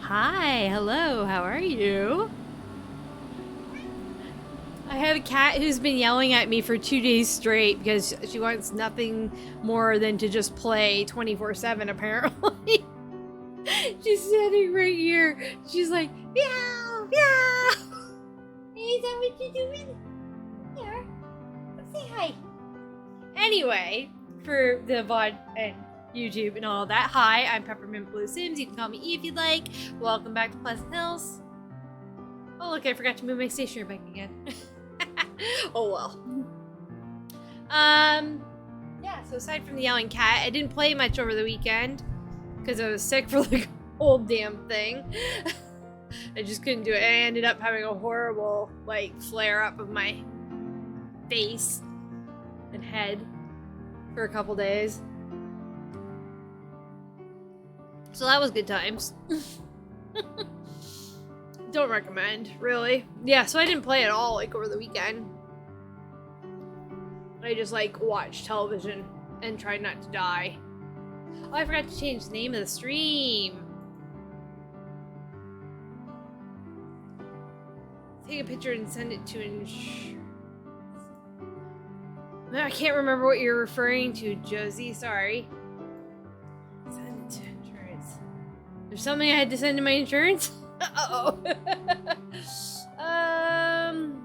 Hi, hello, how are you? I have a cat who's been yelling at me for 2 days straight because she wants nothing more than to just play 24/7 apparently. She's sitting right here. She's like, meow, meow. Is that what you're doing? Here, say hi. Anyway, for the VOD and YouTube and all that, hi, I'm Peppermint Blue Sims. You can call me E if you'd like. Welcome back to Pleasant Hills. Oh, look, I forgot to move my stationery back again. Oh well. Yeah, so aside from the yelling cat, I didn't play much over the weekend because I was sick for the whole damn thing. I just couldn't do it. I ended up having a horrible, like, flare up of my face and head for a couple days. So that was good times. Don't recommend, really. Yeah, so I didn't play at all, like, over the weekend. I just, like, watched television and tried not to die. Oh, I forgot to change the name of the stream. Take a picture and send it to insurance. I can't remember what you're referring to, Josie. Sorry. Send it to insurance. There's something I had to send to my insurance? Uh-oh. I'm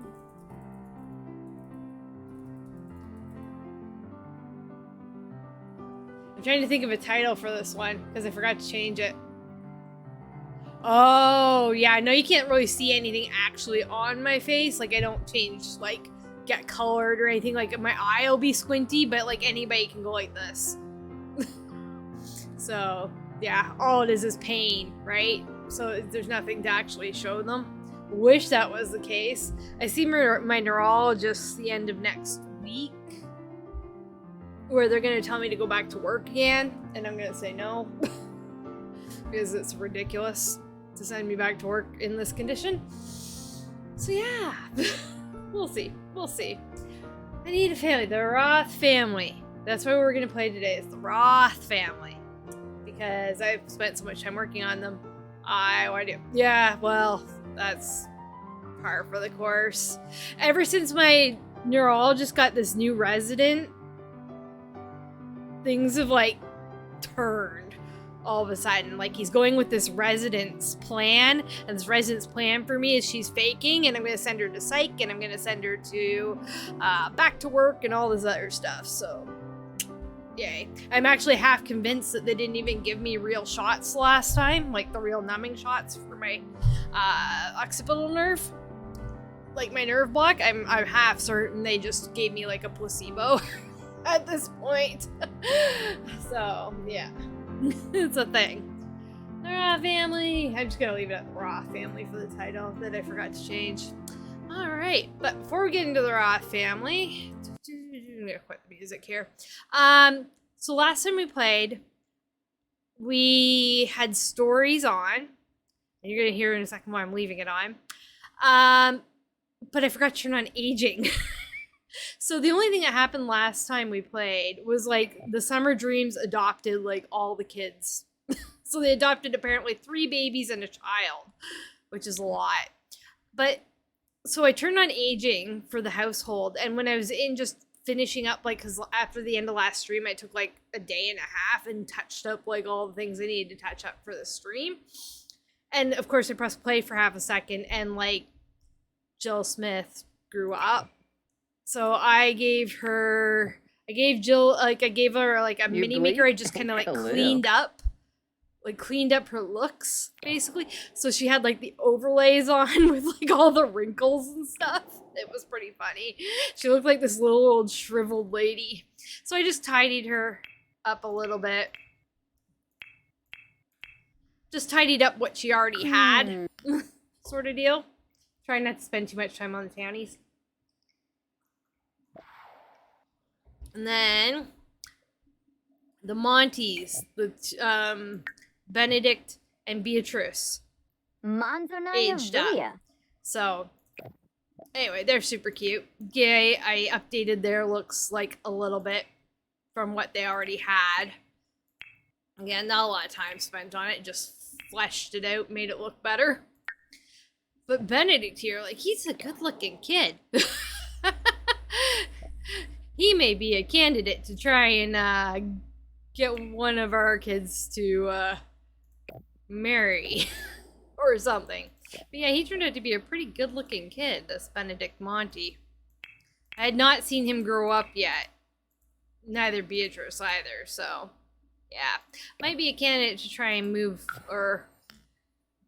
trying to think of a title for this one because I forgot to change it. Oh, yeah, I know you can't really see anything actually on my face. Like, I don't change, like, get colored or anything. Like, my eye will be squinty, but, like, anybody can go like this. So, yeah, all it is pain, right? So there's nothing to actually show them. Wish that was the case. I see my neurologist the end of next week, where they're going to tell me to go back to work again, and I'm going to say no. Because it's ridiculous to send me back to work in this condition. So yeah, we'll see. We'll see. I need a family. The Roth family. That's what we're going to play today. It's the Roth family. Because I've spent so much time working on them. I want to. Yeah, well, that's par for the course. Ever since my neurologist got this new resident, things have, like, turned all of a sudden. Like, he's going with this residence plan, and this residence plan for me is she's faking, and I'm going to send her to psych, and I'm going to send her to back to work and all this other stuff. So yay. I'm actually half convinced that they didn't even give me real shots last time, like the real numbing shots for my occipital nerve, like my nerve block. I'm half certain they just gave me like a placebo at this point. So yeah. It's a thing. The Raw family. I'm just gonna leave it at the Raw family for the title that I forgot to change. Alright, but before we get into the Raw family, I'm gonna quit the music here. So last time we played, we had stories on, and you're gonna hear in a second why I'm leaving it on. But I forgot to turn on aging. So the only thing that happened last time we played was, like, the Summer Dreams adopted, like, all the kids. So they adopted apparently 3 babies and a child, which is a lot. But so I turned on aging for the household, and when I was in just finishing up, like, because after the end of last stream, I took like a day and a half and touched up like all the things I needed to touch up for the stream. And of course I pressed play for half a second, and like Jill Smith grew up. So I gave Jill, like, I gave her like a mini maker. I just kind of like cleaned up her looks, basically. So she had like the overlays on with like all the wrinkles and stuff. It was pretty funny. She looked like this little old shriveled lady. So I just tidied her up a little bit. Just tidied up what she already had, sort of deal. Trying not to spend too much time on the townies. And then the Monties, the Benedict and Beatrice aged up. So anyway, they're super cute. Yay, I updated their looks like a little bit from what they already had. Again, not a lot of time spent on it, just fleshed it out, made it look better. But Benedict here, like, he's a good-looking kid. He may be a candidate to try and get one of our kids to marry or something. But yeah, he turned out to be a pretty good-looking kid, this Benedict Monty. I had not seen him grow up yet. Neither Beatrice either, so yeah. Might be a candidate to try and move or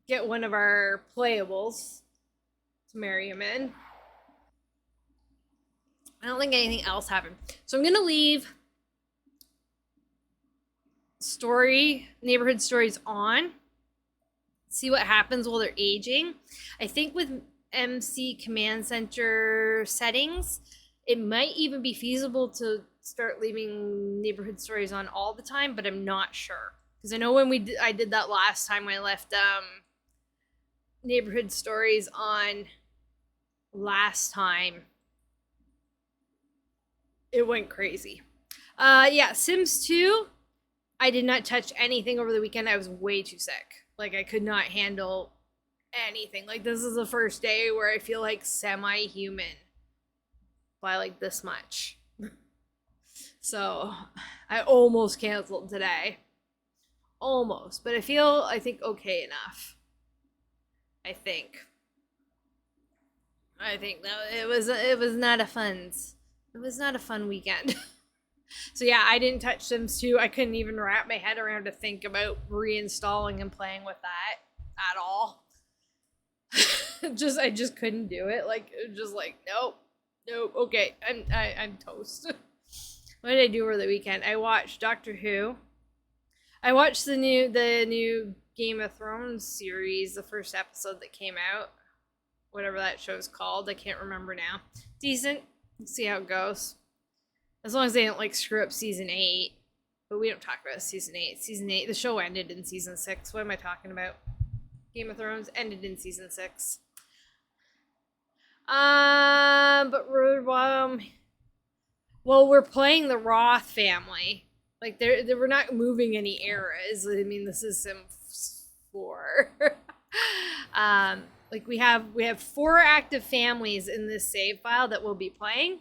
get one of our playables to marry him in. I don't think anything else happened. So I'm gonna leave neighborhood stories on. See what happens while they're aging. I think with MC Command Center settings, it might even be feasible to start leaving neighborhood stories on all the time, but I'm not sure. Because I know when I did that last time, I left neighborhood stories on last time. It went crazy. Yeah, Sims 2, I did not touch anything over the weekend. I was way too sick. Like, I could not handle anything. Like, this is the first day where I feel like semi-human by like this much. So I almost canceled today. Almost. But I think okay enough. I think that it was not a fun weekend. So yeah, I didn't touch Sims 2. I couldn't even wrap my head around to think about reinstalling and playing with that at all. I just couldn't do it. Like, just like, nope, okay, I'm toast. What did I do over the weekend? I watched Doctor Who. I watched the new Game of Thrones series, the first episode that came out. Whatever that show's called, I can't remember now. Decent. Let's see how it goes. As long as they don't like screw up season 8. But we don't talk about season 8. Season 8, the show ended in season 6. What am I talking about? Game of Thrones ended in season 6. Well, we're playing the Roth family. Like, we're not moving any eras. I mean, this is Sims 4. Like, we have 4 active families in this save file that we'll be playing.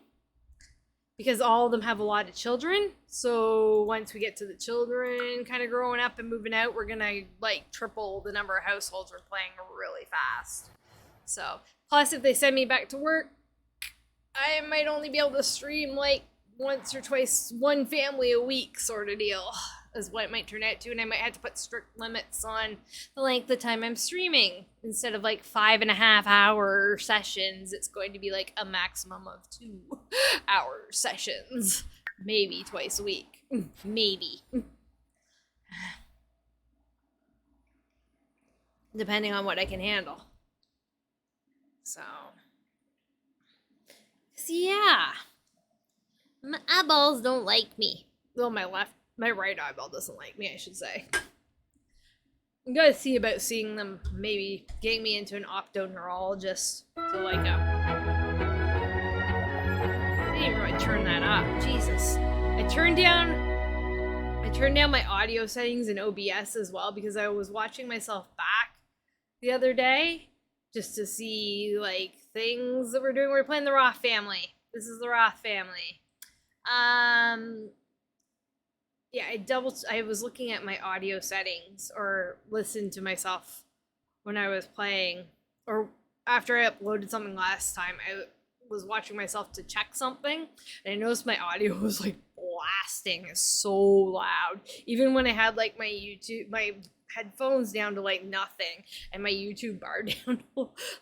Because all of them have a lot of children. So once we get to the children kind of growing up and moving out, we're going to like triple the number of households we're playing really fast. So plus if they send me back to work, I might only be able to stream like once or twice, one family a week sort of deal is what it might turn out to. And I might have to put strict limits on the length of time I'm streaming. Instead of like 5.5 hour sessions, it's going to be like a maximum of 2 hour sessions. Maybe twice a week. Maybe. Depending on what I can handle. So yeah. My eyeballs don't like me. Well, my right eyeball doesn't like me, I should say. I'm gonna see about seeing them, maybe getting me into an optoneurologist to like I didn't even really turn that up. Jesus. I turned down my audio settings in OBS as well because I was watching myself back the other day just to see like things that we're doing. We're playing the Roth family. This is the Roth family. Yeah, I was looking at my audio settings or listened to myself when I was playing, or after I uploaded something last time, I was watching myself to check something, and I noticed my audio was like blasting so loud. Even when I had like my headphones down to like nothing, and my YouTube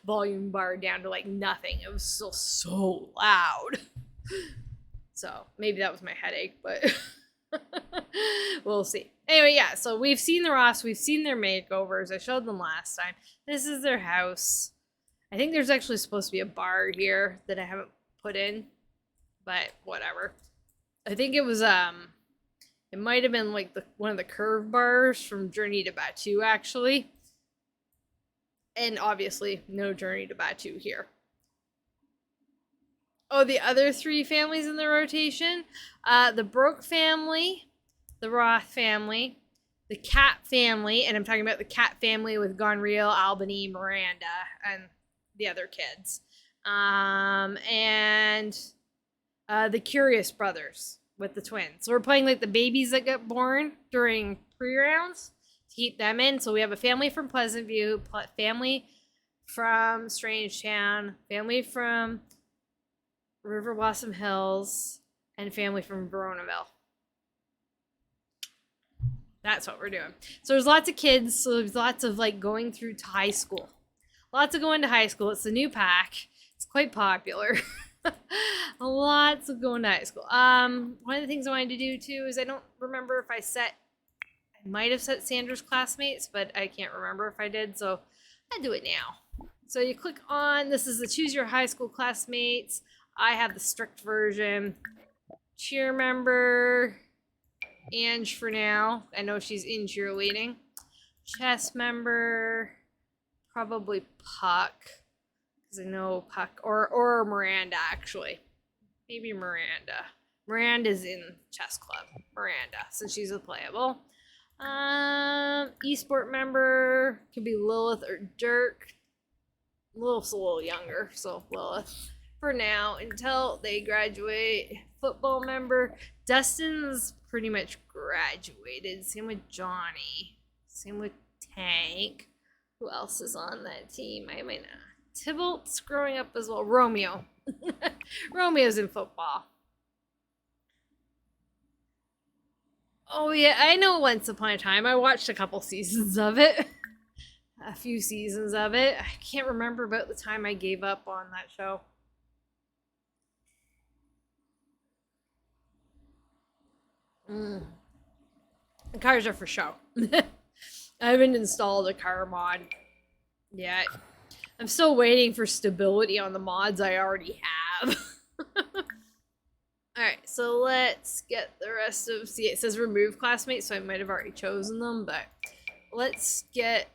volume bar down to like nothing, it was still so loud. So maybe that was my headache, but we'll see. Anyway, yeah, so we've seen the Ross, we've seen their makeovers. I showed them last time. This is their house. I think there's actually supposed to be a bar here that I haven't put in, but whatever. I think it was it might have been like one of the curve bars from Journey to Batu actually. And obviously no Journey to Batu here. Oh, the other 3 families in the rotation, the Brooke family, the Roth family, the cat family, and I'm talking about the cat family with Gonreal, Albany, Miranda, and the other kids. And the Curious Brothers with the twins. So we're playing like the babies that got born during pre-rounds to keep them in. So we have a family from Pleasant View, family from Strangetown, family from River Blossom Hills, and family from Veronaville. That's what we're doing. So there's lots of kids. So there's lots of like going through to high school. Lots of going to high school. It's the new pack. It's quite popular. Lots of going to high school. One of the things I wanted to do too is I don't remember if I might have set Sandra's classmates, but I can't remember if I did. So I'll do it now. So you click on, this is the choose your high school classmates. I have the strict version. Cheer member, Ange for now. I know she's in cheerleading. Chess member, probably Puck. Because I know Puck, or Miranda actually. Maybe Miranda. Miranda's in chess club. Miranda, since she's a playable. Esport member can be Lilith or Dirk. Lilith's a little younger, so Lilith for now until they graduate. Football member, Dustin's pretty much graduated. Same with Johnny. Same with Tank. Who else is on that team? I might not. Tybalt's growing up as well. Romeo. Romeo's in football. Oh yeah, I know Once Upon a Time. I watched a couple seasons of it. A few seasons of it. I can't remember about the time I gave up on that show. The cars are for show. I haven't installed a car mod yet. I'm still waiting for stability on the mods I already have. Alright, so let's get the rest of... See, it says remove classmates, so I might have already chosen them, but let's get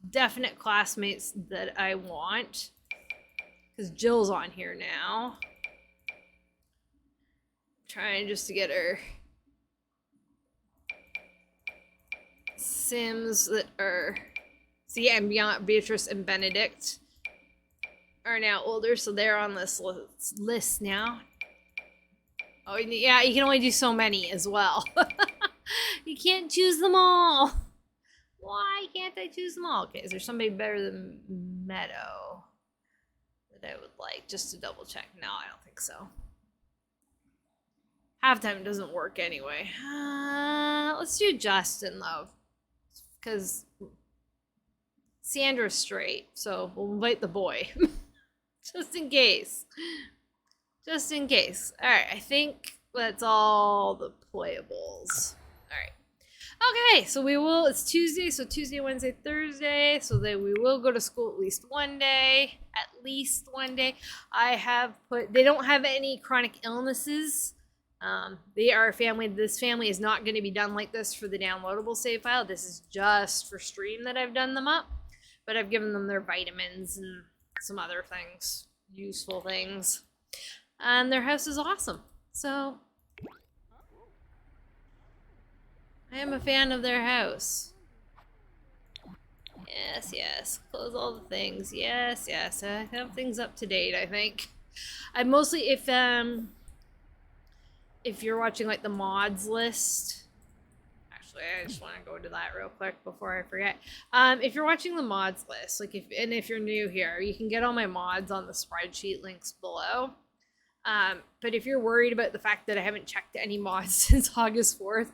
definite classmates that I want. Because Jill's on here now. Trying just to get her Sims that are... See, and beyond Beatrice and Benedict are now older, so they're on this list now. Oh, yeah, you can only do so many as well. You can't choose them all. Why can't I choose them all? Okay, is there somebody better than Meadow that I would like? Just to double check. No, I don't think so. Halftime doesn't work anyway. Let's do Justin, though. Because Sandra's straight, so we'll invite the boy. Just in case. Just in case. Alright, I think that's all the playables. Alright. Okay, so we will, it's Tuesday, so Tuesday, Wednesday, Thursday, so that we will go to school at least one day. At least one day. I have put, they don't have any chronic illnesses. They are a family. This family is not going to be done like this for the downloadable save file. This is just for stream that I've done them up. But I've given them their vitamins and some other things, useful things. And their house is awesome. So, I am a fan of their house. Yes, yes. Close all the things. Yes, yes. I have things up to date, I think. I mostly, if you're watching like the mods list, actually I just want to go to that real quick before I forget. If you're watching the mods list, like if you're new here, you can get all my mods on the spreadsheet links below. But if you're worried about the fact that I haven't checked any mods since August 4th,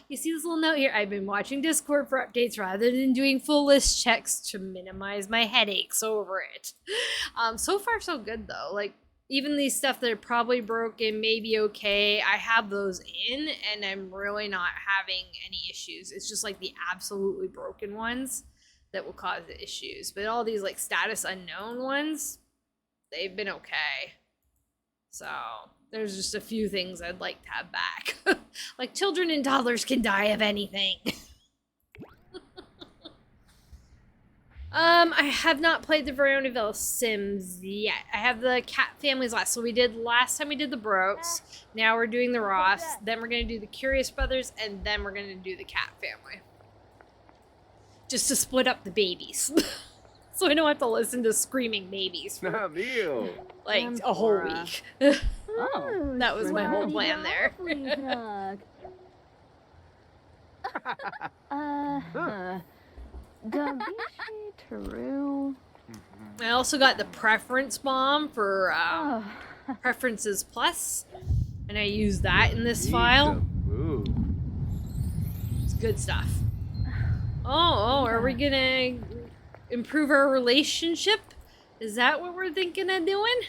you see this little note here. I've been watching Discord for updates rather than doing full list checks to minimize my headaches over it. So far so good though. Like, even these stuff that are probably broken, maybe okay, I have those in, and I'm really not having any issues. It's just like the absolutely broken ones that will cause the issues. But all these like status unknown ones, they've been okay. So there's just a few things I'd like to have back. Like children and toddlers can die of anything. I have not played the Veronaville Sims yet. I have the cat families last. So last time we did the Brokes. Now we're doing the Ross. Then we're going to do the Curious Brothers. And then we're going to do the cat family. Just to split up the babies. So I don't have to listen to screaming babies for like a whole week. Oh, that was my whole plan there. I also got the preference bomb for preferences plus, and I use that in this file. It's good stuff. Oh, are we gonna improve our relationship? Is that what we're thinking of doing?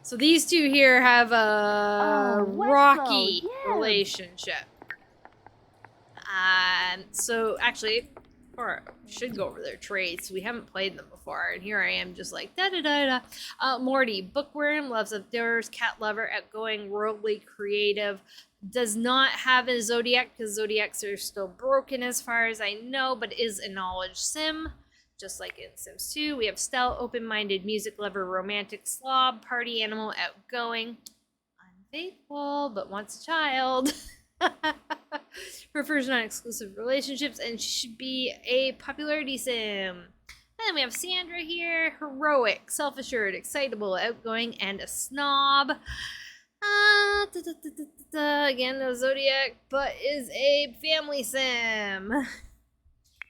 So these two here have a rocky relationship. So actually, or should go over their traits. We haven't played them before, and here I am just like da da da da. Morty, bookworm, loves outdoors, cat lover, outgoing, worldly, creative. Does not have a zodiac because zodiacs are still broken as far as I know, but is a knowledge sim, just like in Sims 2. We have stealth, open-minded, music lover, romantic, slob, party animal, outgoing, unfaithful, but wants a child. Prefers non-exclusive relationships and should be a popularity sim. And then we have Sandra here, heroic, self-assured, excitable, outgoing, and a snob. Again, no zodiac, but is a family sim.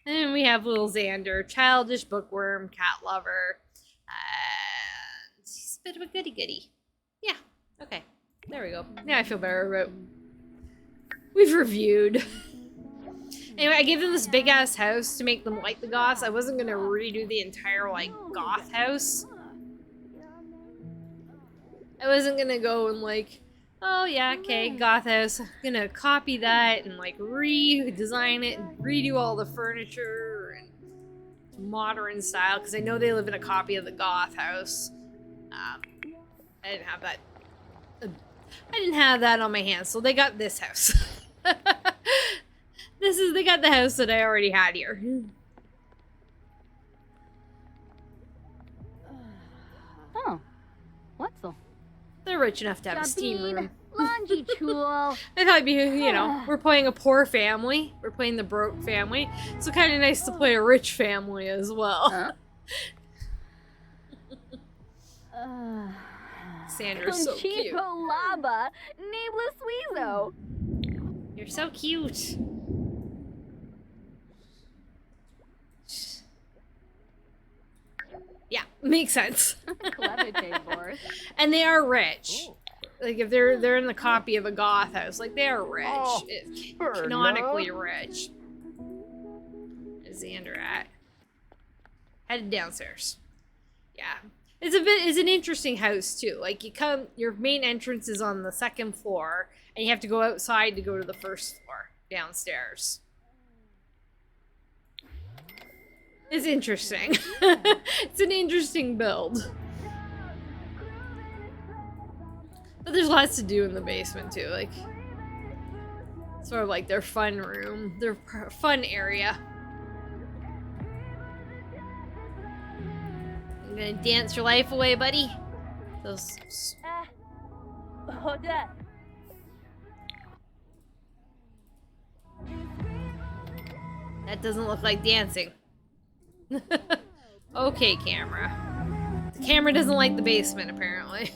And we have little Xander, childish, bookworm, cat lover. He's a bit of a goody-goody. Yeah, okay, there we go. Now I feel better about. We've reviewed. Anyway, I gave them this big-ass house to make them like the goths. I wasn't gonna redo the entire, like, goth house. I wasn't gonna go and, like, oh, yeah, okay, goth house. I'm gonna copy that and, like, redesign it and redo all the furniture and modern style, because I know they live in a copy of the goth house. I didn't have that. I didn't have that on my hands, so they got this house. They got the house that I already had here. Oh, what's the? They're rich enough to have a steam room. Laundry tool. I thought it'd be, you know, we're playing a poor family. We're playing the broke family. So kind of nice to play a rich family as well. Huh? Sandra's so cute. Laba, Weezo. You're so cute. Yeah, makes sense. And they are rich. Like if they're in the copy of a goth house, like they are rich, canonically rich. Where's Xander at? Headed downstairs. Yeah. It's an interesting house too. Like your main entrance is on the second floor, and you have to go outside to go to the first floor downstairs. It's interesting. It's an interesting build. But there's lots to do in the basement too. Like sort of like their fun room, their fun area. You gonna dance your life away, buddy? Those. That doesn't look like dancing. Okay, camera. The camera doesn't like the basement, apparently.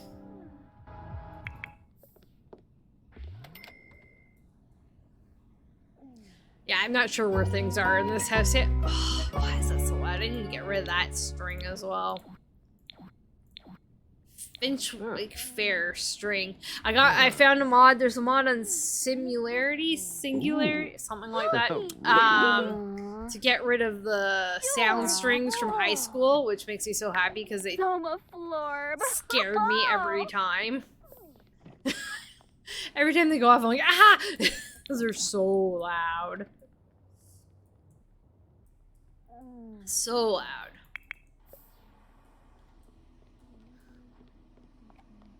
Yeah, I'm not sure where things are in this house yet. Oh, why is that so loud? I need to get rid of that string as well. Finch like fair string. I found a mod. There's a mod on singularity, something like that. To get rid of the sound strings from high school, which makes me so happy because they scared me every time. Every time they go off, I'm like, ah! Those are so loud. So loud.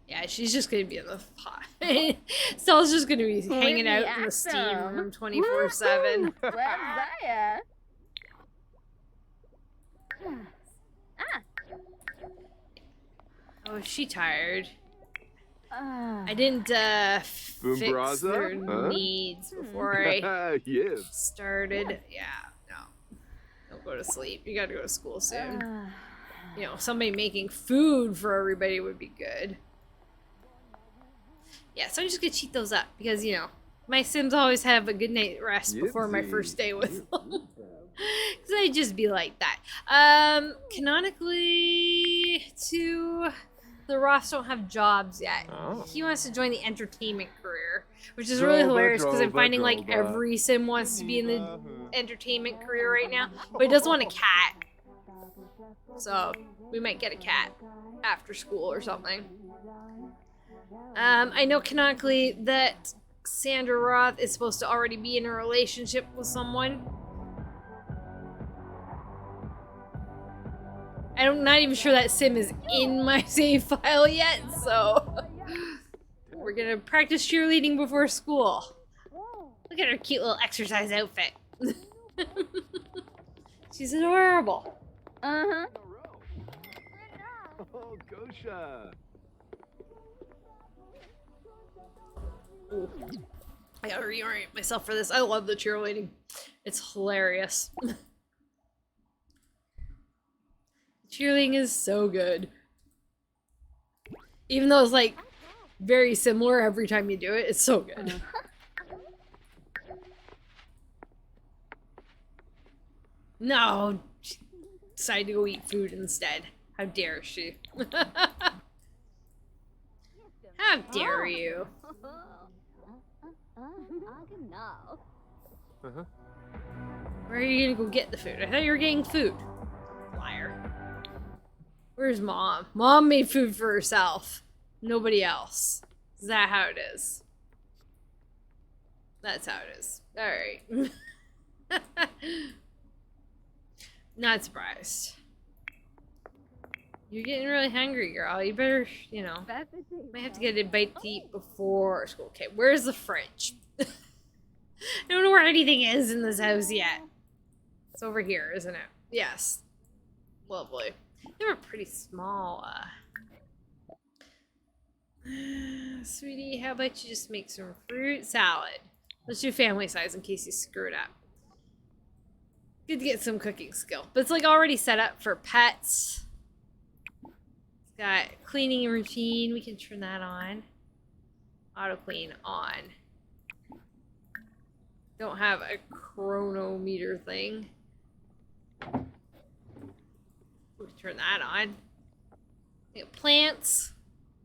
Yeah, she's just gonna be in the pot. Stella's just gonna be hanging out in the steam room 24/7. Oh, is she tired? Ah. I didn't fix Boombraza? their Huh? needs before I Yes. started. Yeah, no. Don't go to sleep. You gotta go to school soon. You know, somebody making food for everybody would be good. Yeah, so I'm just gonna cheat those up because, you know, my Sims always have a good night rest before my first day with them. Because I'd just be like that. Canonically, the Roths don't have jobs yet. Oh. He wants to join the entertainment career, which is really hilarious because I'm finding like every Sim wants to be in the entertainment career right now, but he does want a cat. So we might get a cat after school or something. I know canonically that Sandra Roth is supposed to already be in a relationship with someone. I'm not even sure that Sim is in my save file yet, so we're gonna practice cheerleading before school. Look at her cute little exercise outfit. She's adorable. Uh-huh. Oh, Gosha. Ooh. I gotta reorient myself for this. I love the cheerleading. It's hilarious. Cheerleading is so good. Even though it's like very similar every time you do it, it's so good. No, she decided to go eat food instead. How dare she? How dare you? Uh-huh. Where are you gonna go get the food? I thought you were getting food. Liar. Where's Mom? Mom made food for herself. Nobody else. Is that how it is? That's how it is. Alright. Not surprised. You're getting really hungry, girl. You better, you know, might have to get a bite to eat before school. Okay, where's the fridge? I don't know where anything is in this house yet. It's over here, isn't it? Yes. Lovely. They were pretty small. Sweetie, how about you just make some fruit salad? Let's do family size in case you screwed up. Good to get some cooking skill. But it's like already set up for pets. It's got cleaning routine. We can turn that on. Auto clean on. Don't have a chronometer thing. We can turn that on. We got plants.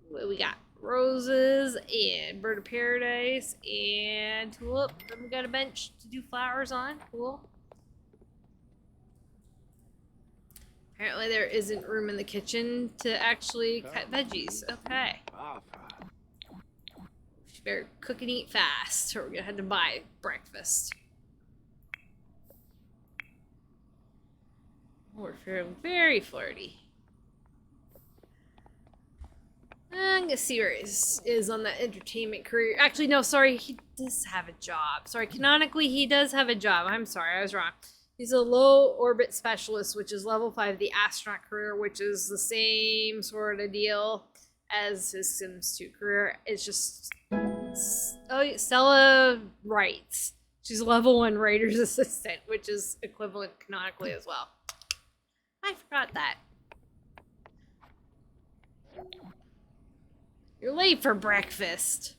What we got? Roses and bird of paradise and tulip. Then we got a bench to do flowers on. Cool. Apparently there isn't room in the kitchen to actually cut veggies. Okay. She better cook and eat fast or we're gonna have to buy breakfast. We're feeling very flirty. I'm gonna see where he is on that entertainment career. Actually, no, sorry, he does have a job. Sorry, canonically, he does have a job. I'm sorry, I was wrong. He's a low orbit specialist, which is level 5, the astronaut career, which is the same sort of deal as his Sims 2 career. It's just, oh, Stella writes. She's level 1 writer's assistant, which is equivalent canonically as well. I forgot that. You're late for breakfast.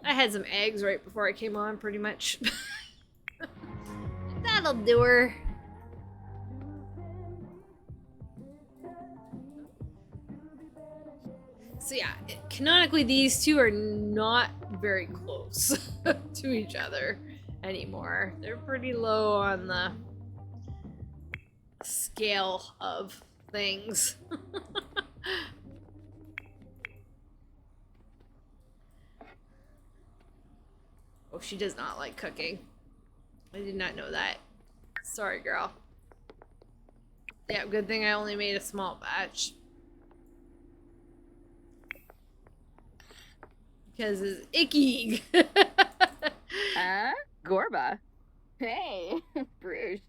I had some eggs right before I came on, pretty much. That'll do her. So yeah, canonically these two are not very close to each other anymore. They're pretty low on the scale of things. Oh, she does not like cooking. I did not know that. Sorry, girl. Yeah, good thing I only made a small batch. Because it's icky. Gorba. Hey, Bruce.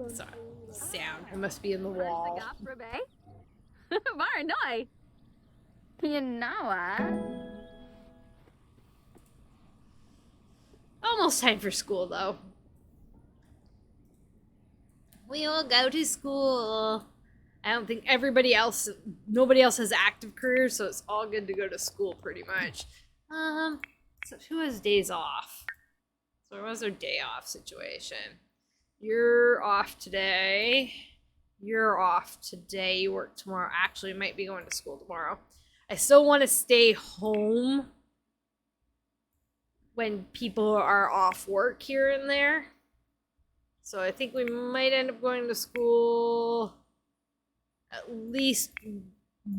Sorry. Sound. It must be in the wall. Var noi. You know, Almost time for school, though. We will go to school. I don't think nobody else has active careers, so it's all good to go to school pretty much. So who has days off? So what was their day off situation? You're off today. You're off today. You work tomorrow. Actually, you might be going to school tomorrow. I still want to stay home when people are off work here and there. So I think we might end up going to school at least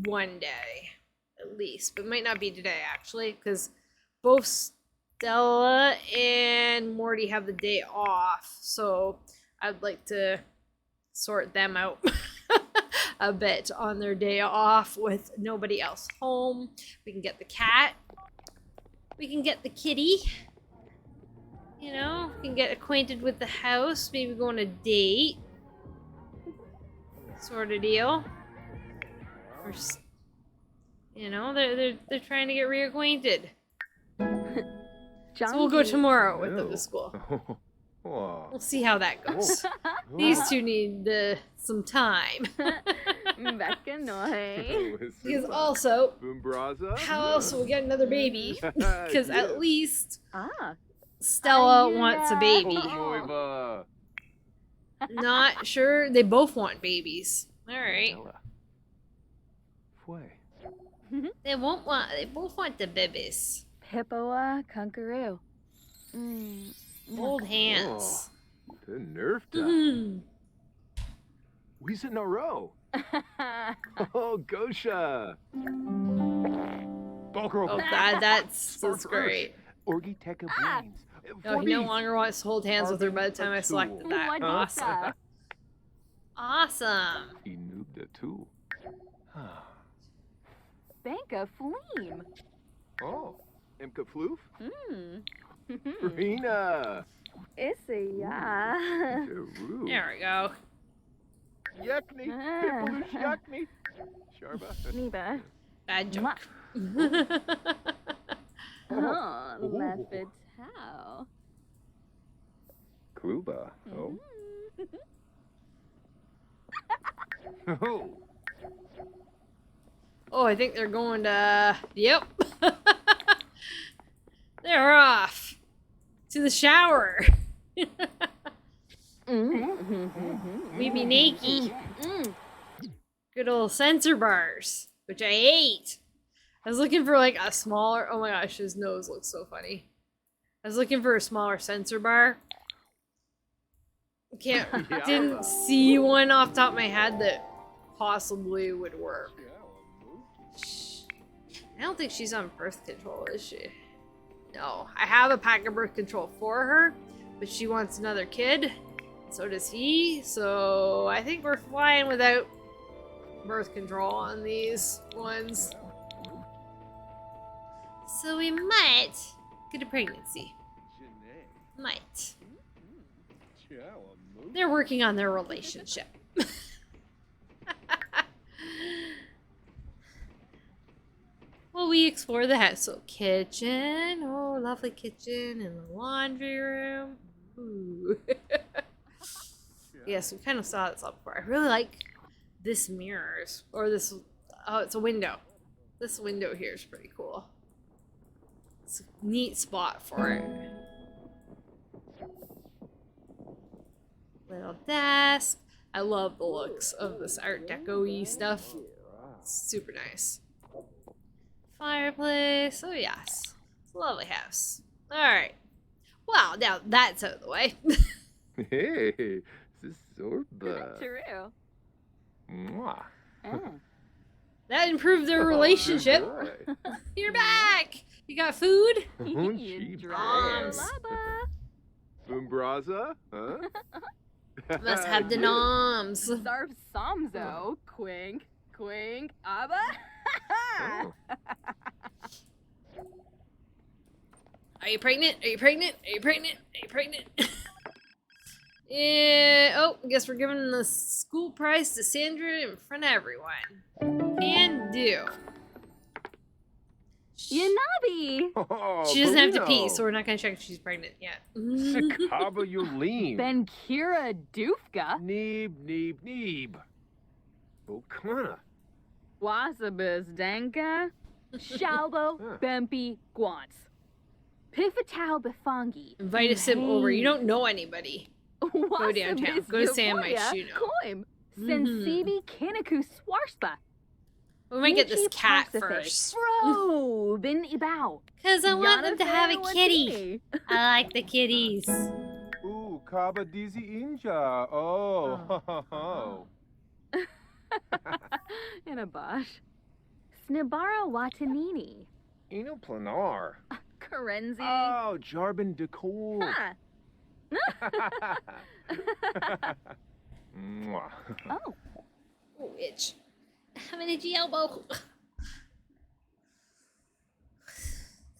one day. At least. But it might not be today, actually, because both Stella and Morty have the day off. So I'd like to sort them out a bit on their day off with nobody else home. We can get the cat. We can get the kitty. You know, we can get acquainted with the house, maybe go on a date. Sort of deal. Or, you know, they're trying to get reacquainted. So we'll go tomorrow with them to school. We'll see how that goes. These two need some time. Because also, how else will we get another baby? Because at least Stella wants a baby. Not sure. They both want babies. All right. They both want the babies. Hippoa Kunkaroo. Old hands. The nerf. We's in a row. Oh, Gosha. Oh, that's great. Orgiteka brains. No, he no longer wants to hold hands with her by the time I selected that. Awesome. Awesome. He noobed it too. Banka Fleem. Oh, Imka Floof? Rena. Issa. There we go. Yuckney. Pimpaloosh yuckney. Sharba. Neba. Bad joke. Oh, Leopard How. Kluba. Oh. Oh. Oh, I think they're going to... Yep. They're off. To the shower. We be naked. Good old sensor bars, which I hate. I was looking for like a smaller... Oh my gosh, his nose looks so funny. I was looking for a smaller sensor bar. Didn't see one off the top of my head that possibly would work. I don't think she's on birth control, is she? No. I have a pack of birth control for her, but she wants another kid. So does he. So I think we're flying without birth control on these ones. So we might get a pregnancy. Might. They're working on their relationship. Well, we explore the house. So kitchen. Oh, lovely kitchen and the laundry room. Ooh. Yes, we kind of saw this up before. I really like this mirrors. Or this... Oh, it's a window. This window here is pretty cool. It's a neat spot for it. Little desk. I love the looks of this Art Deco-y stuff. It's super nice. Fireplace. Oh, yes. It's a lovely house. Alright. Well, now that's out of the way. Hey, this is Zorba. True. Mwah. That improved their relationship. You're back! You got food? Noms. Boombraza? Huh? Must have the noms. Zarb Samzo. Quink. Quink. Abba. Oh. Are you pregnant? Are you pregnant? Are you pregnant? Are you pregnant? Oh, I guess we're giving the school prize to Sandra in front of everyone. Can do. Yanabi! Oh, She doesn't have to pee, Polino. so we're not gonna check if she's pregnant yet. Sakaba Yulim. Ben Kira Dufka. Neeb. Okana. Wasabus Danka. Shalbo Huh. Bempi Guants. Pifatau Bifangi. Invite a sim over. You don't know anybody. Go downtown. Go to Sam Mike's, you know. Coim. Sensibi Kinaku Swarspa. We might get this cat first. Bro, bin ibao. Because I want them to have a kitty. I like the kitties. Ooh, Kaba Dizi Inja. Oh, ho, ho, ho. In a bosh. Snibara Watanini. Eno Planar. Karenzi. Oh, Jarbin Decor. Huh. Mwah. Oh. Oh, itch. I'm an itchy elbow.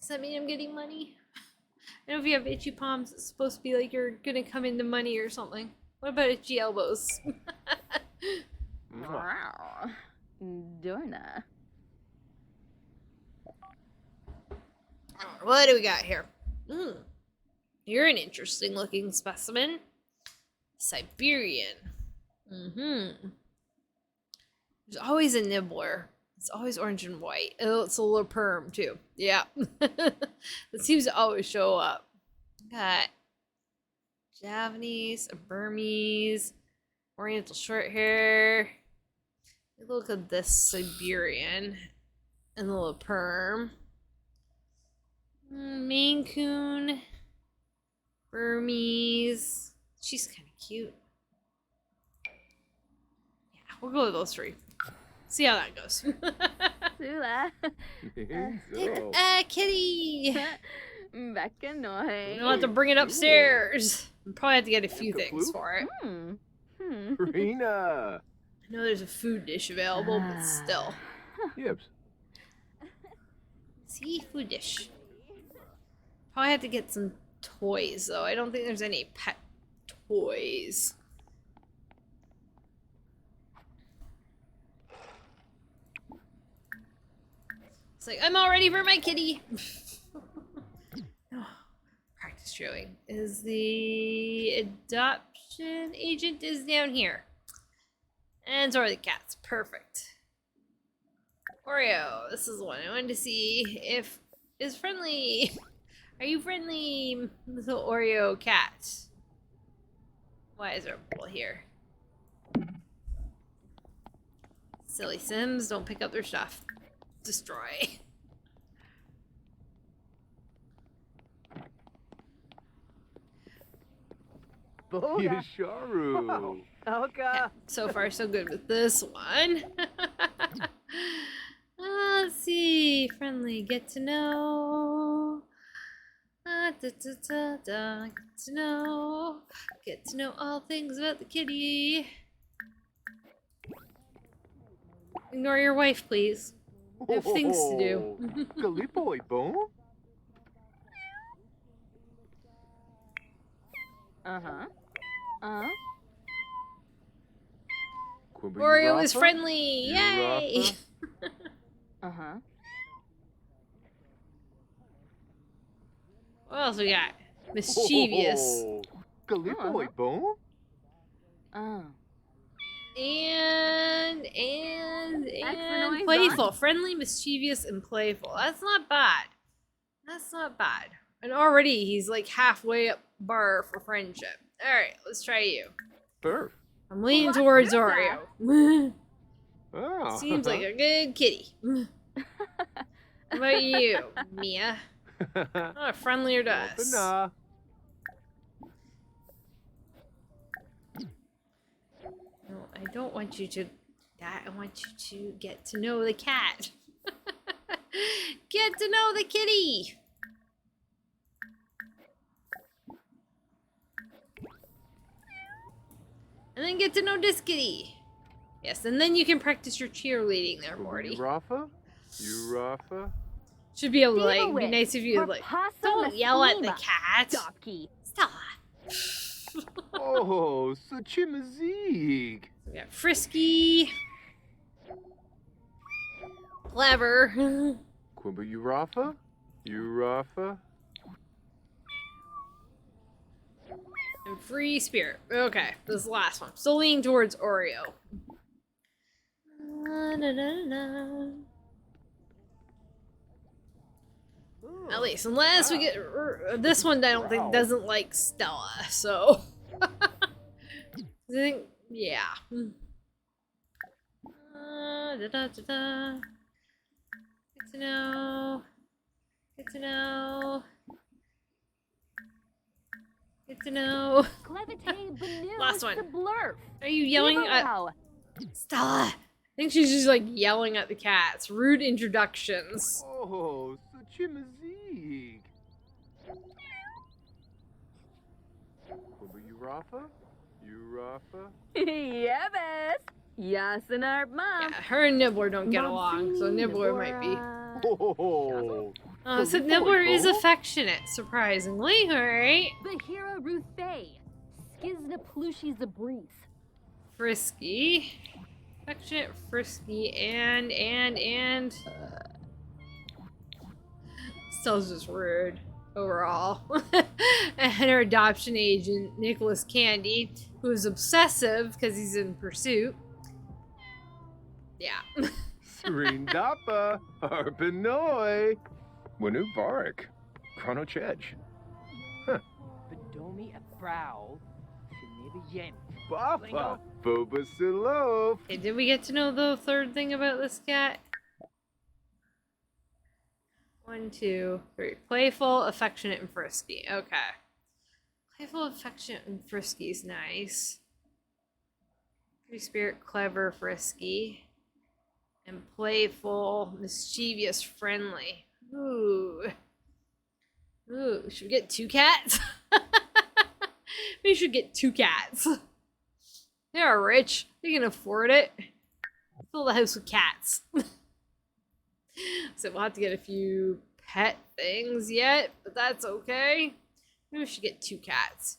Does that mean I'm getting money? I know if you have itchy palms, it's supposed to be like you're gonna come into money or something. What about itchy elbows? Mwah. Wow. Dorna. What do we got here? You're an interesting looking specimen. Siberian. There's always a nibbler. It's always orange and white. Oh, it's a little perm too. Yeah. It seems to always show up. Got Javanese, a Burmese, Oriental short hair. Look at this Siberian and a little perm. Maine Coon, Burmese. She's kind of cute. Yeah, we'll go with those three. See how that goes. Sula. Pick So. a kitty. Becca Noi. We'll have to bring it upstairs. We'll probably have to get a few things for it. Rena. I know there's a food dish available, but still. Yips. See, food dish. Probably have to get some toys, though. I don't think there's any pet toys. It's like, I'm all ready for my kitty. Practice showing. Is the adoption agent is down here. And so are the cats. Perfect. Oreo, this is the one I wanted to see if is friendly. Are you friendly, little Oreo cat? Why is there a bowl here? Silly Sims, don't pick up their stuff. Destroy. Yasharu. Oka. So far, so good with this one. Let's see. Friendly, get to know. Get to know all things about the kitty. Ignore your wife, please. I have things to do. Galipoy bone. Oreo is friendly! Yay! What else we got? Mischievous. Galipoy bone. And noise playful. Friendly, mischievous, and playful. That's not bad. That's not bad. And already he's like halfway up bar for friendship. Alright, let's try you. Perf. I'm leaning towards Oreo. Oh. Seems like a good kitty. How about you, Mia? Oh, friendlier to us. Nah. No, I don't want you to that. I want you to get to know the cat. Get to know the kitty. And then get to know this kitty. Yes, and then you can practice your cheerleading there, Morty. Urafa? Should be able to, like, be Leave nice if you, like, don't yell at the cat. Stopkey. Stop. Oh, such a mazig. We got Frisky. Clever. Quimba Urafa? Urafa? And Free Spirit. Okay, this is the last one. Still leaning towards Oreo. At least, unless we get this one, I don't think doesn't like Stella. So I think, yeah. Good to know. Good to know. Good to know. Last one. Are you yelling at Stella? I think she's just like yelling at the cats. Rude introductions. Oh, such a mazig. Quimba Urafa? Urafa? Yeah, best. Yasinart mom. Yeah, her and Nibbler don't get along, so Nibbler might be. Oh, So Nibbler is affectionate, surprisingly. Alright. Bahira Ruth Bay. Skizna Plushy Zabreeze. Frisky. Affectionate, frisky, and. Stella's just rude overall. And her adoption agent, Nicholas Candy, who is obsessive because he's in pursuit. Yeah. Srindapa, Arpanoi, Wanu Varik, Chrono Chedge. Bedomi a brow, Siniba Yen. Bapa, Boba Silof. Okay, did we get to know the third thing about this cat? 1, 2, 3. Playful, affectionate, and frisky. Okay. Playful, affectionate, and frisky is nice. Free spirit, clever, frisky. And playful, mischievous, friendly. Ooh. Ooh, should we get 2 cats? We should get 2 cats. They are rich. They can afford it. Fill the house with cats. So we'll have to get a few pet things yet, but that's okay. Maybe we should get 2 cats.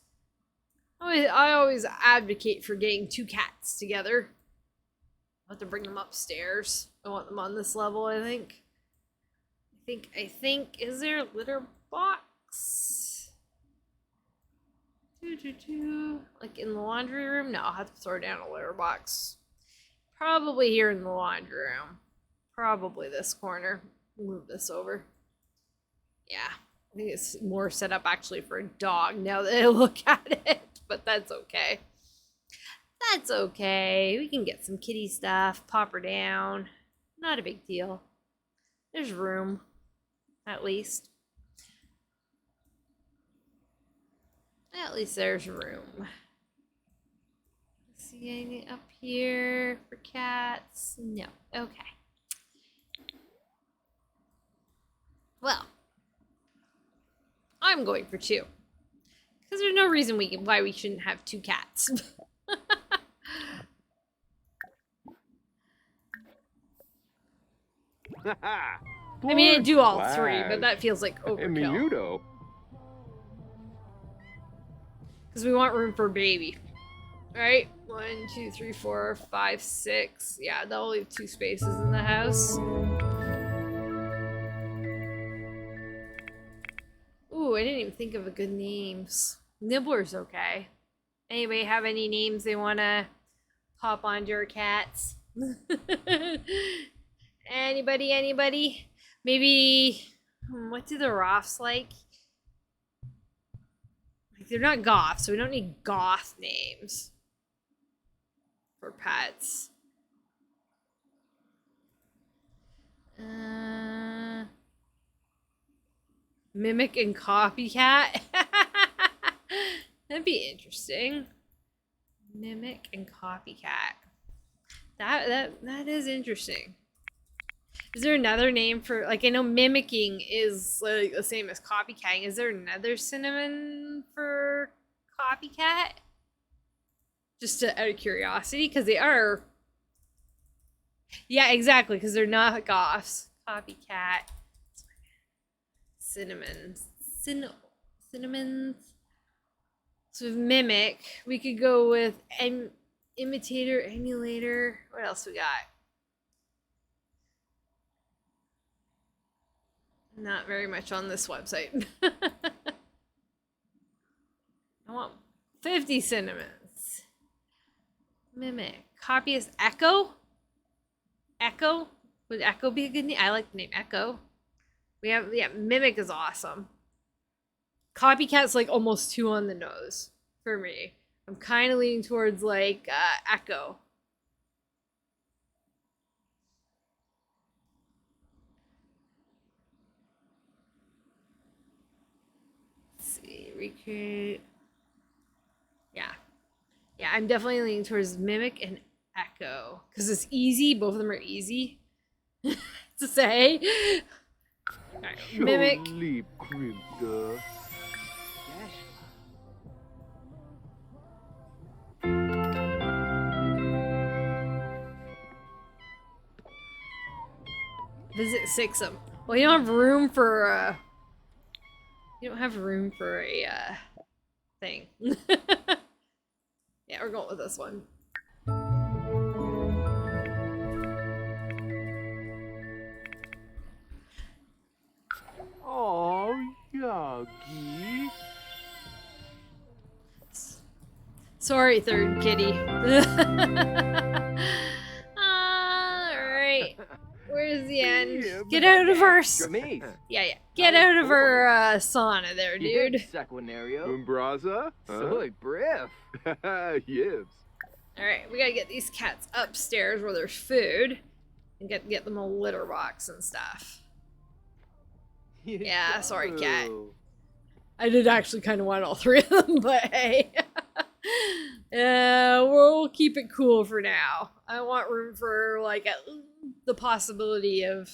I always advocate for getting 2 cats together. I'll have to bring them upstairs. I want them on this level, I think. I think, is there a litter box? Like in the laundry room? No, I'll have to throw down a litter box. Probably here in the laundry room. Probably this corner. Move this over. Yeah, I think it's more set up actually for a dog now that I look at it, but that's okay. That's okay. We can get some kitty stuff, pop her down. Not a big deal. There's room, at least. At least there's room. See anything up here for cats? No. Okay. Well, I'm going for 2. Because there's no reason why we shouldn't have 2 cats. I mean, I do all 3, but that feels like overkill. Minuto. Because we want room for a baby. Right? 1, 2, 3, 4, 5, 6. Yeah, that'll leave 2 spaces in the house. Ooh, I didn't even think of a good names. Nibbler's okay. Anybody have any names they want to pop onto your cats? Anybody? Maybe, what do the Roths like? They're not goth, so we don't need goth names for pets. Mimic and copycat. That'd be interesting. Mimic and copycat. That is interesting. Is there another name for, like, I know mimicking is like the same as copycatting. Is there another synonym for copycat? Just out of curiosity, because they are. Yeah, exactly, because they're not goths. Copycat. Cinnamons. Cinnamons. So mimic. We could go with imitator, emulator. What else we got? Not very much on this website. I want 50 cinnamons. Mimic. Copyist Echo? Echo? Would Echo be a good name? I like the name Echo. We have, yeah, Mimic is awesome. Copycat's like almost 2 on the nose for me. I'm kind of leaning towards like Echo. Let's see, recreate. Yeah. Yeah, I'm definitely leaning towards Mimic and Echo because it's easy. Both of them are easy to say. All right, Mimic. Surely, Grimda. Yes. Visit Sixum. Well, you don't have room for you don't have room for a thing. Yeah, we're going with this one. Oh, Yagi. Sorry, third kitty. Alright. Where's the end? Get out of our... Jermaine. Yeah. Get out of our sauna there, dude. Sequinario. Umbraza? Soy brief. Yes. Alright, we gotta get these cats upstairs where there's food. And get them a litter box and stuff. Yeah, sorry, cat. I did actually kind of want all 3 of them, but hey. We'll keep it cool for now. I want room for, like, the possibility of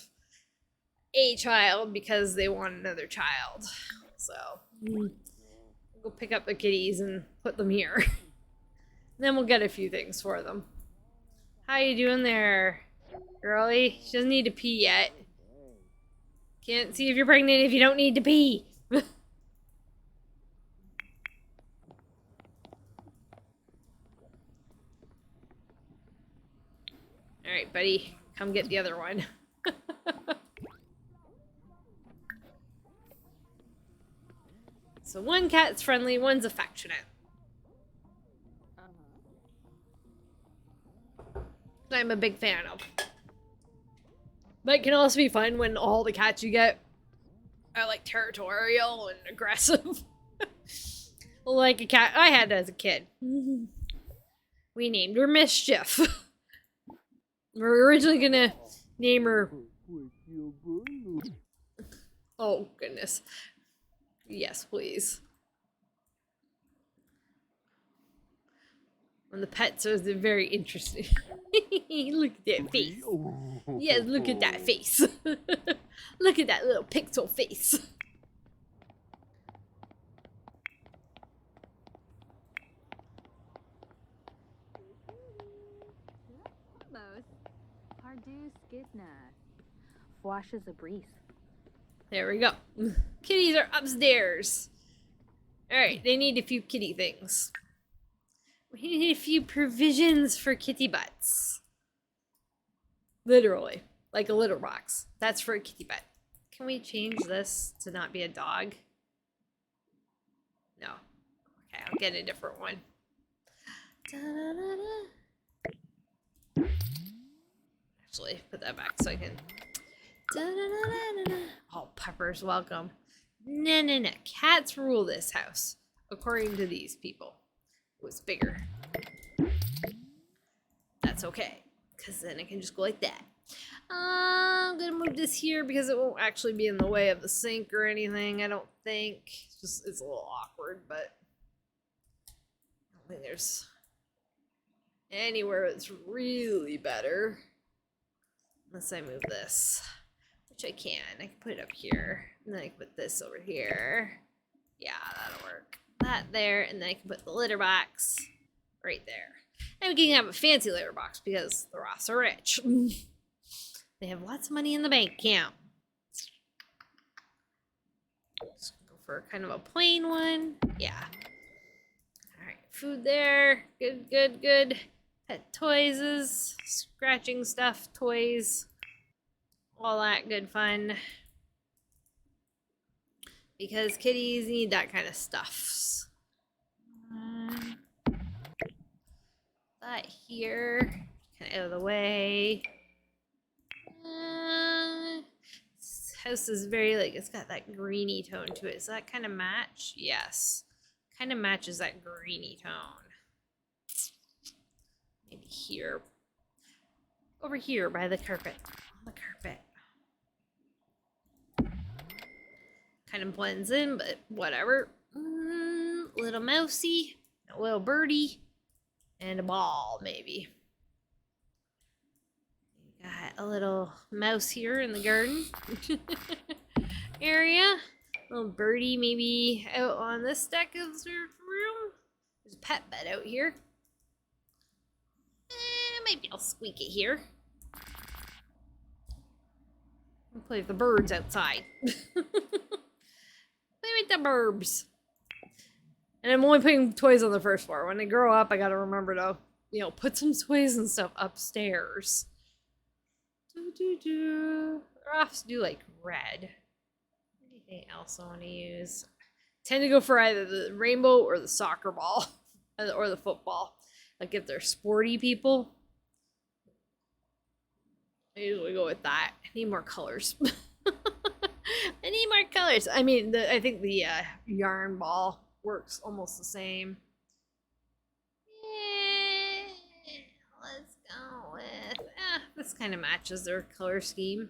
a child because they want another child. So, we'll go pick up the kitties and put them here. Then we'll get a few things for them. How you doing there, girlie? She doesn't need to pee yet. Can't see if you're pregnant if you don't need to pee. Alright, buddy. Come get the other one. So one cat's friendly, one's affectionate. I'm a big fan of. But it can also be fun when all the cats you get are like territorial and aggressive. Like a cat I had as a kid. We named her Mischief. We were originally gonna name her... Oh, goodness. Yes, please. And the pets are very interesting. Look at that face. Yes, look at that face. Look at that little pixel face. Almost. Pardue skidna. Flashes a breeze. There we go. Kitties are upstairs. Alright, they need a few kitty things. We need a few provisions for kitty butts. Literally. Like a litter box. That's for a kitty butt. Can we change this to not be a dog? No. Okay, I'll get a different one. Da-da-da-da. Actually, put that back so I can... Da-da-da-da-da. Oh, Pepper's welcome. No. Cats rule this house. According to these people. It was bigger. That's okay. Because then it can just go like that. I'm going to move this here because it won't actually be in the way of the sink or anything, I don't think. It's a little awkward, but I don't think there's anywhere that's really better. Unless I move this. Which I can. I can put it up here. And then I can put this over here. Yeah, that'll work. That there. And then I can put the litter box right there. And we can have a fancy litter box because the Roths are rich. They have lots of money in the bank account. Just go for kind of a plain one. Yeah. food there. Good, good, good. Pet toys, scratching stuff, toys, all that good fun. Because kitties need that kind of stuff. That here, kind of out of the way. This house is very like, it's got that greeny tone to it. Does that kind of match? Yes. Kind of matches that greeny tone. Maybe here. Over here by the carpet. On the carpet. Kind of blends in, but whatever. Little mousey, a little birdie, and a ball, maybe. Got a little mouse here in the garden area. Little birdie maybe out on this deck of the room. There's a pet bed out here. Maybe I'll squeak it here. I'll play with the birds outside. Play with the burbs. And I'm only putting toys on the first floor. When they grow up, I gotta remember to, you know, put some toys and stuff upstairs. Rafts do like red. Anything else I want to use? Tend to go for either the rainbow or the soccer ball or the football. Like if they're sporty people, I usually go with that. I need more colors. I need more colors. I mean, I think the yarn ball works almost the same. Yeah, let's go with this kind of matches their color scheme.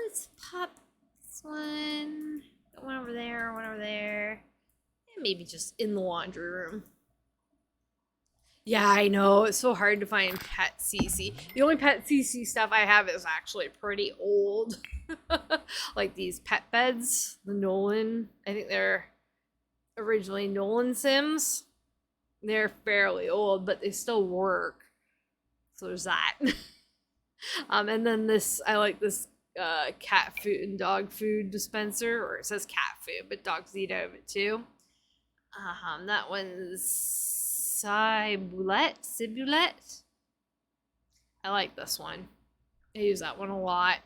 Let's pop this one. Got one over there, one over there. And maybe just in the laundry room. Yeah, I know. It's so hard to find pet CC. The only pet CC stuff I have is actually pretty old. Like these pet beds. The Nolan. I think they're originally Nolan Sims. They're fairly old, but they still work. So there's that. And then this, I like this cat food and dog food dispenser, or it says cat food, but dogs eat out of it too. That one's Cibulette. I like this one. I use that one a lot.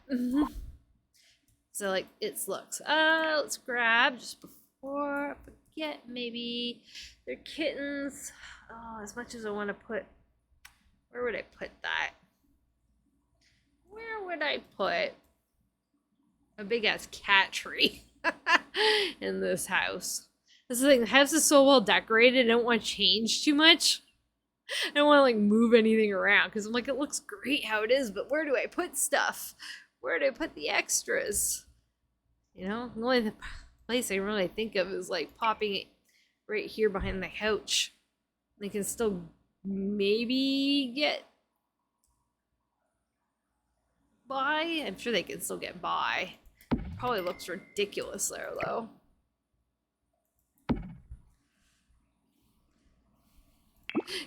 So like its looks. Let's grab just before I forget, maybe they're kittens. Oh, as much as I want to put, where would I put that? Where would I put a big ass cat tree in this house? This is the thing, the house is so well decorated, I don't want to change too much. I don't want to like move anything around because I'm like, it looks great how it is, but where do I put stuff? Where do I put the extras? You know, the only place I really think of is like popping it right here behind the couch. They can still maybe get by. I'm sure they can still get by. Probably looks ridiculous there though.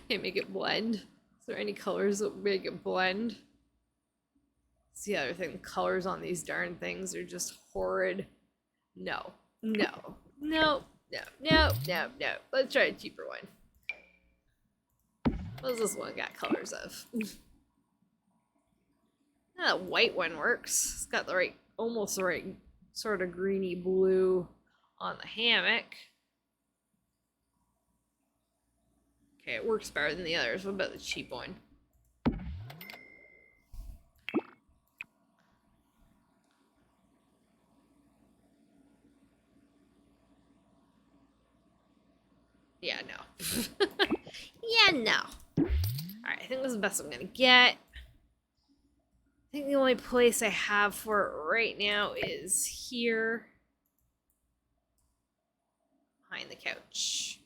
Can't make it blend. Is there any colors that make it blend? That's the other thing. Colors on these darn things are just horrid. No. No. No. No. No. No. No. Let's try a cheaper one. What's this one got colors of? That white one works. It's got the right, almost the right sort of greeny blue on the hammock. Okay, it works better than the others. What about the cheap one? Yeah, no. Yeah, no. Alright, I think this is the best I'm gonna get. I think the only place I have for it right now is here. Behind the couch.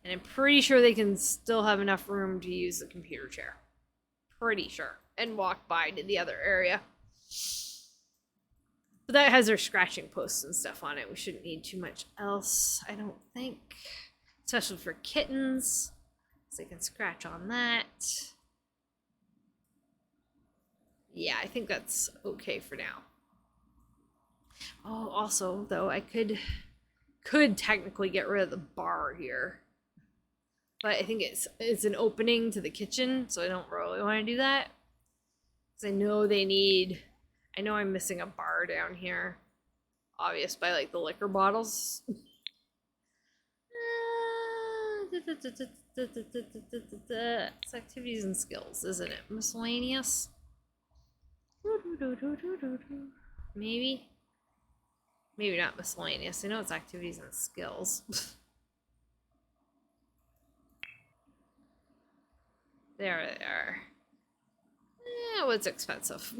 And I'm pretty sure they can still have enough room to use the computer chair. Pretty sure. And walk by to the other area. But that has their scratching posts and stuff on it. We shouldn't need too much else, I don't think. Especially for kittens. So they can scratch on that. Yeah, I think that's okay for now. Oh, also, though, I could could technically get rid of the bar here. But I think it's an opening to the kitchen, so I don't really want to do that. Because I know they need... I know I'm missing a bar down here. Obvious by, like, the liquor bottles. It's activities and skills, isn't it? Miscellaneous? Maybe? Maybe not miscellaneous. I know it's activities and skills. There they are. Yeah, what's expensive?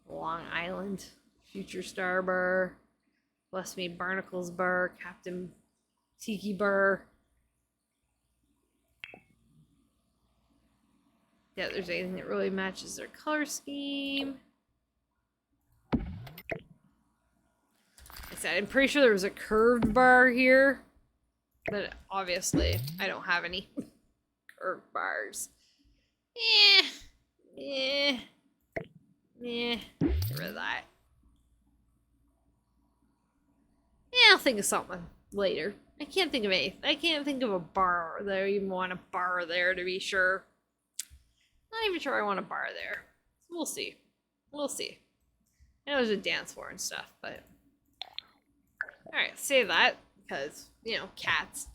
Long Island, Future Star Bar, Bless Me Barnacles Bar, Captain Tiki Bar. Yeah, there's anything that really matches their color scheme. Like I said, I'm pretty sure there was a curved bar here, but obviously I don't have any curved bars. Yeah, get rid of that. Yeah, I'll think of something later. I can't think of anything. I can't think of a bar that I even want a bar there, to be sure. Not even sure I want a bar there. We'll see. We'll see. I know there's a dance floor and stuff, but... Alright, save that, because, you know, cats.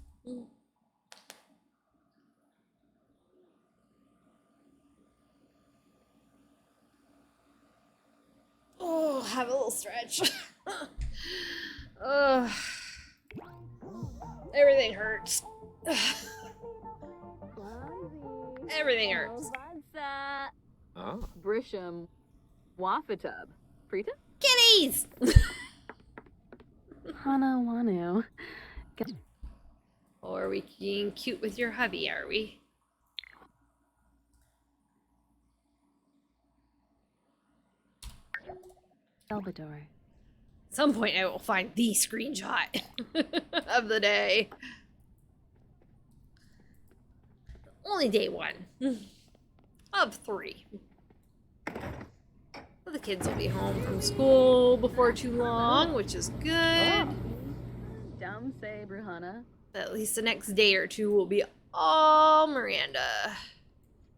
Oh, have a little stretch. Everything hurts. Everything hurts. Oh. Brisham. Wafatub. Prita? Kitties! Hana Wanu. Or are we being cute with your hubby, are we? Salvador. At some point I will find the screenshot of the day. Only day one. Of 3. Well, the kids will be home from school before too long, which is good. Dum say Bruhana. But at least the next day or two will be all Miranda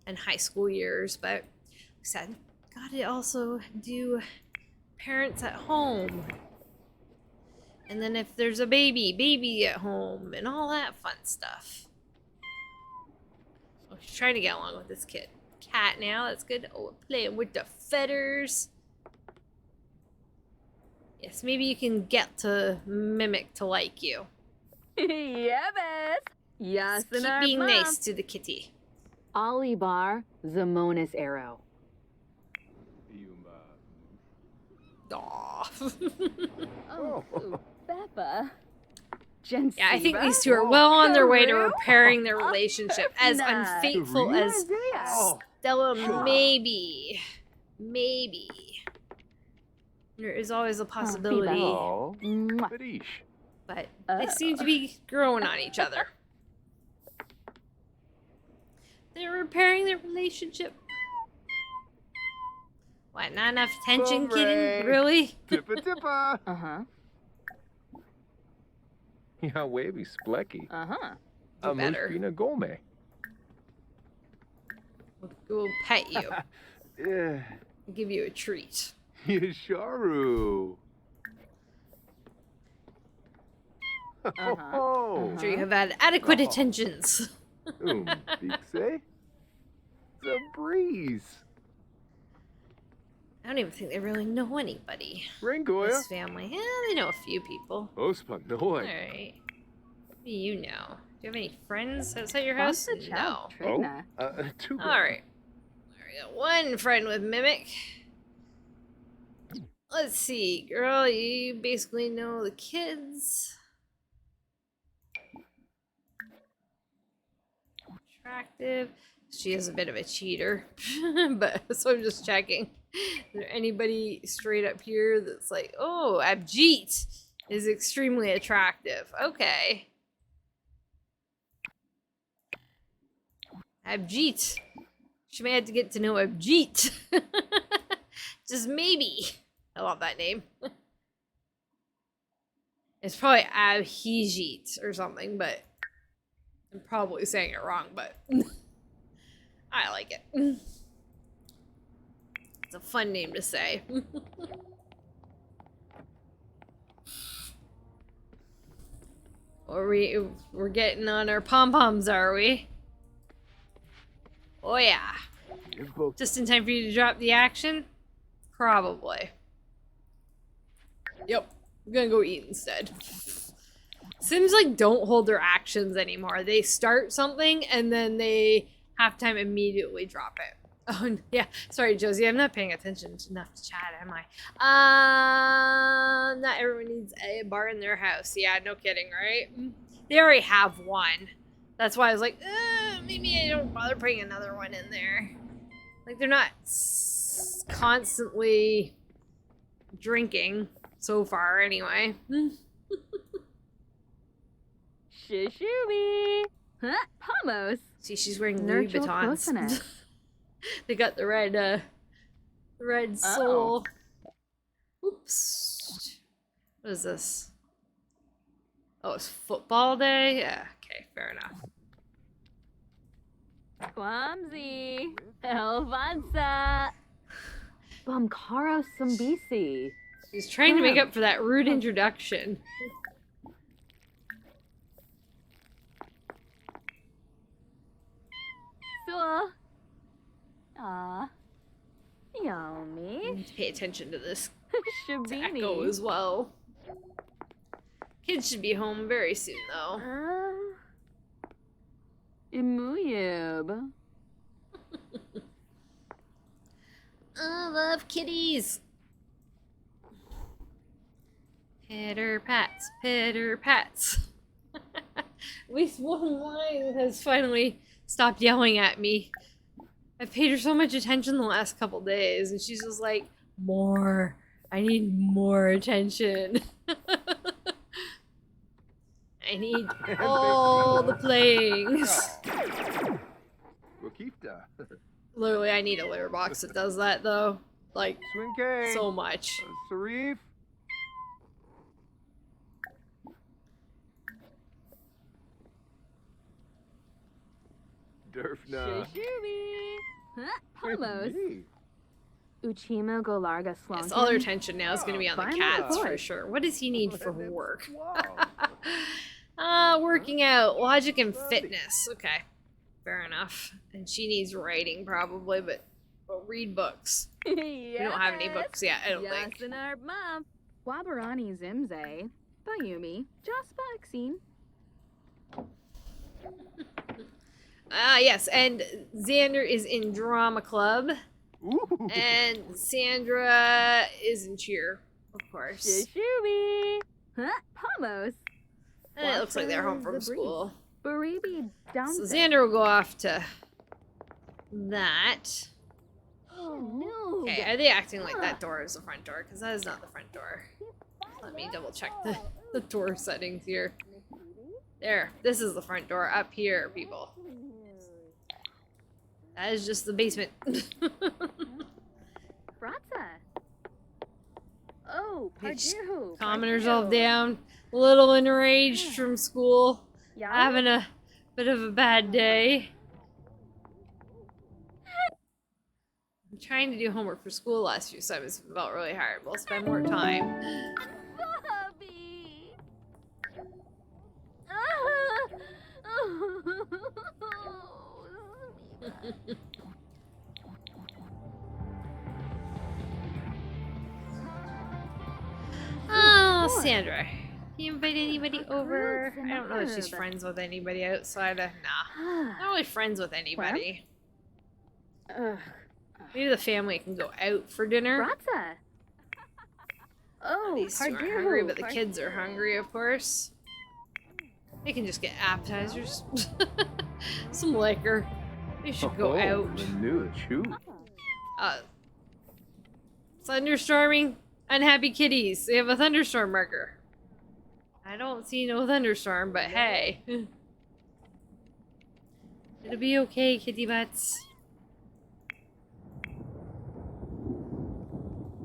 and high school years. But like I said, gotta also do parents at home. And then if there's a baby at home and all that fun stuff. Oh, she's trying to get along with this cat now. That's good. Oh, playing with the feathers. Yes, maybe you can get to Mimic to like you. Yeah, best. Yes, Keep being nice to the kitty. Ali Bar, Zamonis Arrow. Aw. Oh, Beppa. Jensiva. Yeah, I think these two are well on their way to repairing their relationship. As unfaithful as Stella maybe. There is always a possibility. Oh, Badish. But they seem to be growing on each other. They're repairing their relationship. What, not enough tension, kitten? Really? Tippa tippa. Uh-huh. Ja, wavy splecky. Uh-huh. Do better. Amuspina gome. We'll pet you. Yeah. Give you a treat. Yasharu. Oh, I'm sure you have had adequate attentions. Bixie. The breeze. I don't even think they really know anybody. Ringoya. This family. Yeah, they know a few people. Ospanoi. Alright. What do you know? Do you have any friends outside your house? No. Oh, two. Alright. We got one friend with Mimic. Let's see, girl, you basically know the kids. Attractive. She is a bit of a cheater, but so I'm just checking. Is there anybody straight up here that's like, oh, Abjeet is extremely attractive. Okay. Abjeet. She may have to get to know Abjeet. Just maybe. I love that name. It's probably Abhijit or something, but I'm probably saying it wrong, but I like it. It's a fun name to say. We're getting on our pom-poms, are we? Oh yeah. Just in time for you to drop the action? Probably. Yep. I'm gonna go eat instead. Sims like don't hold their actions anymore. They start something and then they half time immediately drop it. Oh yeah, sorry Josie, I'm not paying attention enough to chat, am I? Not everyone needs a bar in their house. Yeah, no kidding, right? They already have one. That's why I was like, maybe I don't bother putting another one in there. Like they're not constantly drinking so far, anyway. Shishooby. Huh? Pomos. See, she's wearing Louis Vuittons. They got the red sole. Oops. What is this? Oh, it's football day? Yeah, okay, fair enough. Clumsy. Elvanza. Bumkaro Sumbisi. She's trying to make up for that rude introduction. So. Yummy. I need to pay attention to this Shabini. echo as well. Kids should be home very soon, though. Imuyib. I love kitties. Pitter pats, pitter pats. At least one line has finally stopped yelling at me. I've paid her so much attention the last couple days, and she's just like, more. I need more attention. I need all the playings. Literally, I need a litter box that does that, though. Like, so much. Sarif. Durfna. Shishooby. Huh? Pomos. Uchima Golarga Slonkin. Yes, all their attention now is going to be on the cats for sure. What does he need for work? Working out, logic and fitness. Okay, fair enough. And she needs writing probably, but read books. Yes. We don't have any books yet, I don't think. Yes, our mom. Wabarani Zimze. Bayumi. Just vaccine. Yes, and Xander is in drama club. Ooh. And Sandra is in cheer, of course. Shishooby. Huh? Pomos. And it looks like they're home from school. Baribi down. So Xander will go off to that. Oh no. Okay, are they acting like that door is the front door? Because that is not the front door. Let me double check the door settings here. There, this is the front door up here, people. That is just the basement. Bratza. Oh, Pardihu. Calming herself down. A little enraged from school. Yeah. Having a bit of a bad day. I'm trying to do homework for school last few summers. It felt really hard. We'll spend more time. Bobby. Oh, Sandra. Can you invite anybody over? I don't know if she's friends with anybody outside of... Nah. Not really friends with anybody. Maybe the family can go out for dinner. Bratza. Oh, These two aren't hungry, but the kids are hungry, of course. They can just get appetizers. Some liquor. They should go out. Thunderstorming. Unhappy kitties. They have a thunderstorm marker. I don't see no thunderstorm, but hey. It'll be okay, kitty butts.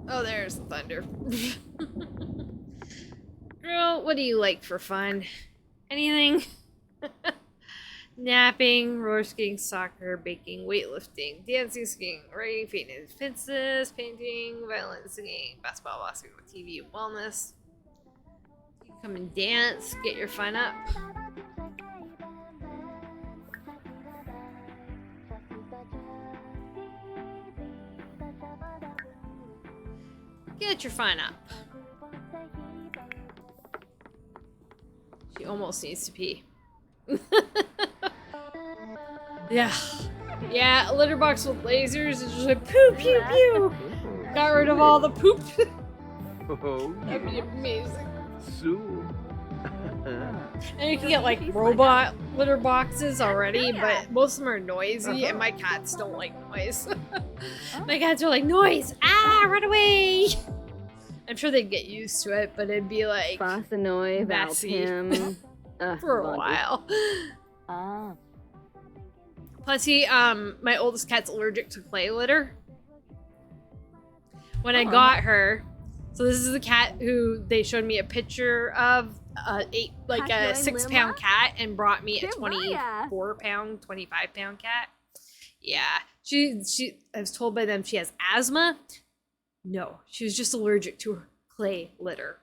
Oh, there's the thunder. Girl, what do you like for fun? Anything? Napping, roller skating, soccer, baking, weightlifting, dancing, skiing, writing, fitness, painting, violin, singing, basketball, basketball, TV, wellness. You can come and dance, get your fun up. Get your fun up. She almost needs to pee. Yeah. Yeah, a litter box with lasers is just like pew pew pew. Got rid of all the poop. Oh, That'd be amazing. Sue. And you can get like robot litter boxes already, but most of them are noisy, and my cats don't like noise. My cats are like, noise! Ah, run away! I'm sure they'd get used to it, but it'd be like Bossanoy, messy Valpim. for a while. Ah. Plus, my oldest cat's allergic to clay litter. When I got her, so this is the cat who they showed me a picture of, a 6-pound cat, and brought me a 24-pound, 25-pound cat. Yeah, she. I was told by them she has asthma. No, she was just allergic to clay litter.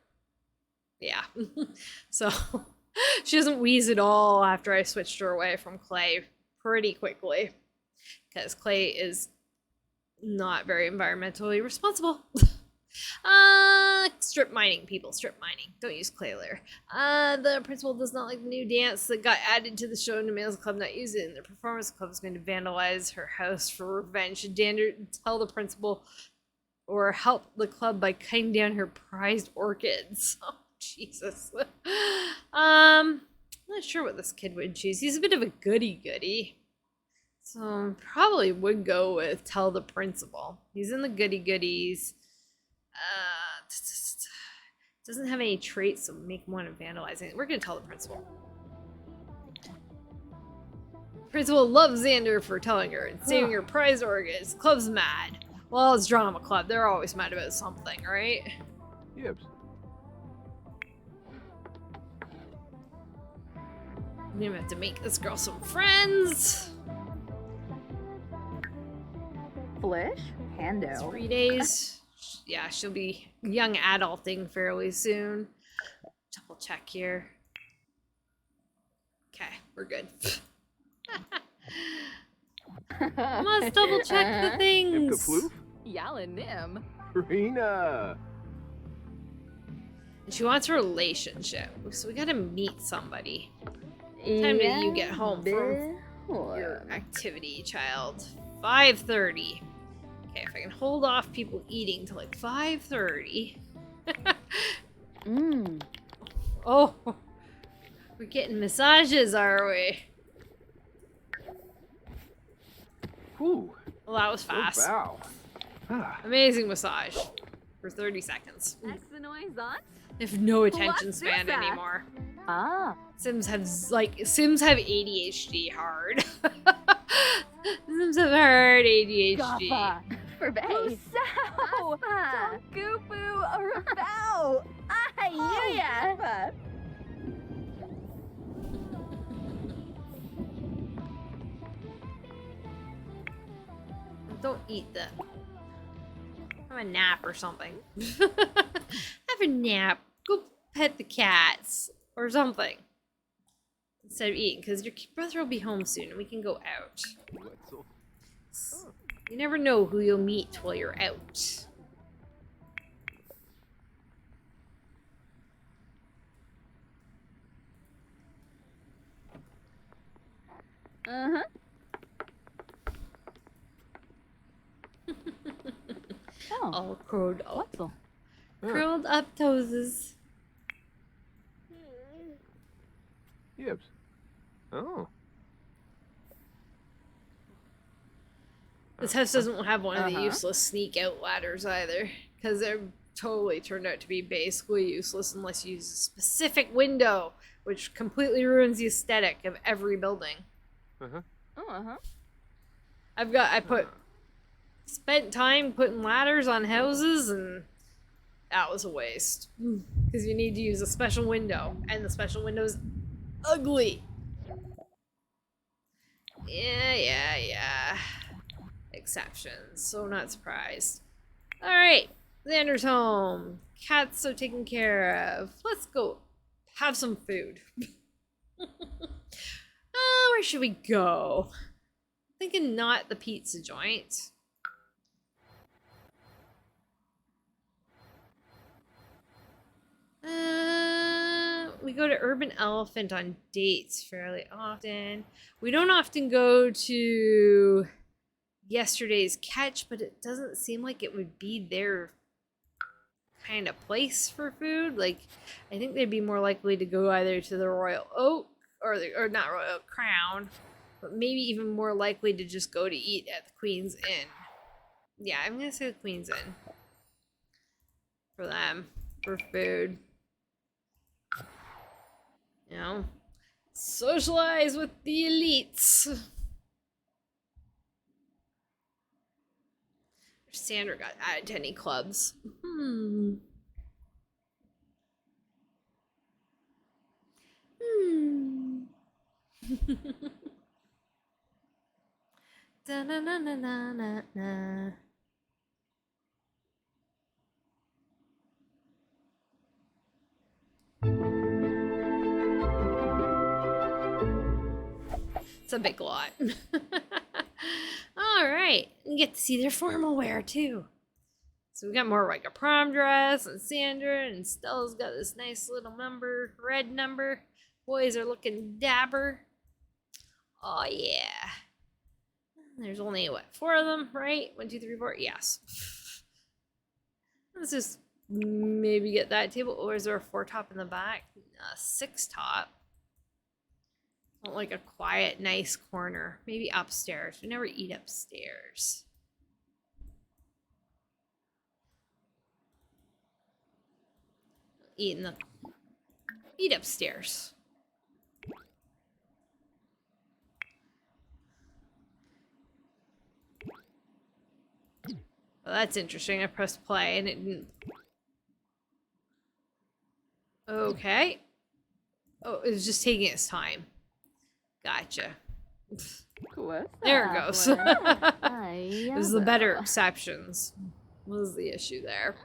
Yeah, so she doesn't wheeze at all after I switched her away from clay pretty quickly, because clay is not very environmentally responsible. Strip mining, people, strip mining. Don't use clay litter. The principal does not like the new dance that got added to the show and demands the club not use it. And the performance club is going to vandalize her house for revenge. Should Dander tell the principal or help the club by cutting down her prized orchids? Oh, Jesus. I'm not sure what this kid would choose. He's a bit of a goody-goody. So probably would go with tell the principal. He's in the goody-goodies. Doesn't have any traits that make him want to vandalize it. We're gonna tell the principal. Principal loves Xander for telling her and saving her prize orchids. Club's mad. Well, it's drama club. They're always mad about something, right? Yep. I'm gonna have to make this girl some friends. Flish? Hando. 3 days. Yeah, she'll be young adulting fairly soon. Double check here. Okay, we're good. Must double check the things. Yalla Nim. Rena. And she wants a relationship, so we gotta meet somebody. What time do you get home from your activity, child? 5:30. Okay, if I can hold off people eating till like 5:30. Oh, we're getting massages, are we? Ooh. Well, that was fast. Oh, wow. Amazing massage for 30 seconds. Exanoy Zot? They have no attention span anymore. Ah. Sims have ADHD hard. Sims have hard ADHD. Gaffa. For base. So. Goopoo or about. Yeah. Don't eat that. Have a nap or something. Have a nap. Go pet the cats or something. Instead of eating, because your brother will be home soon and we can go out. You never know who you'll meet while you're out. Uh-huh. Oh. All curled up. What's the? Curled up toeses. Yep. Oh. This house doesn't have one of the useless sneak out ladders either, because they're totally turned out to be basically useless unless you use a specific window, which completely ruins the aesthetic of every building. Uh-huh. Oh, uh-huh. I put Spent time putting ladders on houses, and that was a waste. Because you need to use a special window, and the special window's ugly. Yeah. Exceptions, so not surprised. Alright, Xander's home. Cats are taken care of. Let's go have some food. Where should we go? Thinking not the pizza joint. We go to Urban Elephant on dates fairly often. We don't often go to Yesterday's Catch, but it doesn't seem like it would be their kind of place for food. Like, I think they'd be more likely to go either to the Royal Oak or not Royal Oak, Crown, but maybe even more likely to just go to eat at the Queen's Inn. Yeah, I'm gonna say the Queen's Inn for them for food. You know, socialize with the elites. Sandra got added to any clubs. Da na na na na na na. It's a big lot. All right, you get to see their formal wear too. So we got more like a prom dress, and Sandra and Stella's got this nice little number, red number. Boys are looking dapper. Oh yeah. There's only what, 4 of them, right? 1, 2, 3, 4. Yes. Let's just maybe get that table. Or is there a 4 top in the back? 6 top. Like a quiet, nice corner. Maybe upstairs. We never eat upstairs. Eat upstairs. Well, that's interesting. I pressed play and it didn't. Okay. Oh, it was just taking its time. Gotcha. There it goes. It was the better exceptions. What was the issue there?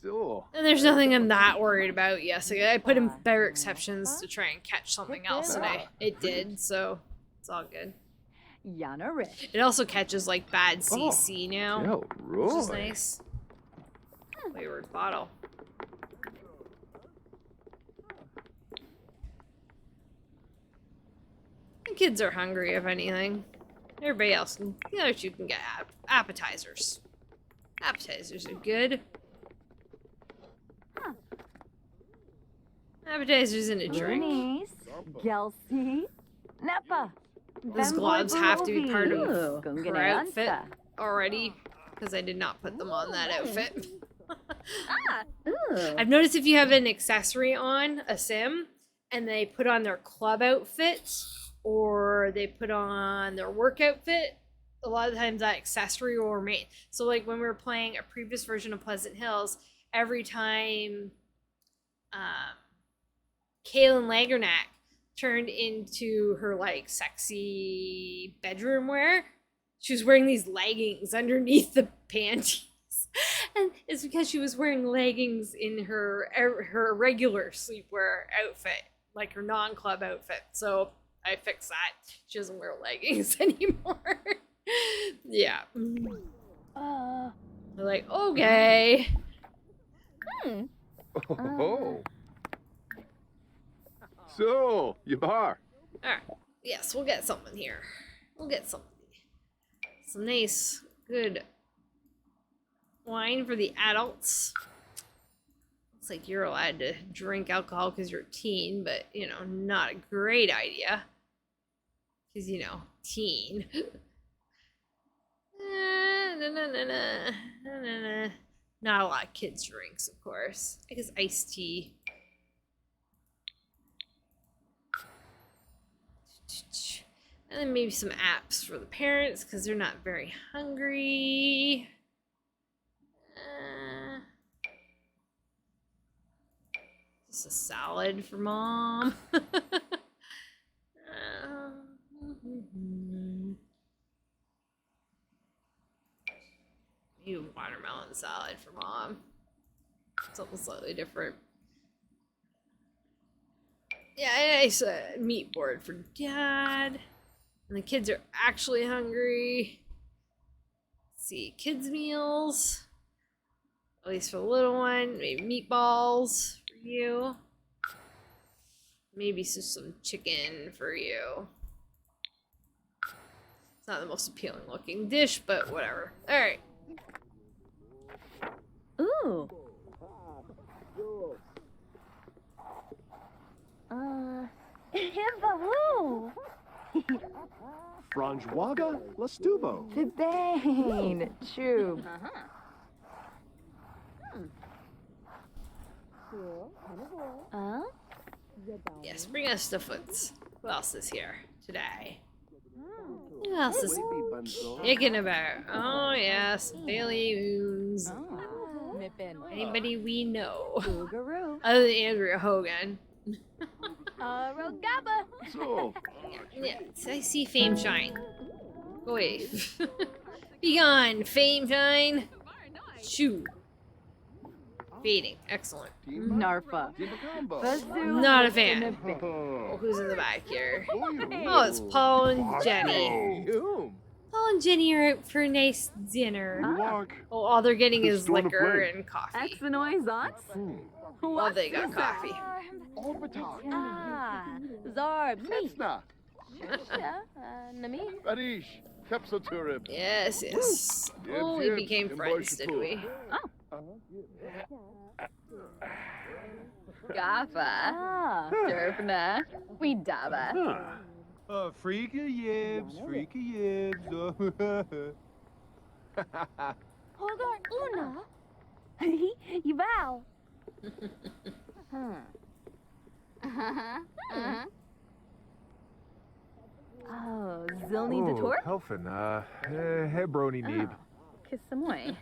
So. And there's nothing I'm that worried about. Yes, I put in better exceptions to try and catch something else, and it did, so it's all good. It also catches like bad CC now, which is nice. Wayward bottle. The kids are hungry, if anything. Everybody else can, the other 2 can get appetizers. Appetizers are good. Appetizers and a drink. Those gloves have to be part of her outfit already, because I did not put them on that outfit. I've noticed if you have an accessory on, a sim, and they put on their club outfit, or they put on their work outfit, a lot of times that accessory will remain. So like when we were playing a previous version of Pleasant Hills, every time Kaylin Lagernack turned into her like sexy bedroom wear, she was wearing these leggings underneath the panties. And it's because she was wearing leggings in her regular sleepwear outfit, like her non-club outfit. So I fixed that. She doesn't wear leggings anymore. Yeah. They're like, okay. Oh. So, you are. Alright. Yes, we'll get something here. We'll get something. Some nice, good wine for the adults. Looks like you're allowed to drink alcohol because you're a teen, but, you know, not a great idea. Because, you know, teen. Not a lot of kids' drinks, of course. I guess iced tea. And then maybe some apps for the parents because they're not very hungry. Just a salad for mom. Maybe watermelon salad for mom. Something slightly different. Yeah, a nice meat board for dad. And the kids are actually hungry. Let's see, kids' meals. At least for the little one. Maybe meatballs for you. Maybe some chicken for you. It's not the most appealing looking dish, but whatever. Alright. Ooh. Himbaloo. Franjwaga Lastubo. Bane. Chub. Yes, bring us the foods. Who else is here today? Who else is kicking about? Oh, yes, Bailey Moons. Anybody we know? Other than Andrea Hogan. Rogaba. So. Yeah, I see Fame Shine. Go away. Be gone, Fame Shine. Shoo. Fading. Excellent. Narfa. Not a fan. Oh, who's in the back here? Oh, it's Paul and Jenny. Paul and Jenny are out for a nice dinner. Oh, all they're getting is liquor and coffee. Well, they got coffee. Zarb. Barish. Kepsoturib. Yes, yes. Oh, we became friends, did we? Gafa. Derpna. We daba. Freaky yibs, freaky yibs. Hogar Una. Yuval. Oh, Zilni de Tor? Helfin, Hebroni Neeb. Kissamoy.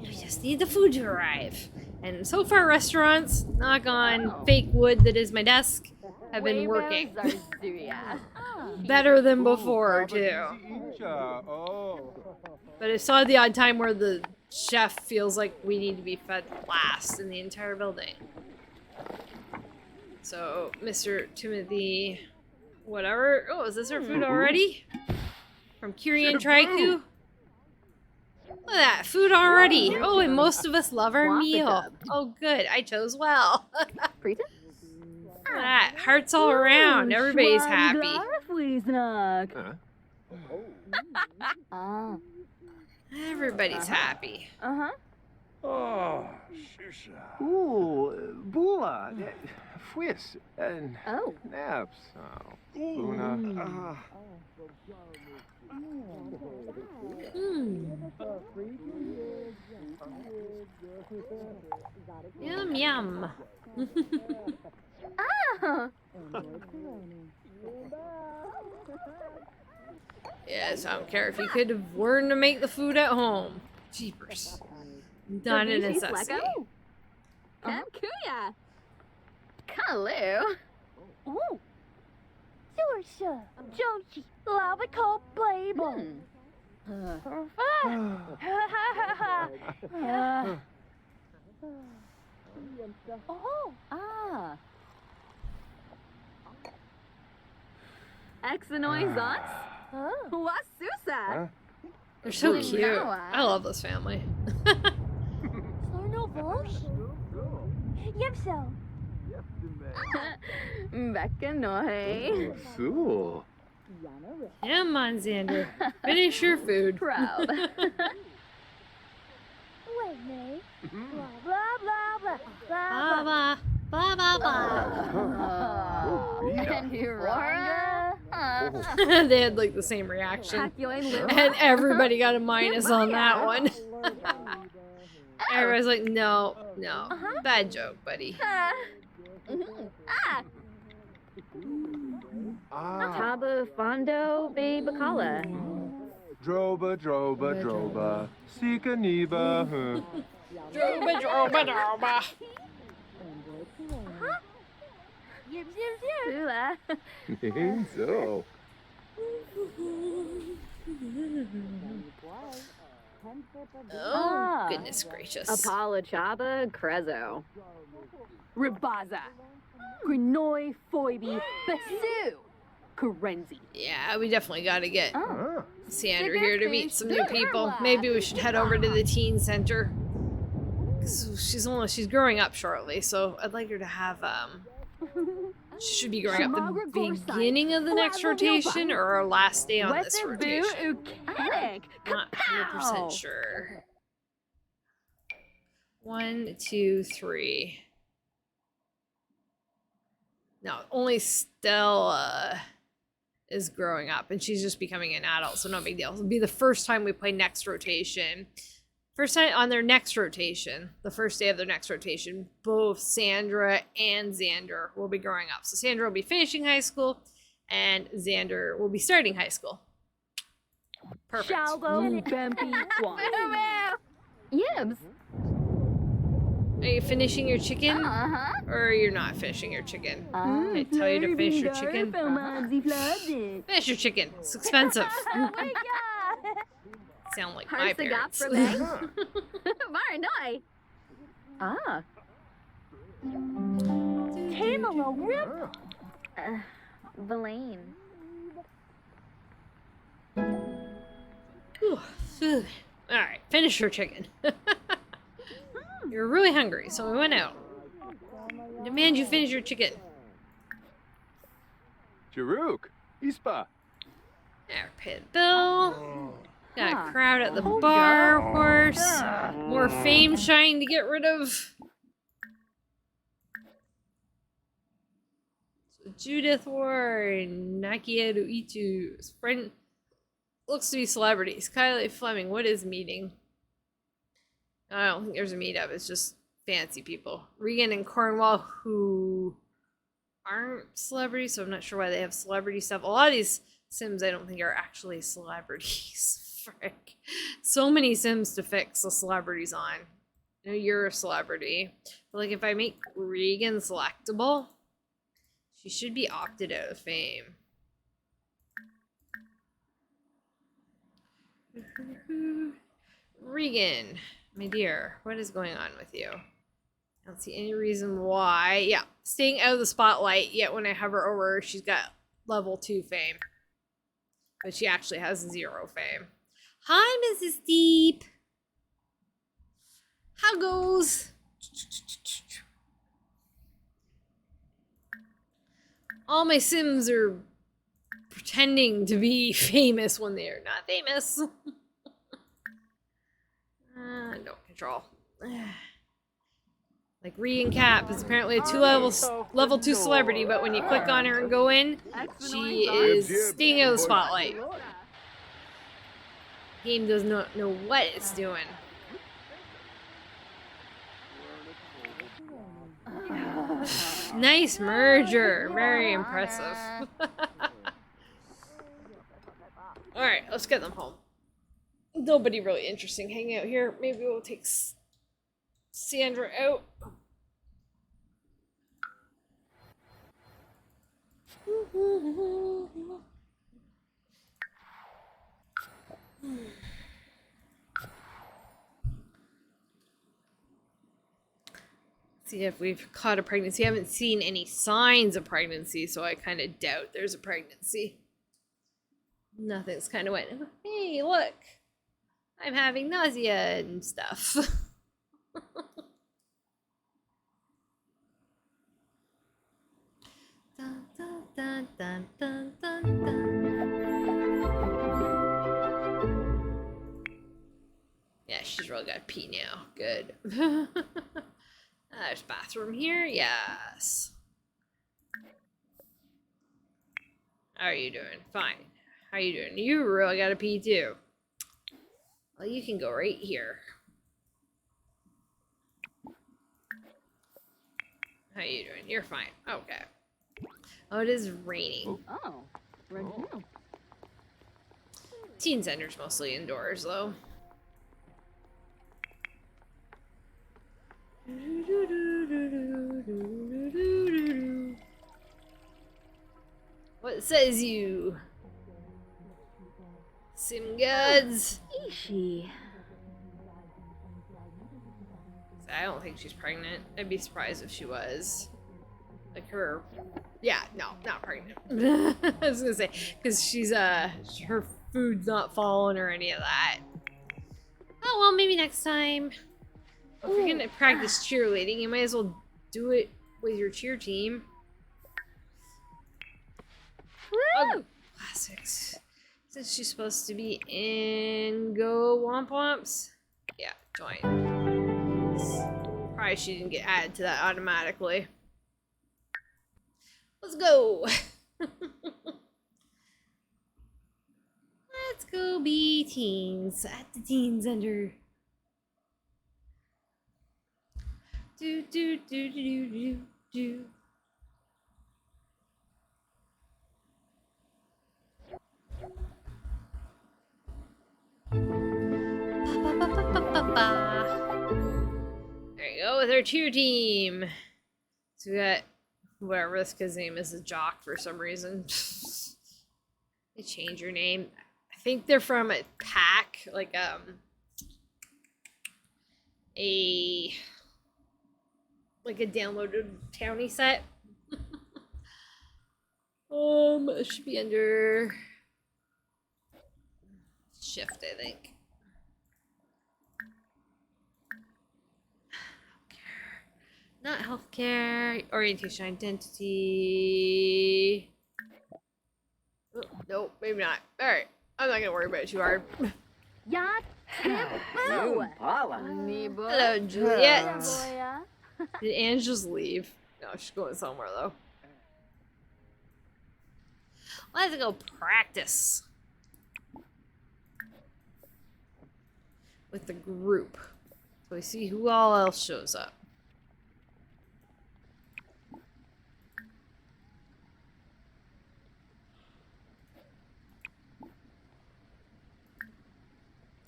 We just need the food to arrive. And so far, restaurants, knock on fake wood that is my desk, have been working. Better than before, too. But I saw the odd time where the chef feels like we need to be fed last in the entire building. So, Mr. Timothy, whatever. Oh, is this our food already? From Kyrian Triku? Look at that, food already. Oh, and most of us love our meal. Oh, good, I chose well. Look at that, hearts all around. Everybody's happy. Everybody's happy. Oh, Shisha. Ooh, Bula. Fwis. And Naps. Oh, Luna. Yum, yum. Yes, I don't care if you could have learned to make the food at home. Jeepers. Done in necessity. Kuya. Kalu. Ooh. Sursha. Joji. Lavaco Blable. Exanoizans? Wasusa. They're so cute. I love this family. Yipso. Bekanoy. Cool. Come on, Xander. Finish your food. Proud. Wait, May. Blah, blah, blah, blah, Blah, blah, blah, blah, blah. And Aurora. They had like the same reaction. And everybody got a minus on that one. Everybody's like, no, no. Bad joke, buddy. Taba Fondo Be Bacala. Droba, droba, droba. Sika niba. Droba, droba, droba. Yip, yip, yip. Sula. So. Oh, goodness gracious. Apala Chaba Crezo. Ribaza. Grinoi Foibi Basu. Karenzi. Yeah, we definitely got to get Ah. Sandra here to meet some new people. Maybe we should head over to the teen center. 'Cause she's growing up shortly, so I'd like her to have she should be growing up the beginning of the next rotation or our last day on this rotation. Not 100% sure. 1, 2, 3. No, only Stella is growing up, and she's just becoming an adult, so no big deal. It'll be the first time we play next rotation. First time on their next rotation, the first day of their next rotation, both Sandra and Xander will be growing up. So Sandra will be finishing high school, and Xander will be starting high school. Perfect. Yibs. Are you finishing your chicken? Or you're not finishing your chicken? I tell you to finish your chicken. Finish your chicken. It's expensive. Oh my god. Sound like my parents. Maranoi. Ah. Tamalo Rip. Valaine. Alright, finish your chicken. You're really hungry, so we went out. Demand you finish your chicken. Jaruk. Ispa. There, pay the bill. Got a crowd at the bar, of course. More fame shine to get rid of. So Judith Ward, Nakieru Itu, friend looks to be celebrities. Kylie Fleming, what is meeting? I don't think there's a meetup. It's just fancy people. Regan and Cornwall, who aren't celebrities, so I'm not sure why they have celebrity stuff. A lot of these Sims I don't think are actually celebrities. Frick. So many Sims to fix the celebrities on. I know you're a celebrity. But like if I make Regan selectable, she should be opted out of fame. Regan, my dear, what is going on with you? I don't see any reason why. Yeah, staying out of the spotlight, yet when I hover over her, she's got level 2 fame. But she actually has 0 fame. Hi, Mrs. Deep. How goes? All my Sims are pretending to be famous when they are not famous. No control. Like Regan Cap is apparently a level 2 celebrity, but when you click on her and go in, she is staying out of the spotlight. Game does not know what it's doing. Nice merger. Very impressive. Alright, let's get them home. Nobody really interesting hanging out here. Maybe we'll take Sandra out. See if we've caught a pregnancy. I haven't seen any signs of pregnancy, so I kind of doubt there's a pregnancy. Nothing's kind of went, hey, look, I'm having nausea and stuff. Dun, dun, dun, dun, dun, dun, dun. Yeah, she's really got to pee now. Good. There's a bathroom here. Yes. How are you doing? Fine. How are you doing? You really got to pee too. Well, you can go right here. How you doing? You're fine. Okay. Oh, it is raining. Oh, Rotational. Teen center's mostly indoors, though. What says you? Sim goods. Ishi. I don't think she's pregnant. I'd be surprised if she was. Like her. Yeah, no, not pregnant. I was gonna say, because she's her food's not falling or any of that. Oh well, maybe next time. If you're gonna practice cheerleading, you might as well do it with your cheer team. Oh, classics. Since she's supposed to be in Go Womp Womps. Yeah, join. Probably she didn't get added to that automatically. Let's go. Let's go be teens at the teen center. Do do do do do do. There you go with our cheer team. So we got whatever this kid's name is, a jock for some reason. They change your name. I think they're from a pack, like a downloaded townie set. It should be under shift, I think. Not healthcare, orientation, identity. Oh, nope, maybe not. Alright, I'm not gonna worry about it too hard. Yacht tip boo. Hello, Juliet. Boya. Did Ange just leave? No, she's going somewhere though. Let's go practice with the group. So we see who all else shows up.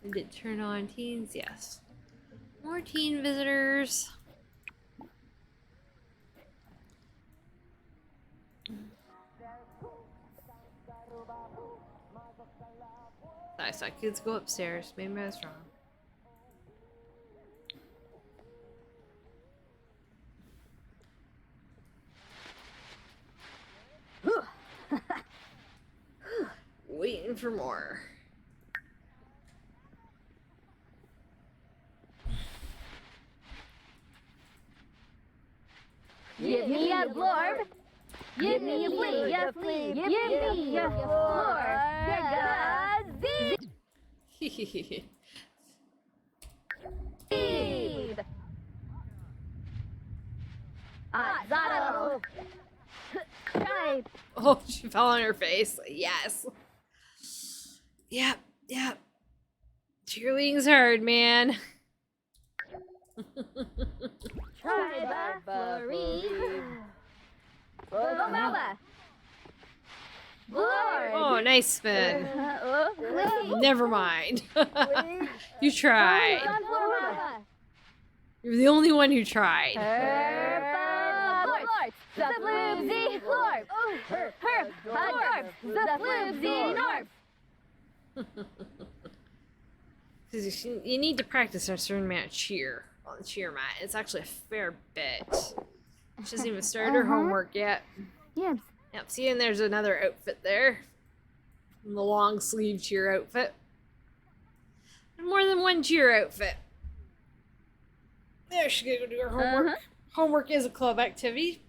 Did it turn on teens? Yes. More teen visitors. I saw kids go upstairs. Maybe I was wrong. Waiting for more. Give me a blorb. Give me a flea. Give me a florb. Zotto. Tripe. Oh, she fell on her face. Yes. Yep, yep. Cheerleading's hard, man. Try Flurry. Baba. Blorb. Oh, nice spin. Never mind. You tried. You're the only one who tried. The floopsy florb. Herb. The floopsy norb. Because you need to practice a certain amount of cheer on the cheer mat. It's actually a fair bit. She hasn't even started her homework yet. Yep. Yep, see, and there's another outfit there. The long sleeve cheer outfit. And more than one cheer outfit. There, she's gonna go do her homework. Homework is a club activity.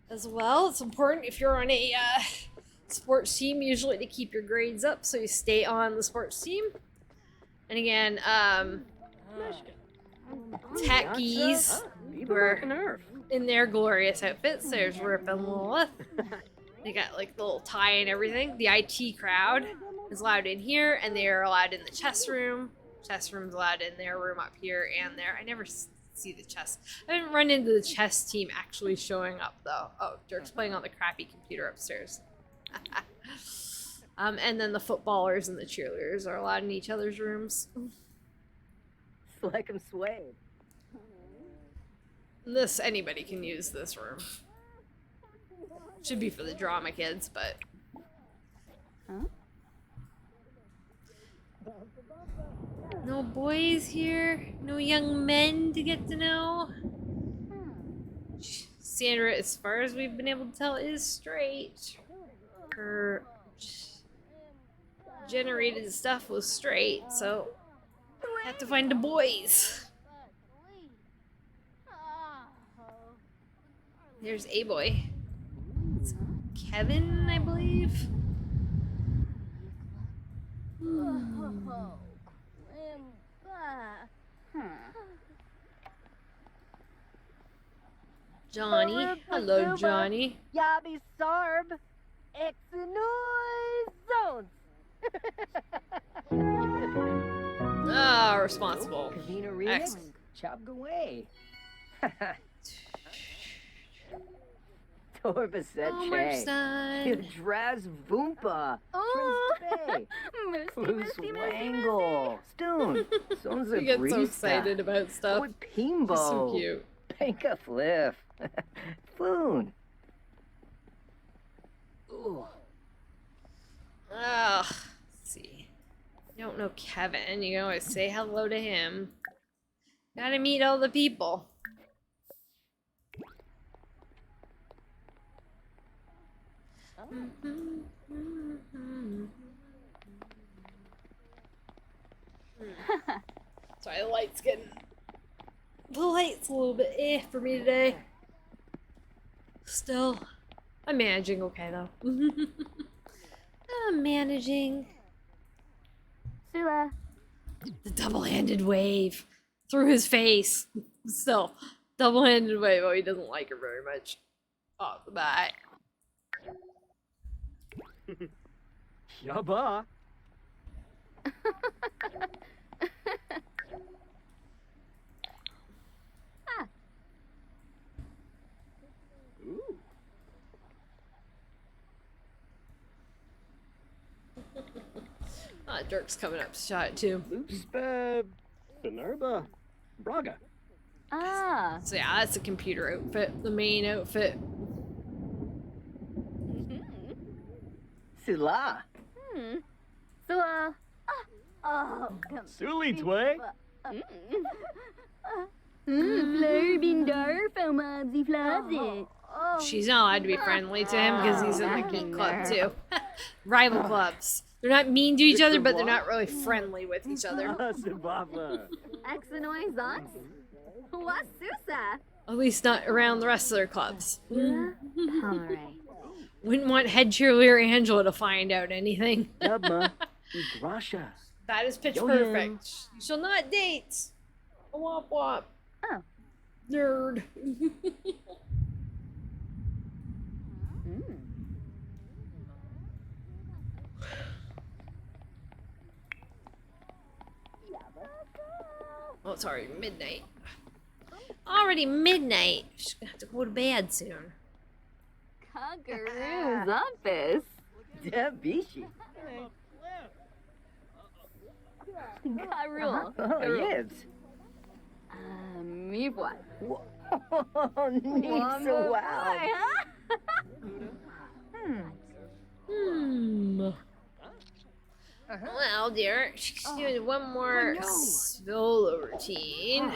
As well, it's important if you're on a sports team, usually to keep your grades up so you stay on the sports team. And again, techies who are in their glorious outfits. There's Rip and Lilith. They got like the little tie and everything. The IT crowd is allowed in here, and they are allowed in the chess room. Chess room's allowed in their room up here and there. I never see the chess. I didn't run into the chess team actually showing up though. Oh, Dirk's playing on the crappy computer upstairs. And then the footballers and the cheerleaders are allowed in each other's rooms. Like 'em swayed. Anybody can use this room. Should be for the drama kids, but. Huh? No boys here? No young men to get to know? Sandra, as far as we've been able to tell, is straight. Her generated stuff was straight, so have to find the boys. There's a boy. It's Kevin, I believe. Johnny. Hello, Johnny. Yabi Sarb. Zones. Ah, responsible. Kavina Remix. Excellent. Chop away. Torba said Homerstein. Draz Vumpa. Moosey, Wangle. Stone. Sons You get so excited about stuff. Pimbo. It's so cute. Panka Fliff. Foon. Ooh. Ugh. Let's see. You don't know Kevin. You can always say hello to him. Gotta meet all the people. Sorry, the light's getting. The light's a little bit for me today. Still, I'm managing okay though. I'm managing. Sula. The double-handed wave through his face. Still, double-handed wave. Oh, he doesn't like her very much. Off the bat. Yabba. Ooh. Dirk's coming up to shot too. Benerba. Braga. Ah. So yeah, that's the computer outfit, the main outfit. Sula. Sula. Oh, come. Sulitwe. Flurbinder from the Flazzit. She's not allowed to be friendly to him because he's in the geek club too. Rival clubs. They're not mean to each other, but they're not really friendly with each other. Sibaba. Exonoy Zox? What Susa? At least not around the rest of their clubs. Pomeray. Wouldn't want head cheerleader Angela to find out anything. Yabma. Igrasha. That is pitch Yo, perfect. You shall not date. A womp womp. Oh. Nerd. Oh, sorry, midnight. Already midnight. She's gonna have to go to bed soon. Kangaroo's office. Debishi. Karul. Oh, yes. Mivwa. Oh, neat. So wow. Well, dear, she's doing one more solo routine.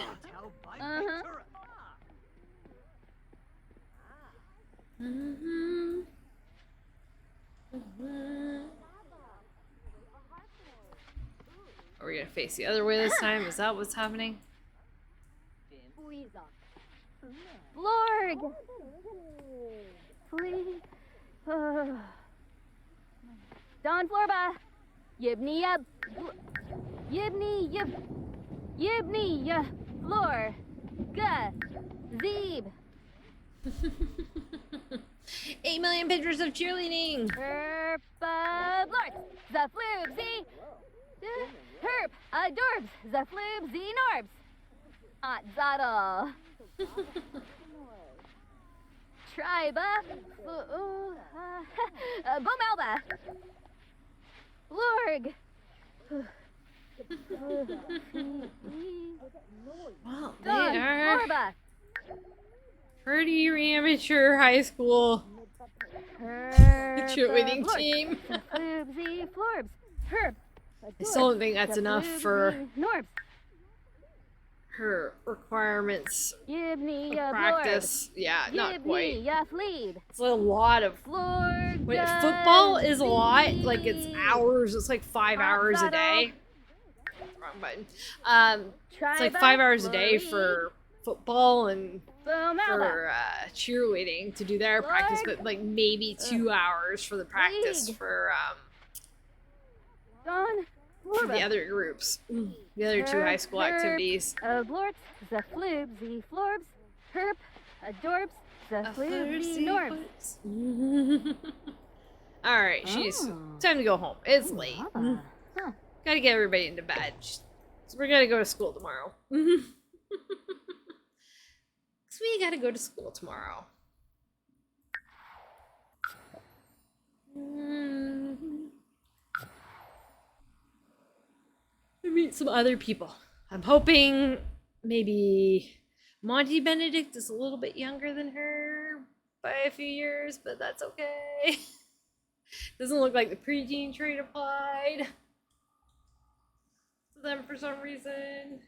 Are we gonna face the other way this time? Is that what's happening? Lord. Please. Don Florba. Yibni yub. Yibni yub. Yibni yub. Floor. Ga. Zeeb. 8 million pictures of cheerleading. Herpa Lord. Zafloob Z. Herp. Adorbs. Zafloob Z Norbs. Zada. Triba. Bomelba. Lorg. Well, they Don. are Florba. pretty amateur high school cheerleading team. Floobsy florbs. Herb. I still don't think that's enough for Norbs. her requirements Yibney of practice. Yeah, not quite. Fleed. It's a lot of. Florg. Wait, football is a lot. Like it's hours. It's like 5 hours a day. Wrong button. It's like 5 hours a day for football and for cheerleading to do their practice, but like maybe 2 hours for the practice for the other groups, the other two high school activities. Blorts, the floob, the florbs, herp, dorbs, the floob, the norbs. All right, she's time to go home. It's late. Gotta get everybody into bed. We're gonna go to school tomorrow. So we gotta go to school tomorrow. Meet some other people. I'm hoping maybe Monty Benedict is a little bit younger than her by a few years, but that's okay. Doesn't look like the preteen trait applied to them for some reason.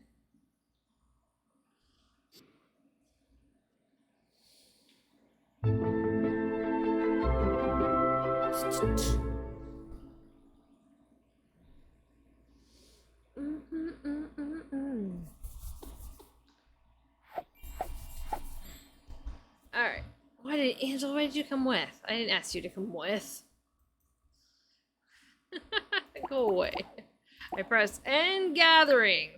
Alright. Angela, why did you come with? I didn't ask you to come with. Go away. I pressed end gathering.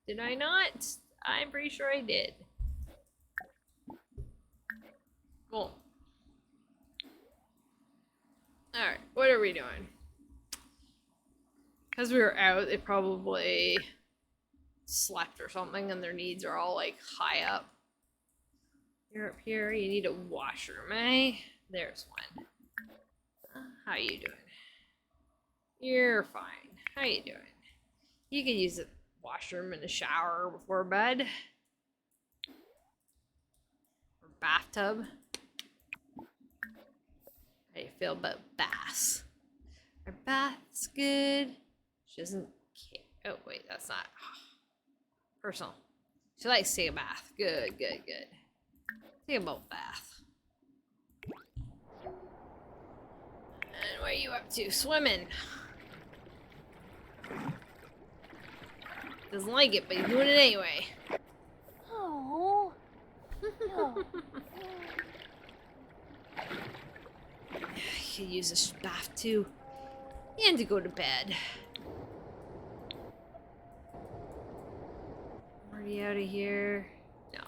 Did I not? I'm pretty sure I did. Cool. Alright, what are we doing? Because we were out, they probably slept or something and their needs are all like high up. You're up here, you need a washroom, eh? There's one. How you doing? You're fine. How you doing? You could use a washroom and a shower before bed. Or bathtub. How do you feel about baths? Are baths good? She doesn't care. Oh, wait, that's not personal. She likes to take a bath. Good, good, good. Take a boat bath. And what are you up to? Swimming. Doesn't like it, but he's doing it anyway. Oh. Could use a bath too. And to go to bed. Already out of here. No.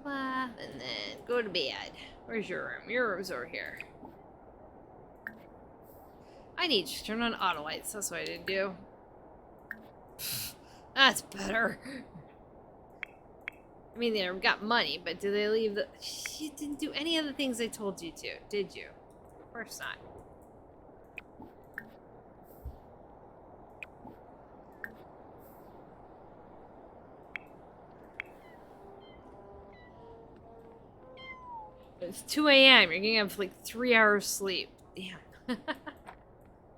Bath and then go to bed. Where's your room? Your room's over here. I need to turn on auto lights. That's what I didn't do. That's better. I mean, they've got money, but do they leave the... You didn't do any of the things I told you to, did you? Of course not. It's 2 a.m. You're gonna have like 3 hours sleep. Damn.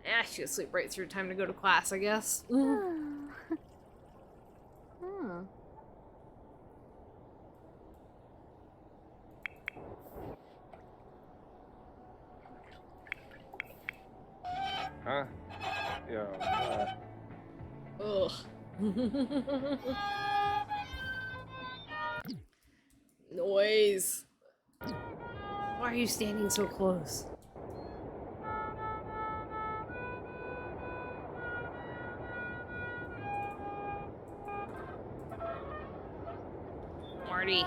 Yeah, she could sleep right through time to go to class, I guess. Huh? Yeah. Ugh. Noise. Why are you standing so close? Marty.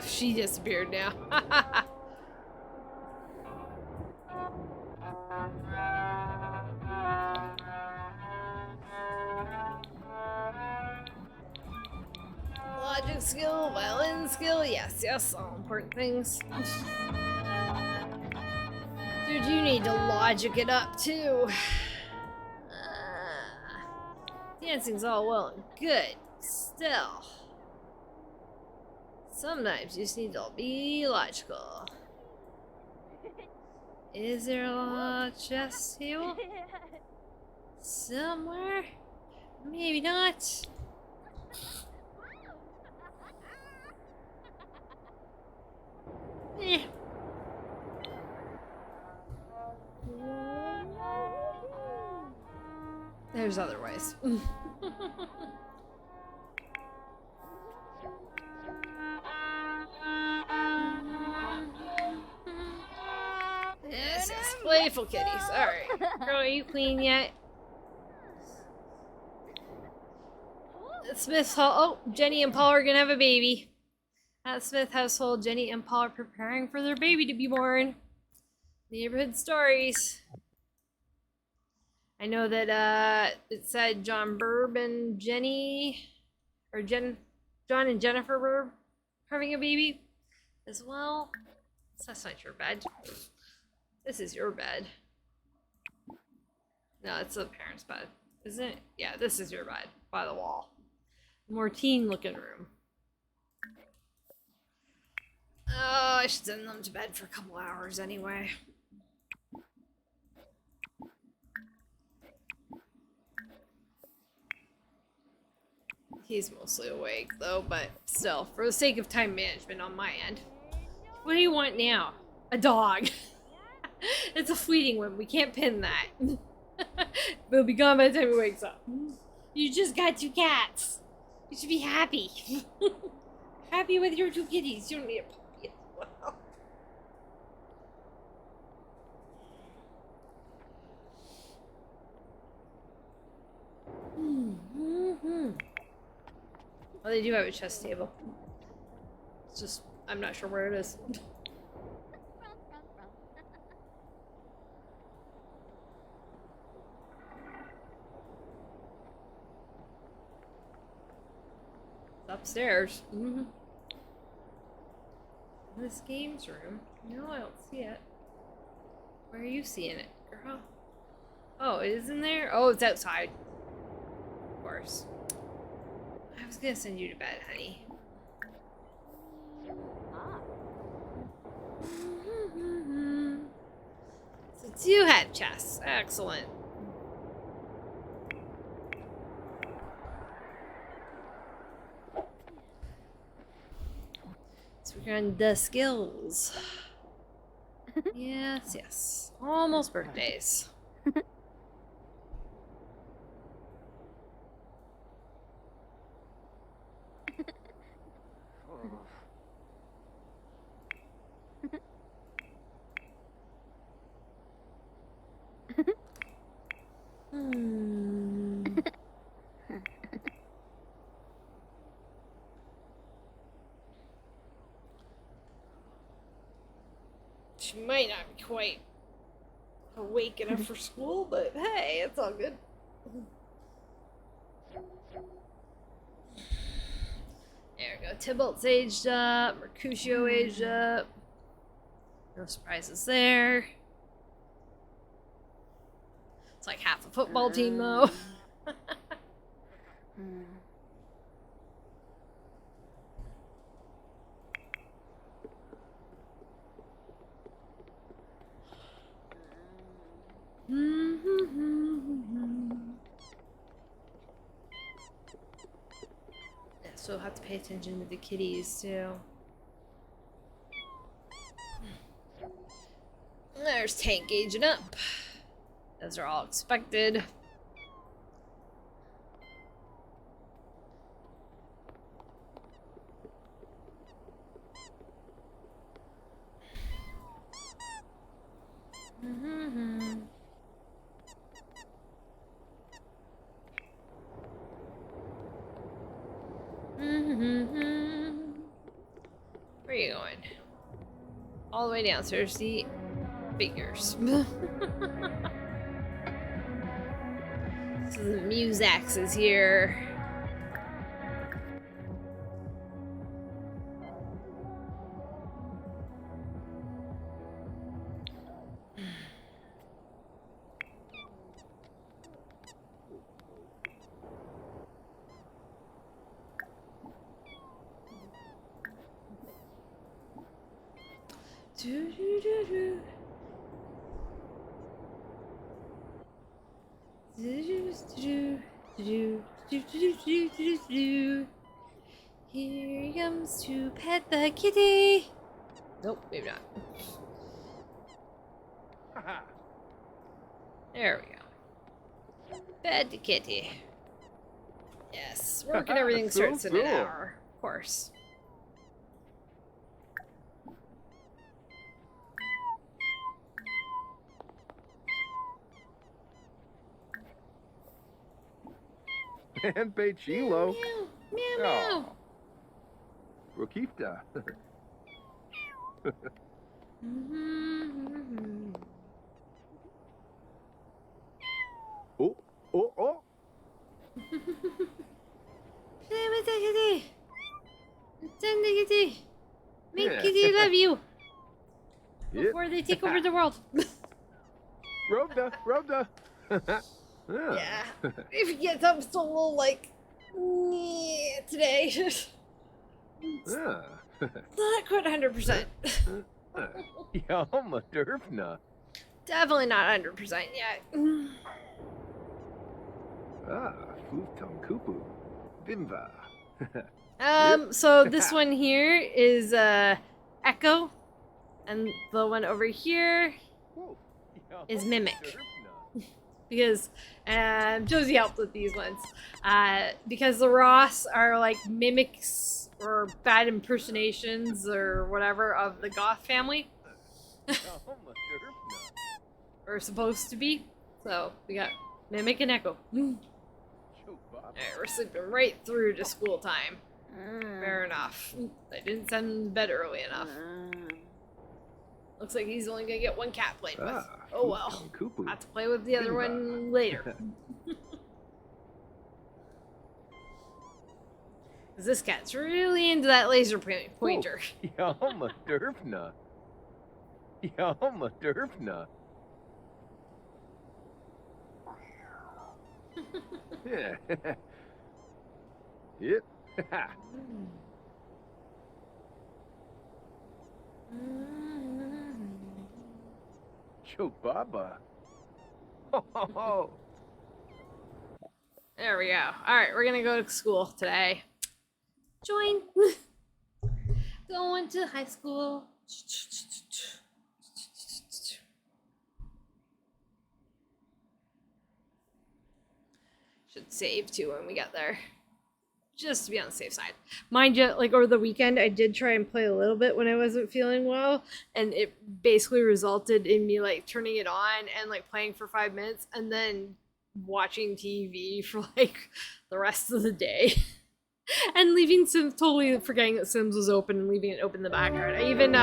She disappeared now. Logic skill, violin skill, yes, all important things. Dude, you need to logic it up too. Dancing's all well and good. Still, sometimes you just need to be logical. Is there a chess table? Somewhere? Maybe not. Eh. There's other ways. Yes, playful kitties. Alright. Girl, are you clean yet? Smith's hall. Oh, Jenny and Paul are gonna have a baby. At Smith household, Jenny and Paul are preparing for their baby to be born. Neighborhood stories. I know that it said John Burb and Jenny, or John and Jennifer were having a baby as well. So that's not your bed. This is your bed. No, it's the parents' bed, isn't it? Yeah, this is your bed by the wall. More teen-looking room. Oh, I should send them to bed for a couple hours anyway. He's mostly awake though, but still, for the sake of time management on my end. What do you want now? A dog. It's a fleeting one. We can't pin that. They'll be gone by the time he wakes up. You just got 2 cats. You should be happy. Happy with your 2 kitties. You don't need a puppy as well. Well, they do have a chess table. It's just, I'm not sure where it is. It's upstairs. This games room? No, I don't see it. Where are you seeing it, girl? Oh, it is in there? Oh, it's outside. Of course. I was gonna send you to bed, honey. So 2 have chess. Excellent. So we're on the skills. Yes. Almost birthdays. She might not be quite awake enough for school, but hey, it's all good. There we go. Tybalt's aged up. Mercutio aged up. No surprises there. It's like half a football team, though. Yeah, so we'll have to pay attention to the kitties, too. There's Tank aging up. Those are all expected. all the way downstairs. The figures. So the Musax is here. Do, do, do, do. Here he comes to pet the kitty. Nope, maybe not. There we go. Pet the kitty. Yes, work and everything So starts in an cool. hour, of course. And Chilo. Meow, meow, meow. Rokifta. Oh, oh, oh. Play with the kitty. Send the kitty. Make Yeah. kitty love you Yep. before they take over the world. Robda, Robda. Yeah. If he gets up, still a little like today. Ah. Not quite 100%. Yama Derfna. Definitely not 100% yet. Ah, Futum Kupu. Bimva. So this one here is Echo, and the one over here is Mimic. Because Josie helped with these ones. Because the Ross are like mimics or bad impersonations or whatever of the Goth family. Or supposed to be. So we got Mimic and Echo. Alright, we're sleeping right through to school time. Fair enough. I didn't send him to bed early enough. Looks like he's only gonna get one cat played with. Ah, Oh well. Kupu. Have to play with the other one later. 'Cause this cat's really into that laser pointer. Yama Derfna. Yama Derfna. Yeah. Yep. Chobaba. Oh. There we go. Alright, we're gonna go to school today. Join. Going to high school. Should save too when we get there. Just to be on the safe side. Mind you, like over the weekend, I did try and play a little bit when I wasn't feeling well, and it basically resulted in me like turning it on and like playing for 5 minutes and then watching TV for like the rest of the day. And leaving Sims, totally forgetting that Sims was open and leaving it open in the background. I even,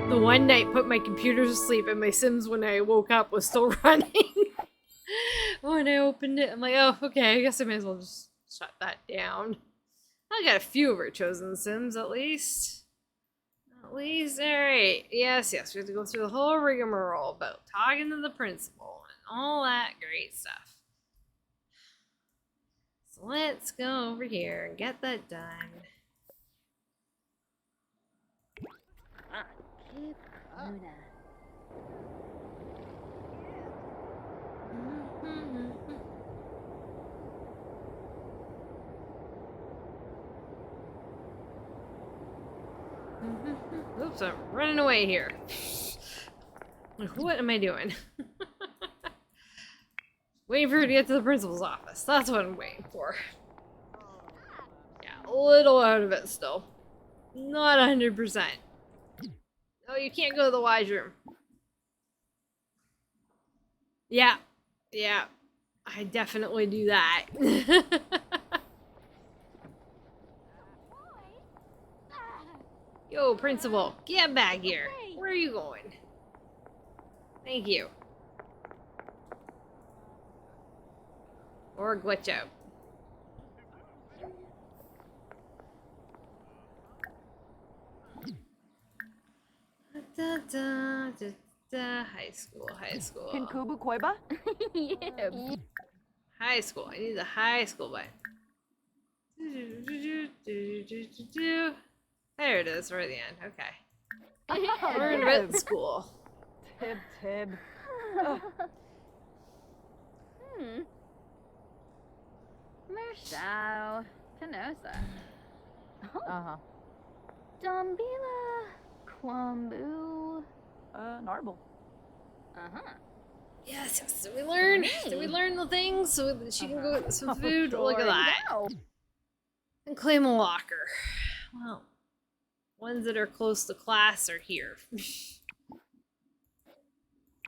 the one night put my computer to sleep and my Sims when I woke up was still running. When I opened it, I'm like, oh, okay, I guess I may as well just shut that down. I got a few of our chosen Sims, at least. At least, alright. Yes, we have to go through the whole rigmarole about talking to the principal and all that great stuff. So let's go over here and get that done. Oops, I'm running away here. Like, what am I doing? Waiting for her to get to the principal's office. That's what I'm waiting for. Yeah, a little out of it still. Not 100%. Oh, you can't go to the wise room. Yeah. Yeah. I definitely do that. Yo, principal, get back here. Where are you going? Thank you. Or glitch out. Da, da, da, da. High school, high school. Kinkubu Koiba? Yeah. High school. I need the high school button. There it is, right at the end. Okay. We're in vet school. Tib. Mershao. Canosa. Uh-huh. Dombila. Kwambu. Narble. Uh-huh. Yes, yes. Did we learn? Did we learn the things so that she can go get some food? Look at that. And claim a locker. Well, ones that are close to class are here.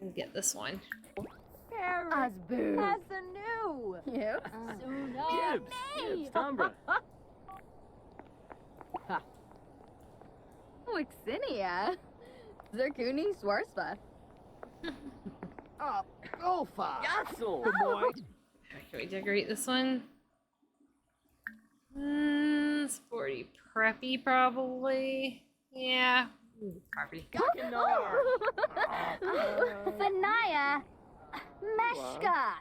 We'll get this one. Asboo. Hasanu. Yep. Gibbs, Tombra. Wixinia. Zerkuni Swarspa. Golfa. Yassel. Can we decorate this one? Sporty preppy, probably. Yeah. Property. Fanaya. Meshka.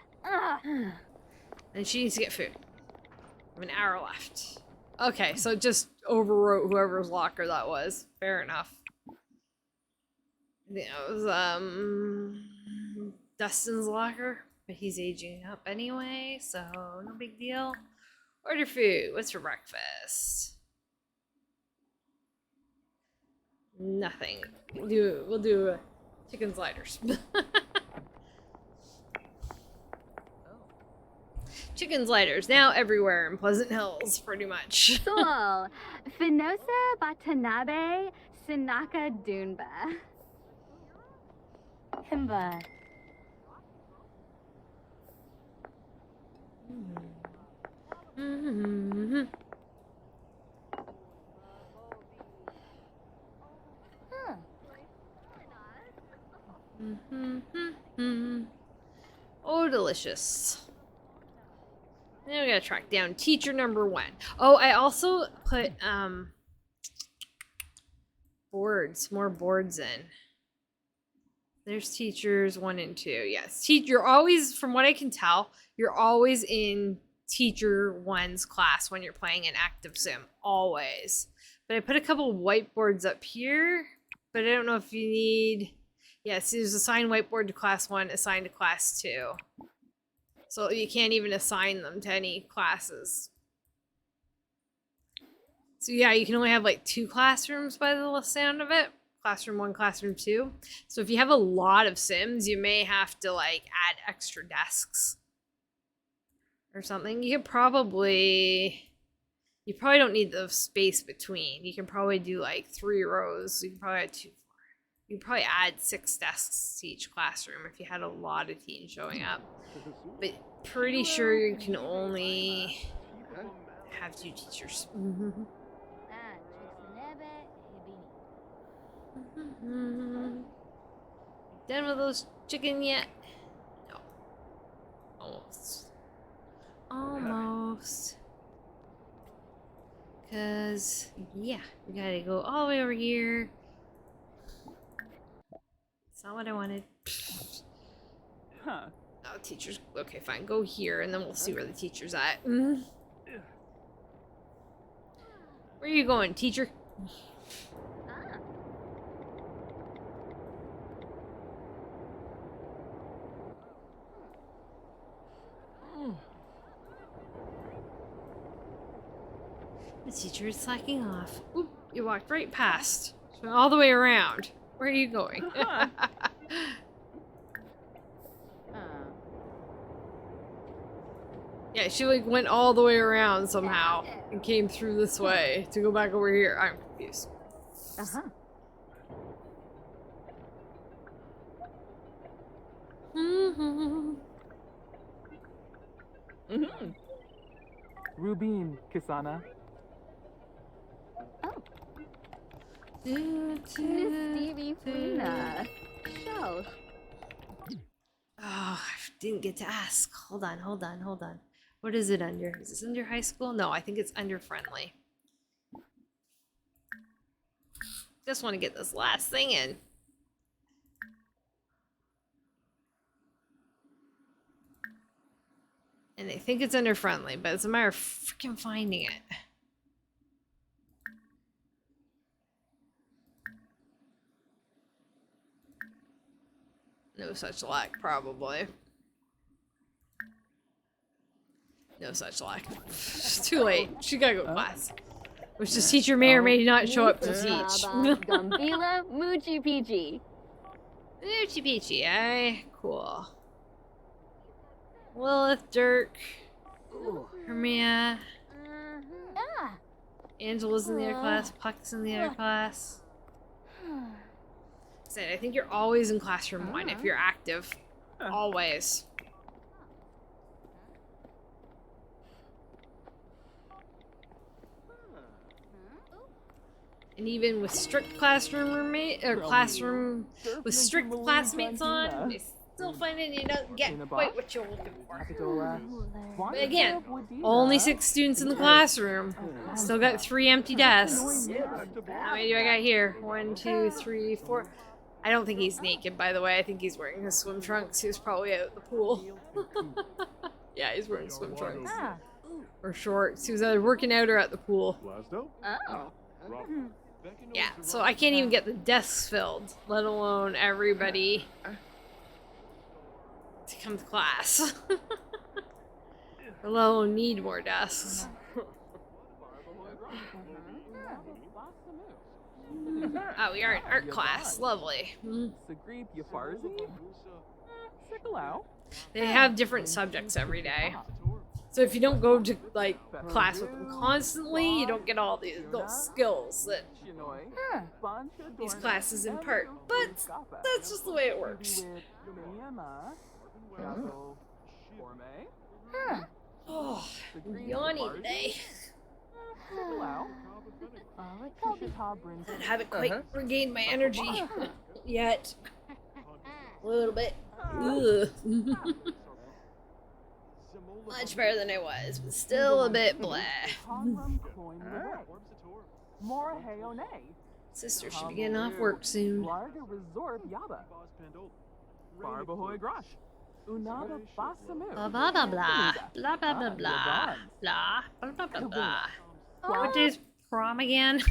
And she needs to get food. I have an hour left. Okay, so just overwrote whoever's locker that was. Fair enough. I think it was Dustin's locker, but he's aging up anyway, so no big deal. Order food. What's for breakfast? Nothing. We'll do chicken sliders. Chicken sliders now everywhere in Pleasant Hills, pretty much. Cool. Finosa Batanabe Sinaka Dunba. Himba. Mm-hmm. Oh, delicious. Now we gotta track down teacher number 1. Oh, I also put more boards in. There's teachers 1 and 2. Yes, you're always, from what I can tell, you're always in teacher 1's class when you're playing an active sim. Always. But I put a couple whiteboards up here, but I don't know if you need. Yes, there's assigned whiteboard to class 1, assigned to class 2. So you can't even assign them to any classes. So yeah, you can only have like 2 classrooms by the sound of it. Classroom 1, classroom 2. So if you have a lot of sims, you may have to like add extra desks or something. You probably don't need the space between. You can probably do like 3 rows. You can probably add 2, 4. You can probably add 6 desks to each classroom if you had a lot of teens showing up. But pretty sure you can only have 2 teachers. Done with those chicken yet? No. Almost. Cause yeah, we gotta go all the way over here. It's not what I wanted. Huh. Oh, teachers. Okay, fine. Go here, and then we'll see where the teacher's at. Where are you going, teacher? The teacher is slacking off. Oop, you walked right past. Just went all the way around. Where are you going? Yeah, she like went all the way around somehow and came through this way to go back over here. I'm confused. Uh-huh. Rubin, Kisana. Stevie Fluna. Show. Oh, I didn't get to ask. Hold on. What is it under? Is this under high school? No, I think it's under friendly. Just want to get this last thing in. And I think it's under friendly, but it's a matter of freaking finding it. No such luck, probably. No such luck. It's too late. She gotta go to class. Which this teacher may or may not show up to teach. Gumbila Moochie Peachy. Moochie Peachy, eh? Cool. Lilith, Dirk, Hermia, Angela's in the other class, Puck's in the other class. I think you're always in classroom 1 if you're active. Always. And even with strict classroom roommate or classroom with strict classmates on, they still find it you don't get quite what you're looking for. But again, only 6 students in the classroom. Still got 3 empty desks. How many do I got here? 1, 2, 3, 4. I don't think he's naked, by the way. I think he's wearing his swim trunks. He was probably out at the pool. Yeah, he's wearing swim trunks. Or shorts. He was either working out or at the pool. Oh. Yeah, so I can't even get the desks filled, let alone everybody to come to class. Let alone need more desks. Oh, we are in art class. Lovely. They have different subjects every day. So if you don't go to like class with them constantly, you don't get all those skills that these classes impart. But that's just the way it works. Oh, I'm yawning today. I haven't quite regained my energy yet. A little bit. Ugh. Much better than I was, but still a bit blah. Sister should be getting off work soon. Blah blah blah blah. Blah blah blah blah. Blah blah blah blah. Blah blah blah blah. What day is prom again? I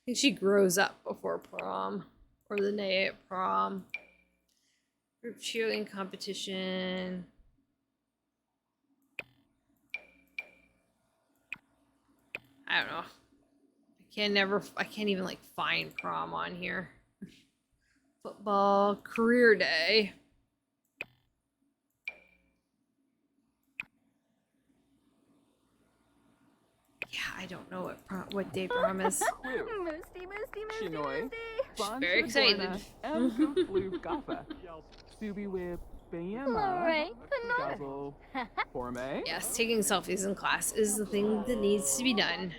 think she grows up before prom. Or the day at prom. Group cheerleading competition. I don't know. I can't even like find prom on here. Football, career day. Yeah, I don't know what day prom is. Moosty. She's very excited. Yes, taking selfies in class is the thing that needs to be done.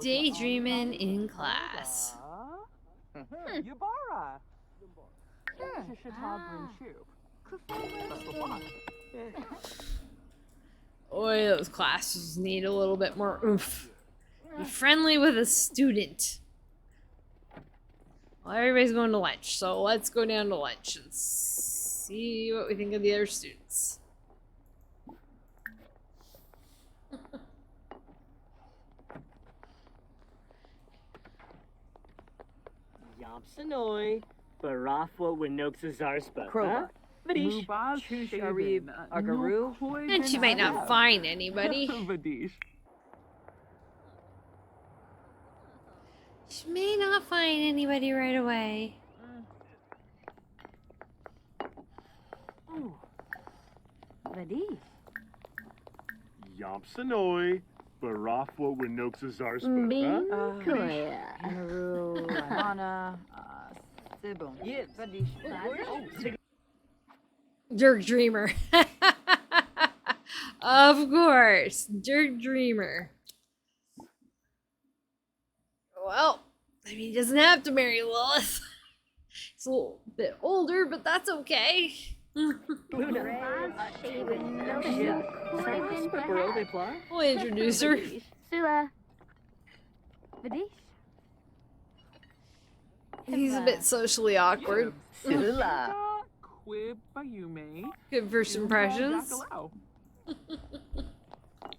Daydreaming in class. Boy, those classes need a little bit more oomph. Be friendly with a student. Well, everybody's going to lunch, so let's go down to lunch and see what we think of the other students. Yamsanoi, Barafwa Winoxa Zarspa. Krova. Vadish. Sharib Agaru. And she might not find anybody. She may not find anybody right away. Vadish. Yamsanoi, Barafwa Winoxa Zarspa. Koya. Maru. Hana. Sibum. Vadish. Dirk Dreamer. Of course, Dirk Dreamer. Well, I mean, he doesn't have to marry Lilith. He's a little bit older, but that's okay. We'll introduce her. Sula. Vadish. He's a bit socially awkward. Sula. Good first impressions.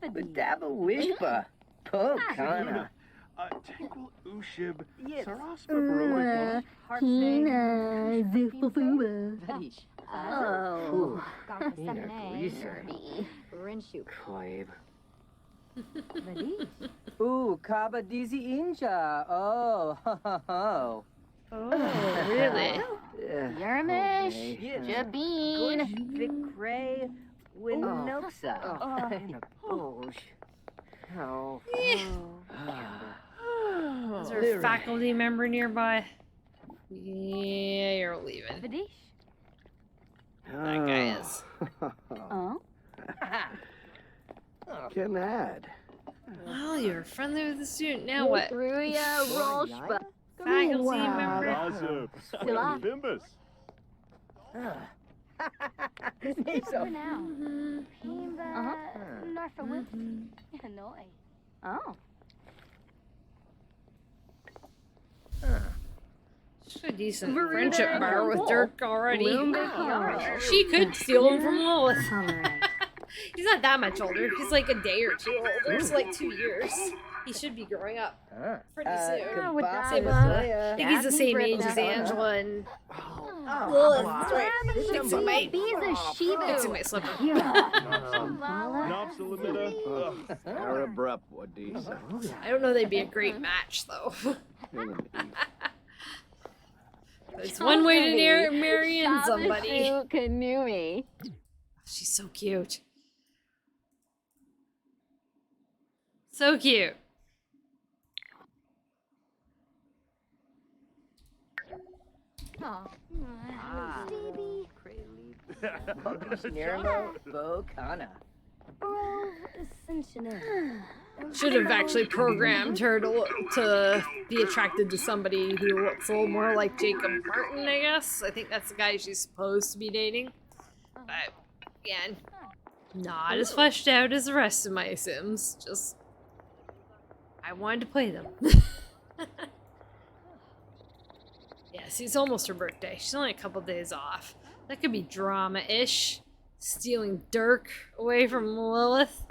Badaba wishba. Pokana. Tankle ushib. Yes. Saraspa baroli. Hina. Zifufuba. Vadish. Oh. Rinshu. Koib. Vadish. Ooh, Kaba Dizi Inja. Oh, ho ho ho. Oh, really? Yarmish. Jabeen. Vikray. Winoksa. Bosh. Oh. Is there a faculty member nearby? Yeah, you're leaving. Vadish. That guy is. Oh. Can add. Well, you're friendly with the student. Now what? Ruya Roshba. Faculty member? Razib. Sula. Bimbus. For now. Pimba. Norfa Whoops. Hanoi. Oh. She's a decent friendship bar with Dirk already. She could steal him from Lilith. He's not that much older. He's like a day or two older. It's like 2 years. He should be growing up pretty soon. I think he's the same age as Angela and Lilith. That's right. Fixing my slipper. I don't know they'd be a great match though. It's one way to marry in somebody. Kanui. She's so cute. So cute. Nirmo Bokana. Should have actually programmed her to be attracted to somebody who looks a little more like Jacob Martin, I guess. I think that's the guy she's supposed to be dating. But, again, not as fleshed out as the rest of my Sims. Just, I wanted to play them. Yes, it's almost her birthday. She's only a couple days off. That could be drama-ish. Stealing Dirk away from Lilith.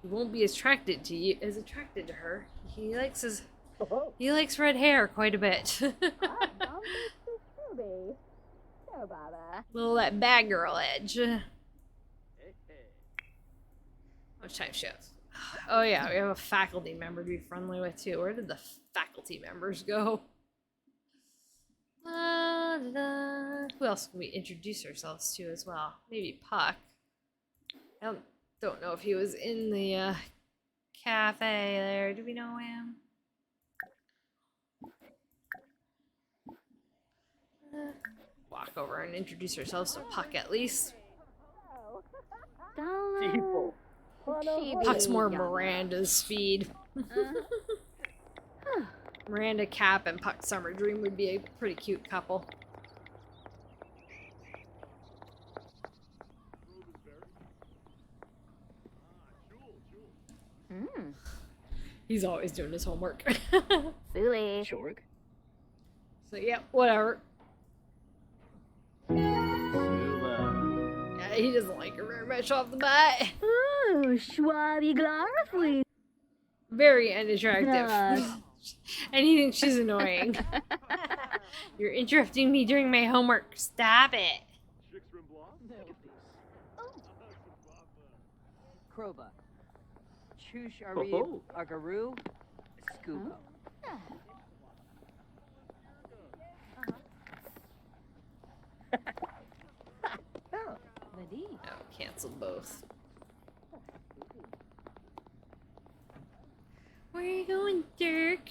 He won't be attracted to her. He likes red hair quite a bit. Little that bad girl edge. Which time shows? Oh yeah, we have a faculty member to be friendly with too. Where did the faculty members go? Who else can we introduce ourselves to as well? Maybe Puck. I don't know if he was in the cafe there. Do we know him? Walk over and introduce ourselves to Puck at least. People. Puck's more Miranda's speed. Miranda Cap and Puck Summer Dream would be a pretty cute couple. He's always doing his homework. Silly. Shorg. So yeah, whatever. He doesn't like her very much off the bat. Oh, Schwabi Glarfly. Very unattractive. And he thinks she's annoying. You're interrupting me during my homework. Stop it. Kroba. Chush Arib Agaru. Scuba. Oh, cancel both. Where are you going, Dirk?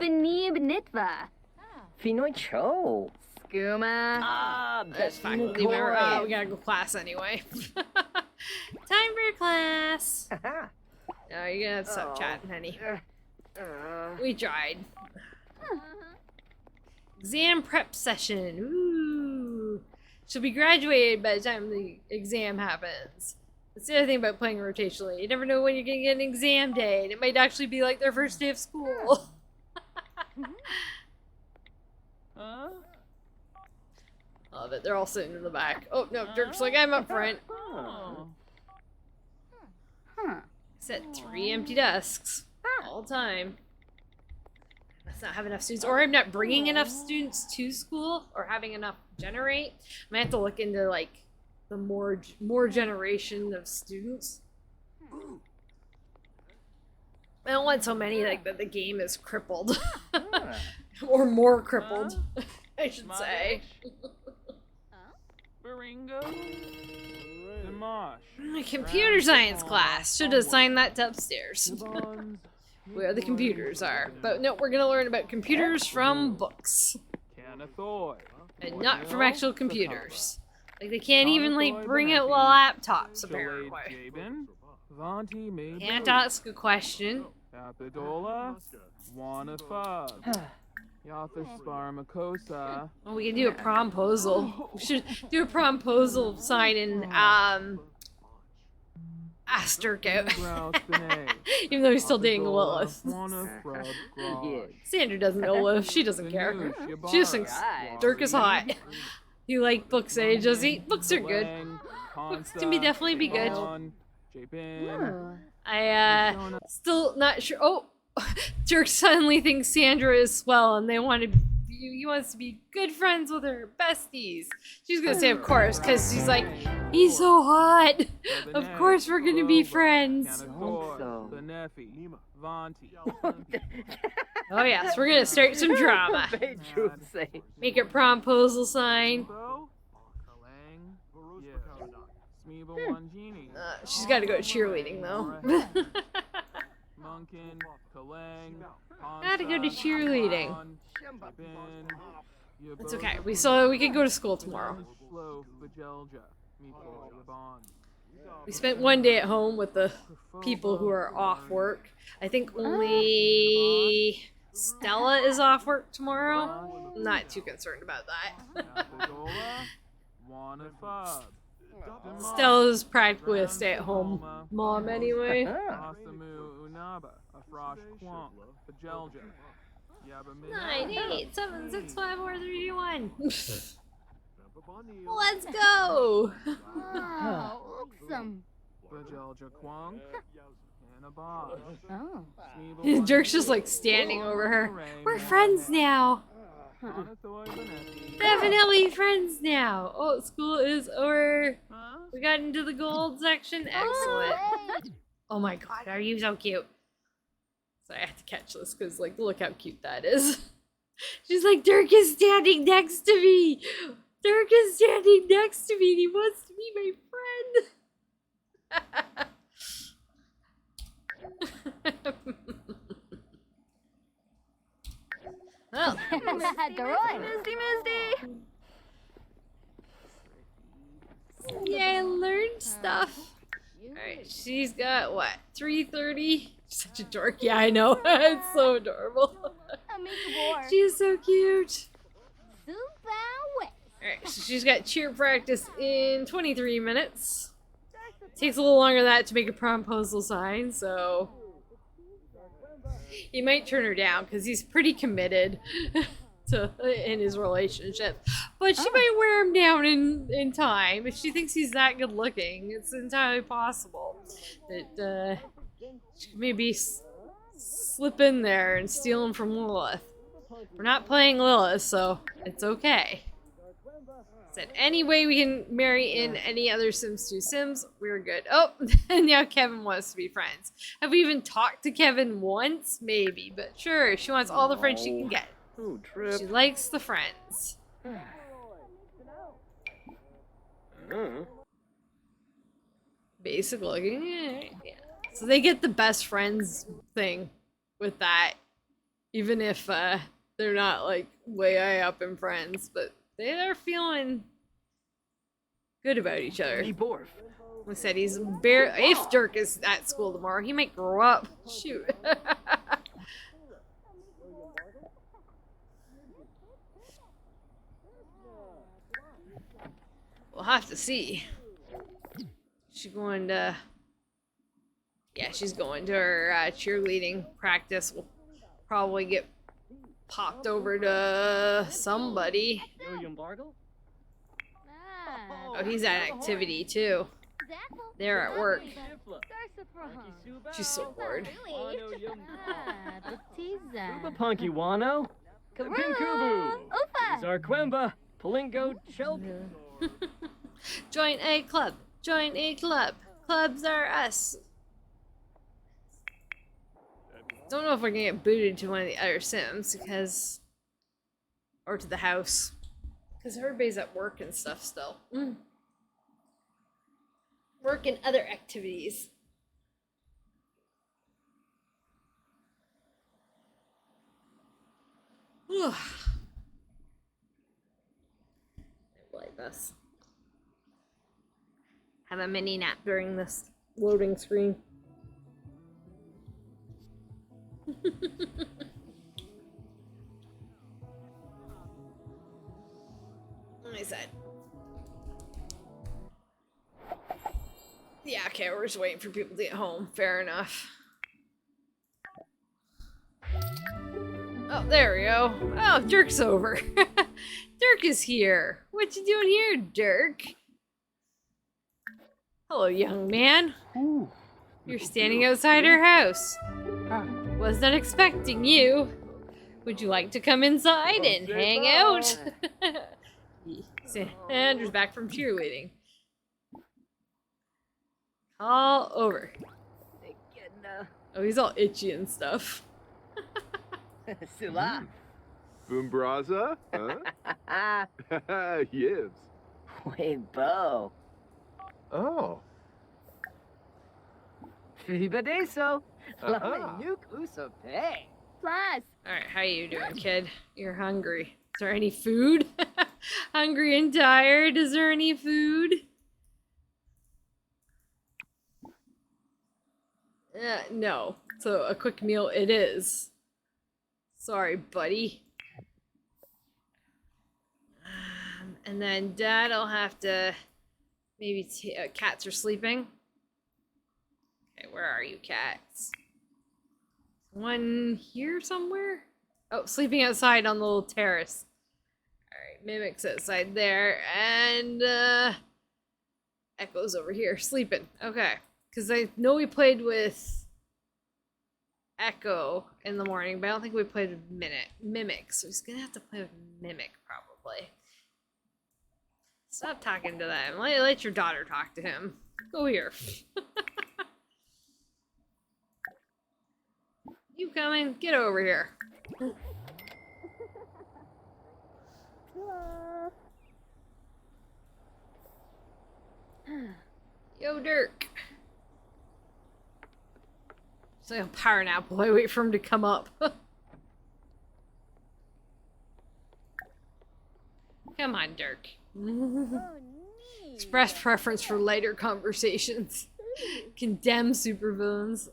Fanib Nitva. Finoi Cho. Skooma. Ah, That's fine. Leave it. We gotta go class anyway. Time for class. No, you're gonna have to stop chatting, honey. We tried. Exam prep session. Ooh. She'll be graduated by the time the exam happens. That's the other thing about playing rotationally. You never know when you're gonna get an exam day, and it might actually be like their first day of school. Love it. They're all sitting in the back. Oh no, Dirk's like, I'm up front. Set 3 empty desks all the time. Let's not have enough students, or I'm not bringing enough students to school, or having enough generate. I might have to look into like the more generation of students. I don't want so many like that the game is crippled, or more crippled, I should say. My computer science class should have assigned that to upstairs. Where the computers are. But no, we're gonna learn about computers from books. And not from actual computers. Like they can't even like bring out laptops apparently. Can't ask a question. Well, we can do a promposal. We should do a promposal sign and ask Dirk out. Even though he's still dating Lilith. Sandra doesn't know Lilith. She doesn't care. She just thinks Dirk is hot. You like books, eh, Josie? Books are good. Books can definitely be good. I still not sure. Oh, Dirk suddenly thinks Sandra is swell, and they want to. He wants to be good friends with her besties. She's gonna say, of course, because she's like, he's so hot. Of course, we're gonna be friends. Oh yes, we're gonna start some drama. Make a promposal sign. She's got to go to cheerleading though. Gotta go to cheerleading. It's okay. We can go to school tomorrow. We spent one day at home with the people who are off work. I think only Stella is off work tomorrow. I'm not too concerned about that. Stella's practically a stay-at-home mom anyway. 987654321. Let's go. Awesome. Dirk's just like standing over her. We're friends now. Definitely friends now. Oh, school is over. We got into the gold section. Excellent. Oh my god, are you so cute? So I have to catch this because, like, look how cute that is. She's like, Dirk is standing next to me. Dirk is standing next to me and he wants to be my friend. Well, Misty, Misty. yeah, I learned stuff. Alright, she's got what? 330? Such a dork. Yeah, I know. It's so adorable. She's so cute. Alright, so she's got cheer practice in 23 minutes. Takes a little longer than that to make a promposal sign, so he might turn her down because he's pretty committed in his relationship. But she might wear him down in time. If she thinks he's that good looking, it's entirely possible that she could maybe slip in there and steal him from Lilith. We're not playing Lilith, so it's okay. Said any way we can marry in any other Sims 2 Sims, we're good. Oh, and now Kevin wants to be friends. Have we even talked to Kevin once? Maybe, but sure, she wants all the friends she can get. Oh, trip. She likes the friends. Basic looking, yeah. So they get the best friends thing with that, even if they're not like way high up in friends, but they're feeling good about each other. Hey, Borf. Like I said, he's bare. If Dirk is at school tomorrow, he might grow up. Shoot. We'll have to see. She's going to. Yeah, she's going to her cheerleading practice. We'll probably get popped over to somebody. Oh, he's at activity too. They're at work. She's so bored. Punky Wano. Pinkubu. Zarquemba. Palingo Chelp. Join a club. Join a club. Clubs are us. Don't know if we're gonna get booted to one of the other Sims because, or to the house, because everybody's at work and stuff still. Work and other activities. Like this. Have a mini nap during this loading screen. I said. Yeah, okay, we're just waiting for people to get home. Fair enough. Oh, there we go. Oh, Dirk's over. Dirk is here. What you doing here, Dirk? Hello, young man. Ooh. You're standing outside our house. Wasn't expecting you. Would you like to come inside and hang out? Andrew's back from cheerleading. All over. Oh, he's all itchy and stuff. Sula. Boombraza? Huh? Yes. Wait, Bo. Oh. Fibadeso. Nuke Usope. Plus, Alright, how you doing, kid? You're hungry. Is there any food? Hungry and tired? Is there any food? No. So a quick meal it is. Sorry, buddy. And then Dad'll have to maybe cats are sleeping. Okay, where are you, cats? One here somewhere? Oh, sleeping outside on the little terrace. Alright, Mimic's outside there, and Echo's over here, sleeping. Okay, because I know we played with Echo in the morning, but I don't think we played with Mimic, so he's gonna have to play with Mimic, probably. Stop talking to them. Let your daughter talk to him. Go here. You coming? Get over here. Yo, Dirk. It's like a power nap while I wait for him to come up. Come on, Dirk. Express preference for lighter conversations. Condemn supervillains.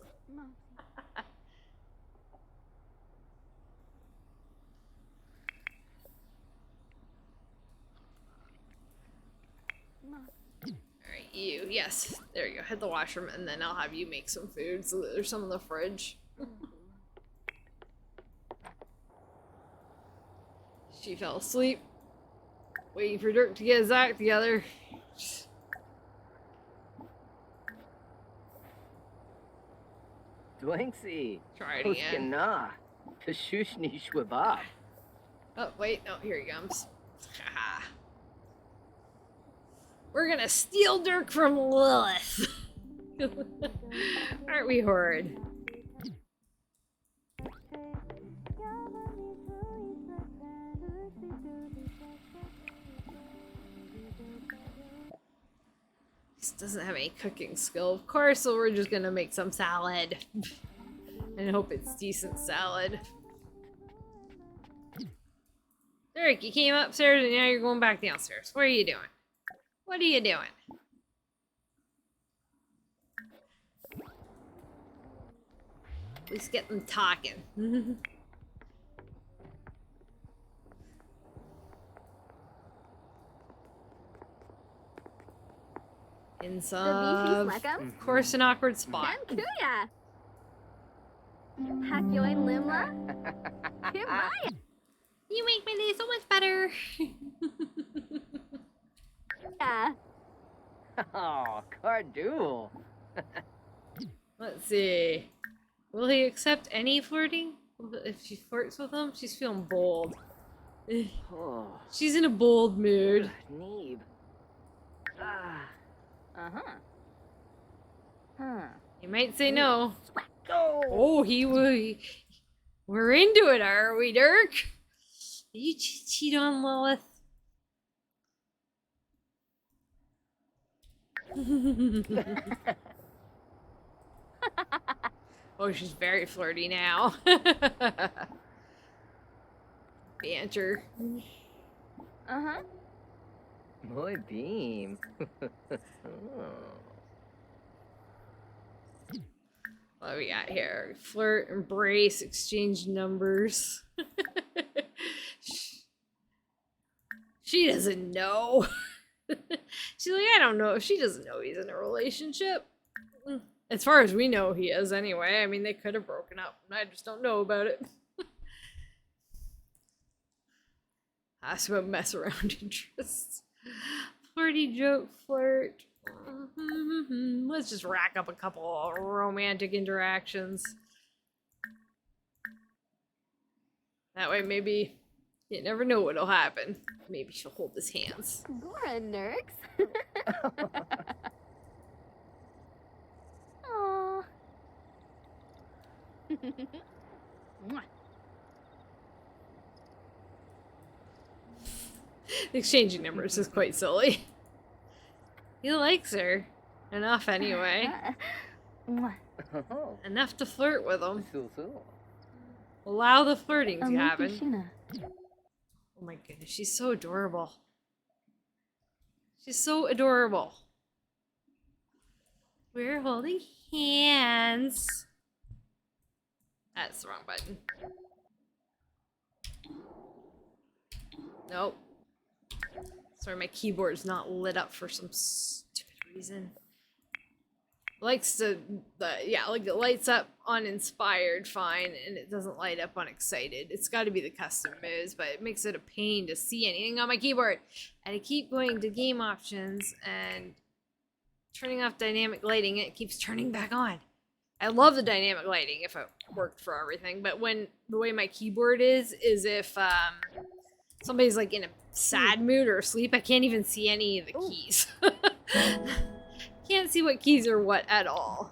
Alright, you. Yes. There you go. Hit the washroom and then I'll have you make some food so that there's some in the fridge. She fell asleep. Waiting for Dirk to get his act together. Dwinksy. Try it again. Huskana. Kashushni Shwabab. Oh, wait. No, here he comes. We're gonna steal Dirk from Lilith. Aren't we horrid? This doesn't have any cooking skill, of course, so we're just gonna make some salad. And hope it's decent salad. Dirk, you came upstairs and now you're going back downstairs. What are you doing? What are you doing? At least get them talking. In some, of course, an awkward spot. Kuya. Hakyoin Limla. Kimaya. You make my day so much better. Yeah. Oh, Cardul. Let's see. Will he accept any flirting? If she flirts with him, she's feeling bold. Oh, She's in a bold mood. Neeb. Ah. Uh-huh. Huh. He might say no. Go. Oh, we're into it, are we, Dirk? Did you cheat on Lilith? Oh, she's very flirty now. Banter. Uh-huh. Muy bien. What do we got here? Flirt, embrace, exchange numbers. She doesn't know. She's like, I don't know. She doesn't know he's in a relationship. As far as we know, he is anyway. I mean, they could have broken up. I just don't know about it. Ask about mess around interests. Flirty joke, flirt. Let's just rack up a couple of romantic interactions. That way, maybe you never know what'll happen. Maybe she'll hold his hands. Gora Nurks. Aww. Exchanging numbers is quite silly. He likes her. Enough anyway. Enough to flirt with him. Allow the flirting to happen. Oh my goodness, she's so adorable. She's so adorable. We're holding hands. That's the wrong button. Nope. Sorry, my keyboard's not lit up for some stupid reason. Likes to, like it lights up on inspired fine, and it doesn't light up on excited. It's got to be the custom modes, but it makes it a pain to see anything on my keyboard. And I keep going to game options and turning off dynamic lighting. It keeps turning back on. I love the dynamic lighting if it worked for everything, but when the way my keyboard is if somebody's like in a sad mood or asleep, I can't even see any of the keys. Can't see what keys are what at all.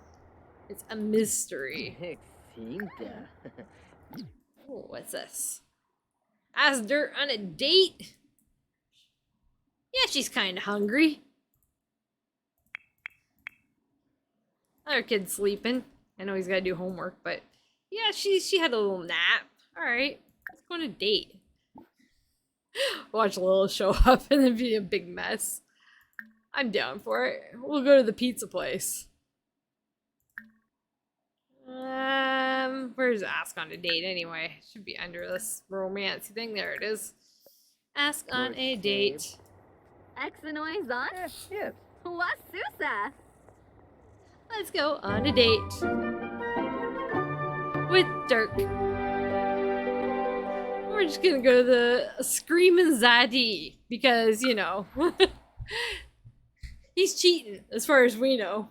It's a mystery. Oh, what's this? Ask Dirt on a date? Yeah, she's kind of hungry. Other kid's sleeping. I know he's got to do homework, but yeah, she had a little nap. All right, let's go on a date. Watch Lilith show up and then be a big mess. I'm down for it. We'll go to the pizza place. Where's ask on a date anyway? Should be under this romance thing. There it is. Ask on a date. Exenois on? Yes. Wasusa. Let's go on a date. With Dirk. We're just gonna go to the Screamin' Zadie because, you know, he's cheating as far as we know.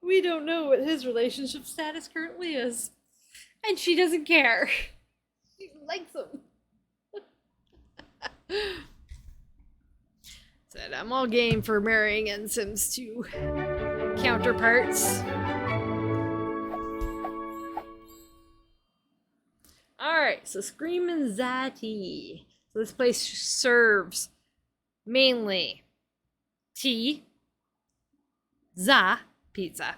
We don't know what his relationship status currently is. And she doesn't care. She likes him. Said I'm all game for marrying in Sims 2 counterparts. Alright, so Screamin' Zati. So this place serves mainly tea, za, pizza,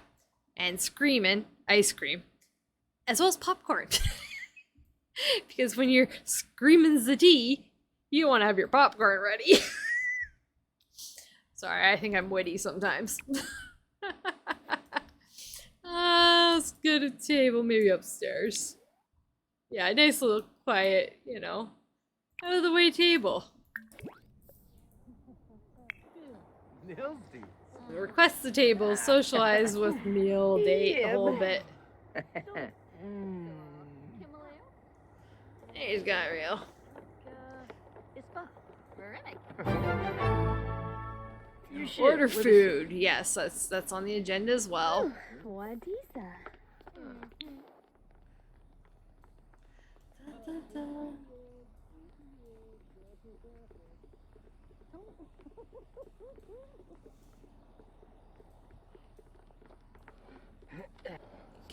and Screamin', ice cream, as well as popcorn. Because when you're screaming the tea, you want to have your popcorn ready. Sorry, I think I'm witty sometimes. Let's get a table, maybe upstairs. Yeah, a nice little quiet, you know, out of the way table. Request the table, socialize with meal, date, the whole bit. He's got real. Order food. Yes, that's on the agenda as well. What is that?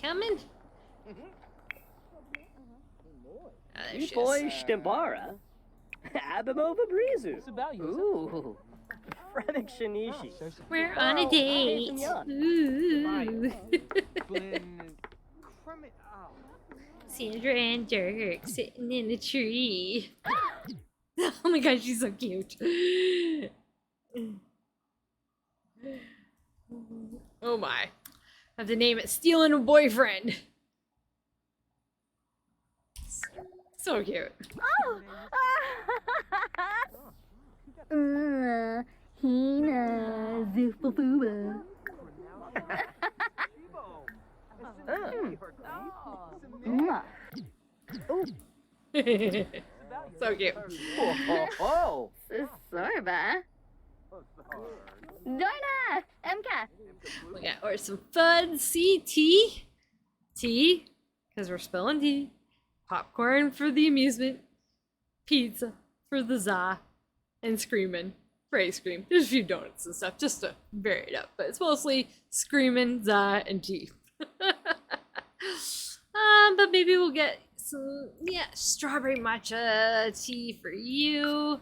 Coming? There she is. Boy Stimbara. Abimova Brizu. Ooh. Fremic Shinishi. We're on a date. Ooh. Sandra and Dirk sitting in a tree. Oh my gosh, she's so cute. Oh my. I have to name it Stealing a Boyfriend. So cute. Hina Zufufuba. So cute. Oh. Sorba. Doina! MK! We got or some fun tea, because we're spilling tea. Popcorn for the amusement. Pizza for the za. And Screamin' for ice cream. There's a few donuts and stuff just to vary it up, but it's mostly Screamin', za, and tea. But maybe we'll get some, strawberry matcha tea for you.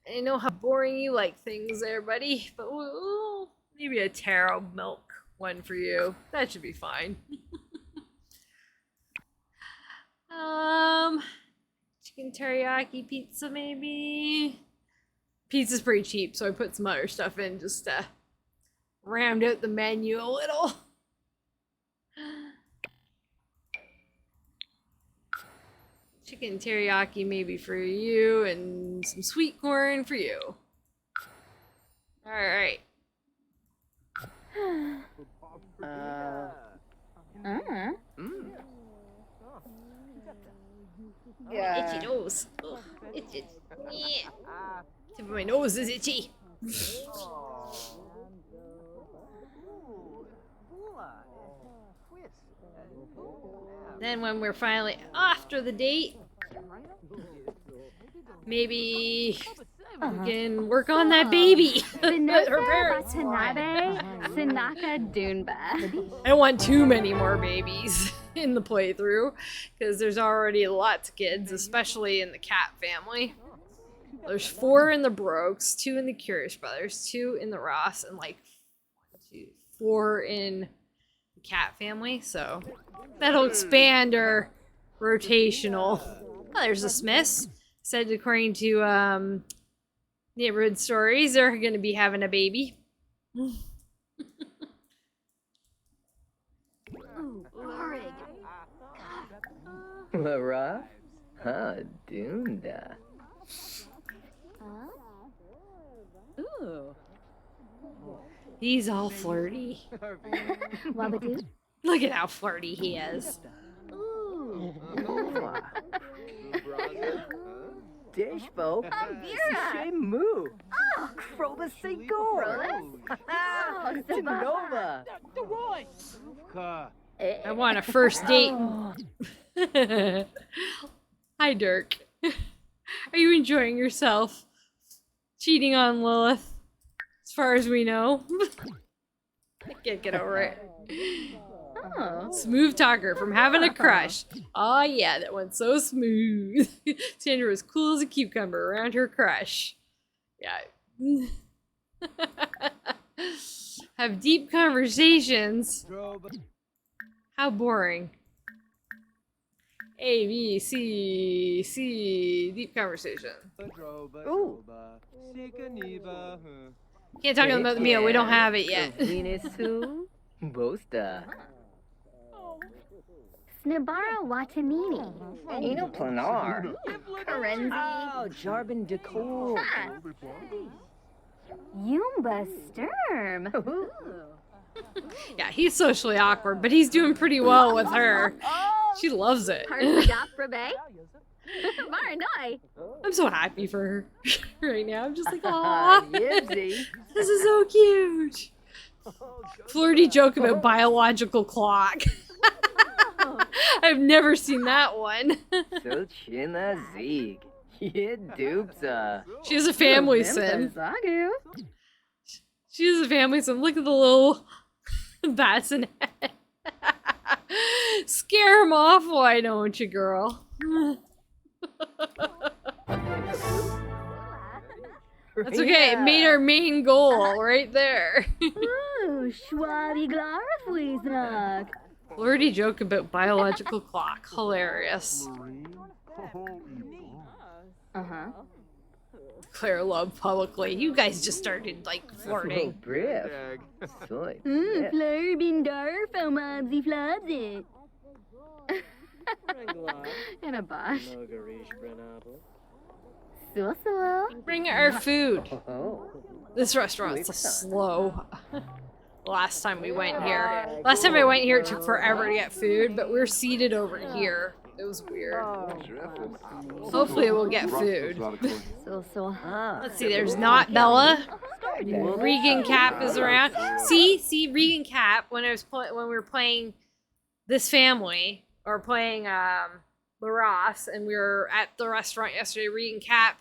I know how boring you like things there, buddy, but we'll maybe a taro milk one for you. That should be fine. Chicken teriyaki pizza maybe. Pizza's pretty cheap, so I put some other stuff in just to round out the menu a little. Chicken teriyaki maybe for you, and some sweet corn for you. Alright. Itchy nose. Oh, itchy. Yeah. Tip of my nose is itchy. Then when we're finally after the date, maybe we can work on that baby. Her parents. I don't want too many more babies in the playthrough, because there's already lots of kids, especially in the cat family. There's 4 in the Brokes, 2 in the Curious Brothers, 2 in the Ross, and like 4 in the cat family. So that'll expand our rotational. Oh, there's the Smiths. Said according to Neighborhood stories, they're going to be having a baby. Lara? Huh, Dunda. Ooh. He's all flirty. Look at how flirty he is. Dishbo. Shimu. Oh, Kroba Segor. Nova. I want a first date. Hi, Dirk. Are you enjoying yourself? Cheating on Lilith? As far as we know. I can't get over it. Oh. Smooth talker from having a crush. Oh yeah, that went so smooth. Sandra was cool as a cucumber around her crush. Yeah. Have deep conversations. How boring. A, B, C, C. Deep conversation. Ooh. Can't talk about the meal. We don't have it yet. Venus-su, Bosta. Snibara Watanini. Eno Planar. Karenzi. Oh, Jarbin Decor. Yumba Sturm. Yeah, he's socially awkward, but he's doing pretty well with her. She loves it. Harsagoprabe. Maranoi. I'm so happy for her right now. I'm just like, aw, Yipsy. this is so cute. Flirty joke about biological clock. I've never seen that one. So china Zeke. Yeah, dupsa. She has a family sim. Zagu. She has a family sim. Look at the little bassinet. Scare him off, why don't you, girl? That's okay. It made our main goal right there. Ooh, Schwabi Glarfweesnag. Flirty joke about biological clock. Hilarious. Uh-huh. Declare love publicly. You guys just started like flirting. Brief. Soy. Flurbin Darfo Mobsy Flubsy. In a bush. So. Bring our food. Oh. This restaurant's slow. Last time we went here. Last time I went here, it took forever to get food, but we're seated over here. It was weird. Hopefully we'll get food. Let's see, there's not Bella. Regan Cap is around. See Regan Cap when we were playing This Family, or playing LaRosse, and we were at the restaurant yesterday. Regan Cap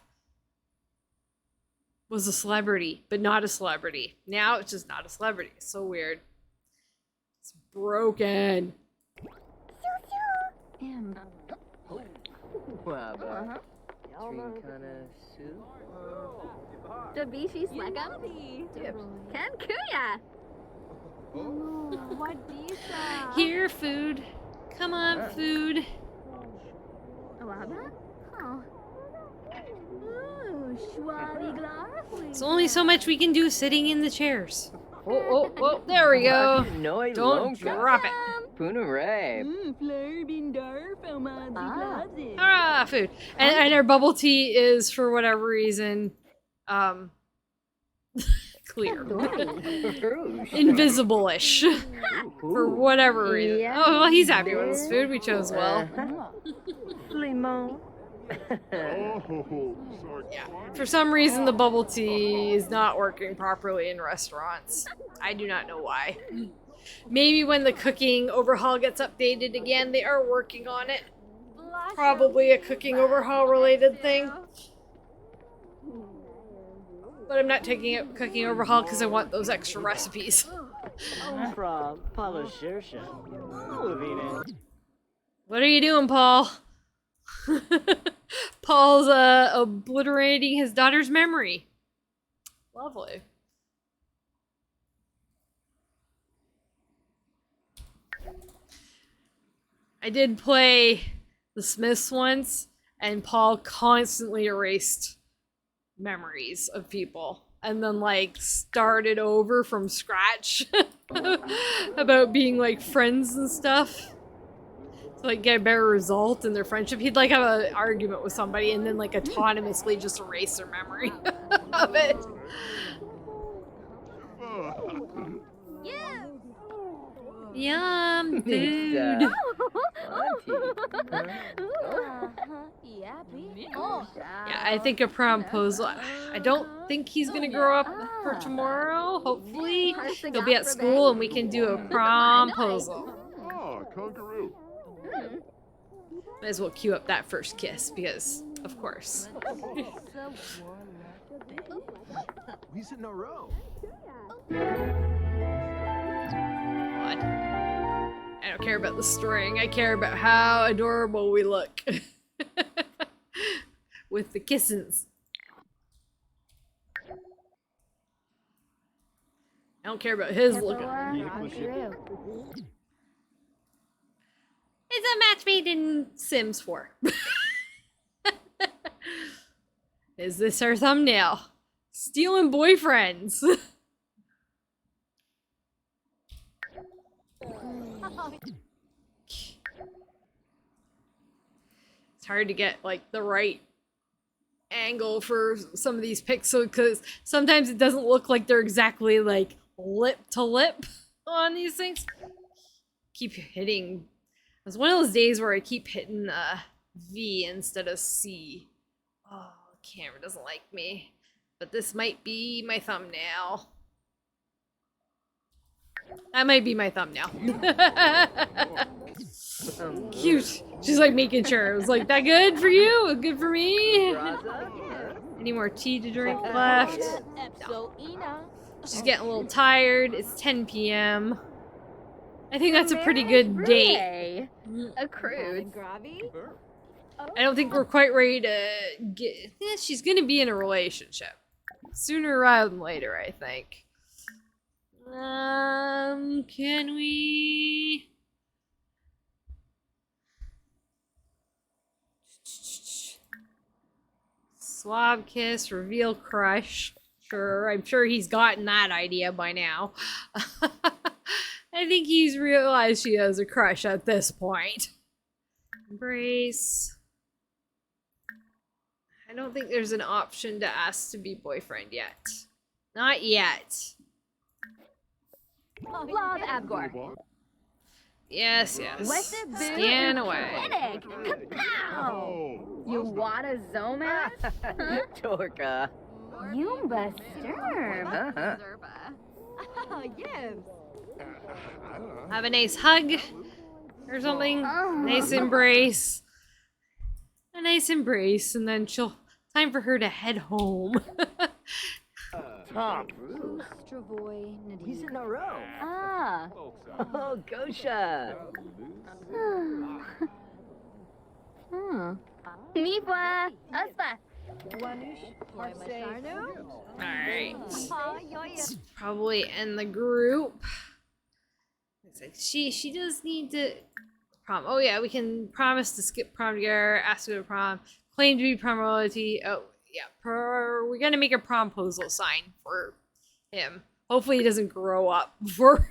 was a celebrity, but not a celebrity. Now it's just not a celebrity. It's so weird. It's broken. Dabishi Slekam. Ken Kuya. Here, food. Come on, food. Alaba? Oh. Ooh, Schwabi Glarfweesnag. It's only so much we can do sitting in the chairs. Oh, there we go. Don't drop it. Poonaray. Flurbin Darfo Mobsy Flubsy. Ah, food. And our bubble tea is, for whatever reason, clear. Invisible-ish. For whatever reason. Oh, well, he's happy with his food. We chose well. Limon. Yeah. For some reason, the bubble tea is not working properly in restaurants. I do not know why. Maybe when the cooking overhaul gets updated again, they are working on it. Probably a cooking overhaul related thing. But I'm not taking a cooking overhaul because I want those extra recipes. What are you doing, Paul? Paul's obliterating his daughter's memory. Lovely. I did play The Smiths once, and Paul constantly erased memories of people and then like started over from scratch about being like friends and stuff to like get a better result in their friendship. He'd like have an argument with somebody and then like autonomously just erase their memory of it. Yum, food. Yeah, I think a promposal. I don't think he's gonna grow up for tomorrow. Hopefully, he'll be at school and we can do a promposal. Oh, kangaroo. Might as well cue up that first kiss because, of course. He's in a row. What? I don't care about the string. I care about how adorable we look. With the kisses. I don't care about his looking. It's a match made in Sims 4. Is this our thumbnail? Stealing boyfriends. It's hard to get like the right angle for some of these pixels because sometimes it doesn't look like they're exactly like lip to lip on these things. Keep hitting. It's one of those days where I keep hitting V instead of C. Oh, the camera doesn't like me. But this might be my thumbnail. That might be my thumbnail. Cute. She's like making sure. It was like, that good for you? Good for me? Any more tea to drink left? No. She's getting a little tired. It's 10 p.m. I think that's a pretty good date. A cruise. I don't think we're quite ready to get... Yeah, she's gonna be in a relationship. Sooner rather than later, I think. Can we... Swab kiss, reveal crush. Sure, I'm sure he's gotten that idea by now. I think he's realized she has a crush at this point. Embrace. I don't think there's an option to ask to be boyfriend yet. Not yet. Love Abgor. Yes, yes. What's it, boo? Scan away. Clinic. Kapow! You want a Zomac? Torka. Yumba Sturm. Have a nice hug or something. Oh. Nice embrace. A nice embrace, and then she'll... Time for her to head home. Tom. He's in a row. Ah. Oh, Gosha. Mifa. Aspa. Alright. Probably end the group. It's like she does need to prom. Oh yeah, we can promise to skip prom together, ask to go to prom, claim to be prom royalty. Oh yeah, we're gonna make a promposal sign for him. Hopefully he doesn't grow up before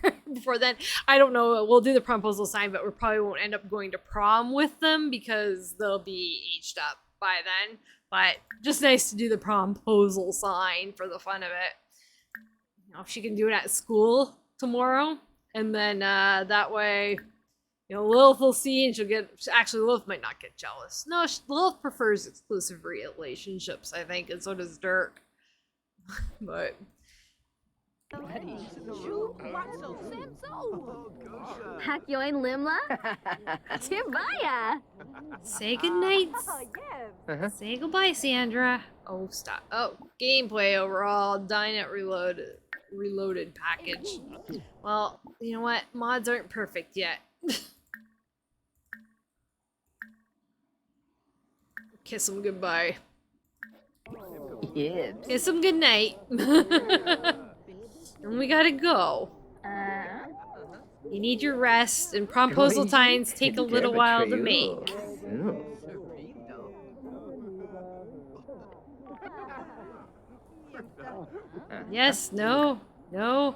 then. I don't know. We'll do the promposal sign, but we probably won't end up going to prom with them because they'll be aged up by then. But just nice to do the promposal sign for the fun of it. You know, if she can do it at school tomorrow, and then that way, you know, Lilith will see, and she'll get. Actually, Lilith might not get jealous. No, Lilith prefers exclusive relationships, I think, and so does Dirk. But. Hakyoin Limla. Tibaya. Say goodnight. Say goodbye, Sandra. Oh, stop. Oh, gameplay overall. Dynet reloaded package. Well, you know what? Mods aren't perfect yet. Kiss them goodbye. Yeah. Kiss them goodnight. And we gotta go. You need your rest, and promposal times take a little while to make. Yes, no, no.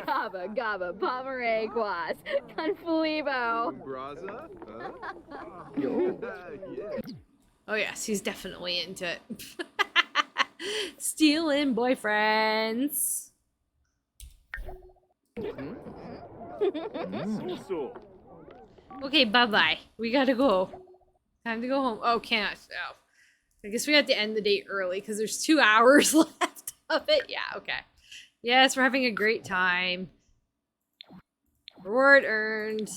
Gaba, Gaba, Pomeranquas, Confulibo. Braza? Oh yes, he's definitely into it. Stealing boyfriends. Okay, bye-bye. We gotta go. Time to go home. Oh, can't. Oh. I guess we have to end the date early because there's 2 hours left of it. Yeah, okay. Yes, we're having a great time. Reward earned.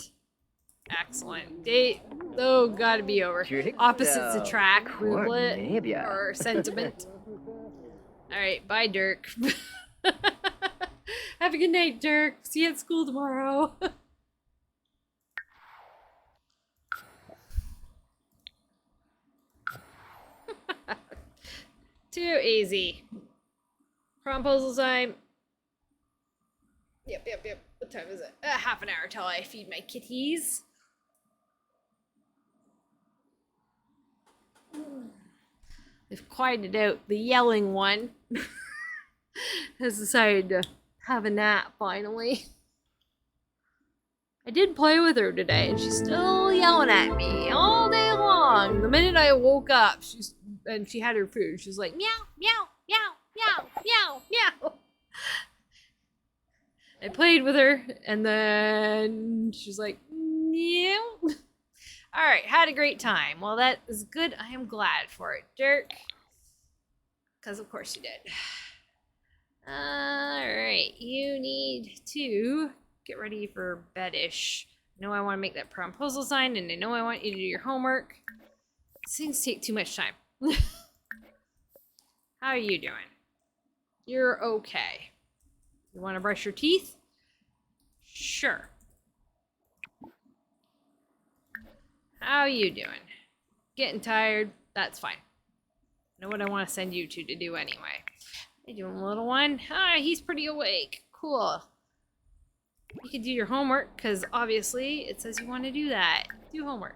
Excellent. Date. Oh, gotta be over. Opposites attract. Roulette Cornebia. or sentiment. Alright, bye, Dirk. Have a good night, Dirk. See you at school tomorrow. Too easy. Promposal time. Yep. What time is it? Half an hour till I feed my kitties. They've quieted out. The yelling one has decided to have a nap finally. I did play with her today, and she's still yelling at me all day long. The minute I woke up, she had her food. She was like, meow, meow, meow, meow, meow, meow. I played with her, and then she's like, meow. All right, had a great time. Well, that is good. I am glad for it, Dirk. Because of course you did. All right, you need to get ready for bedish. I know I want to make that proposal sign, and I know I want you to do your homework. These things take too much time. How are you doing? You're okay. You want to brush your teeth? Sure. How you doing? Getting tired? That's fine. I know what I want to send you to do anyway. How you doing, little one? Ah, he's pretty awake. Cool. You can do your homework, because obviously it says you want to do that. Do homework.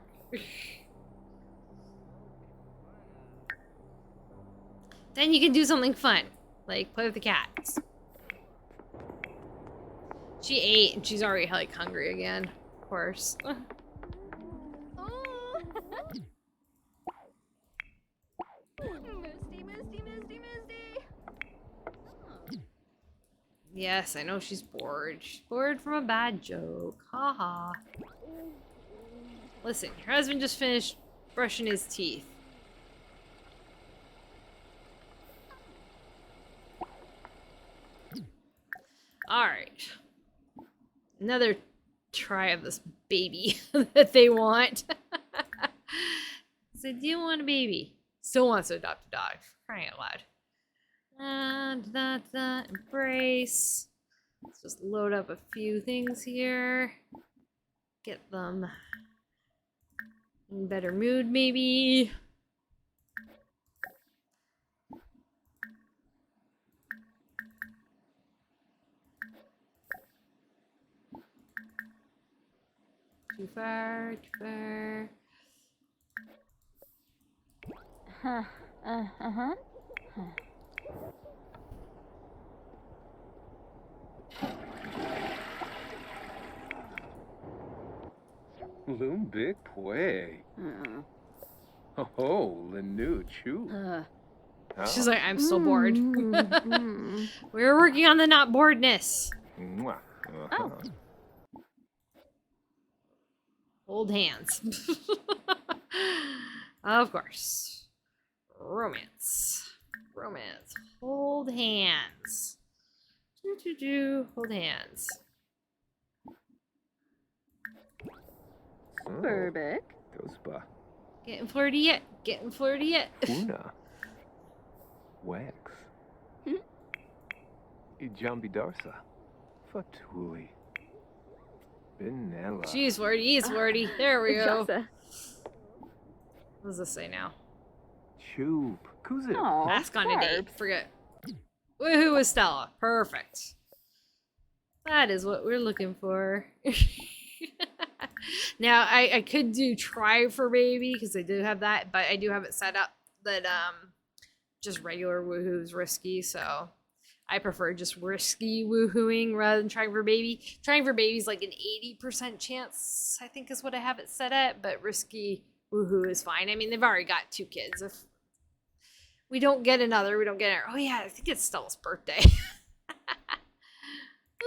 Then you can do something fun, like play with the cats. She ate, and she's already like hungry again, of course. Yes, I know she's bored. She's bored from a bad joke. Ha ha. Listen, your husband just finished brushing his teeth. Alright. Another try of this baby that they want. So, do you want a baby? Still wants to adopt a dog. Crying out loud. And embrace. Let's just load up a few things here. Get them in better mood, maybe. Too far, too far. Uh-huh. Loom big pue. Oh, the new chew. She's like, I'm so bored. We're working on the not boredness. Oh. Hold hands. Of course. Romance. Romance. Hold hands. Hold hands. Burbic. Dospa. Getting flirty yet? Getting flirty yet? Una. Wax. Ijambi darsa. Fatui. Benella. She's flirty. He's flirty. There we go. Jasa. What does this say now? Choop. Kuzip. Aw, Ask on a date. Barb. Forget. Woohoo with Stella. Perfect. That is what we're looking for. Now, I could do try for baby, because I do have that, but I do have it set up that just regular woohoo is risky, so I prefer just risky woohooing rather than trying for baby. Trying for baby is like an 80% chance, I think is what I have it set at, but risky woohoo is fine. I mean, they've already got 2 kids. If we don't get another, we don't get her. Oh yeah, I think it's Stella's birthday.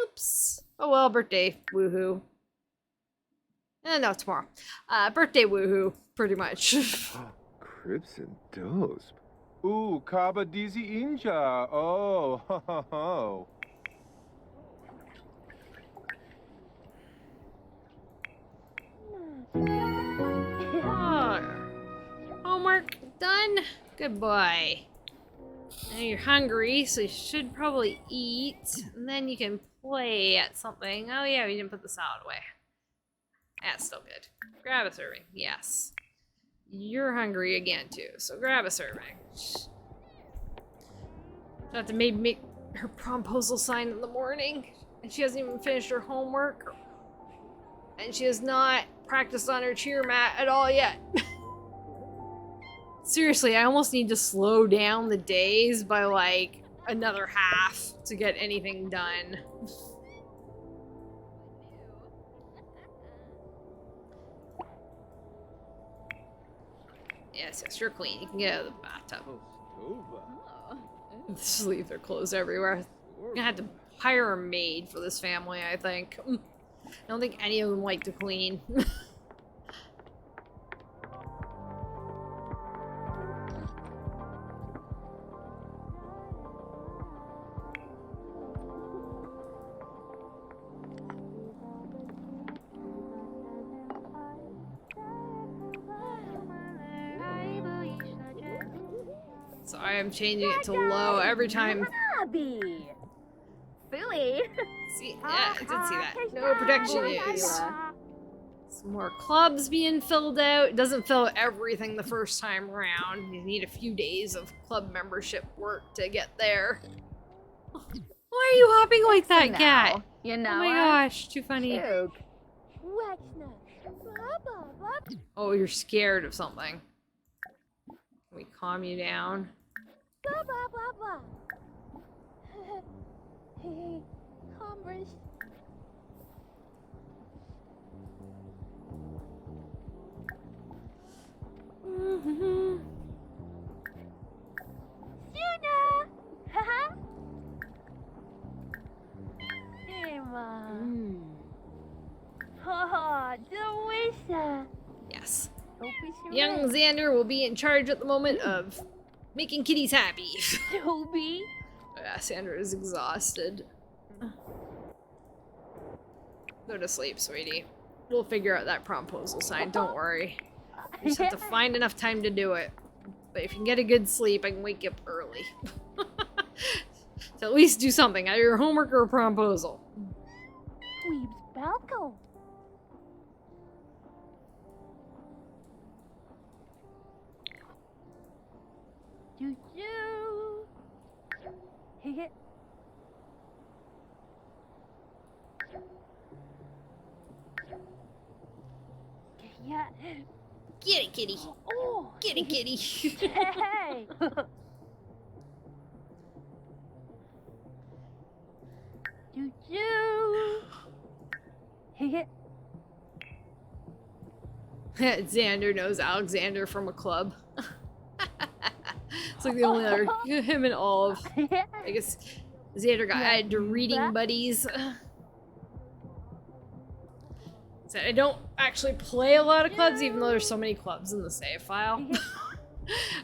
Oops. Oh well, birthday woohoo. No, tomorrow. Birthday woohoo, pretty much. Crimson Dosp. Ooh, Kaba Dizi Inja. Oh, ho, ho, ho. Good boy. Now you're hungry, so you should probably eat. And then you can play at something. Oh yeah, we didn't put the salad away. That's still good. Grab a serving. Yes. You're hungry again too, so grab a serving. She'll have to maybe make her promposal sign in the morning. And she hasn't even finished her homework. And she has not practiced on her cheer mat at all yet. Seriously, I almost need to slow down the days by like another half to get anything done. Yes, yes, you're clean. You can get out of the bathtub. Just leave their clothes everywhere. I'm gonna have to hire a maid for this family, I think. I don't think any of them like to clean. So I am changing it to low every time. Hobby. Silly. See, yeah, I did see that. No protection used. Some more clubs being filled out. It doesn't fill everything the first time around. You need a few days of club membership work to get there. Why are you hopping like that, cat? You know Oh my gosh, too funny. Joke. Oh, you're scared of something. Can we calm you down? Blah blah blah blah. Converse. Suna. Haha. Emma. Haha. Delicious. Yes. Toby. Young Xander will be in charge at the moment of making kitties happy. Toby. Yeah, Xander is exhausted. Go to sleep, sweetie. We'll figure out that promposal sign, don't worry. You just have to find enough time to do it. But if you can get a good sleep, I can wake you up early. So at least do something, either your homework or a promposal. Weeb's Balco. Doo doo. Hit. Yeah. Get it, kitty. Oh. Get it, kitty. Hey. Doo doo. Hit. Xander knows Alexander from a club. It's like the only other him and Olive. I guess Xander got added to reading buddies. So I don't actually play a lot of clubs, even though there's so many clubs in the save file.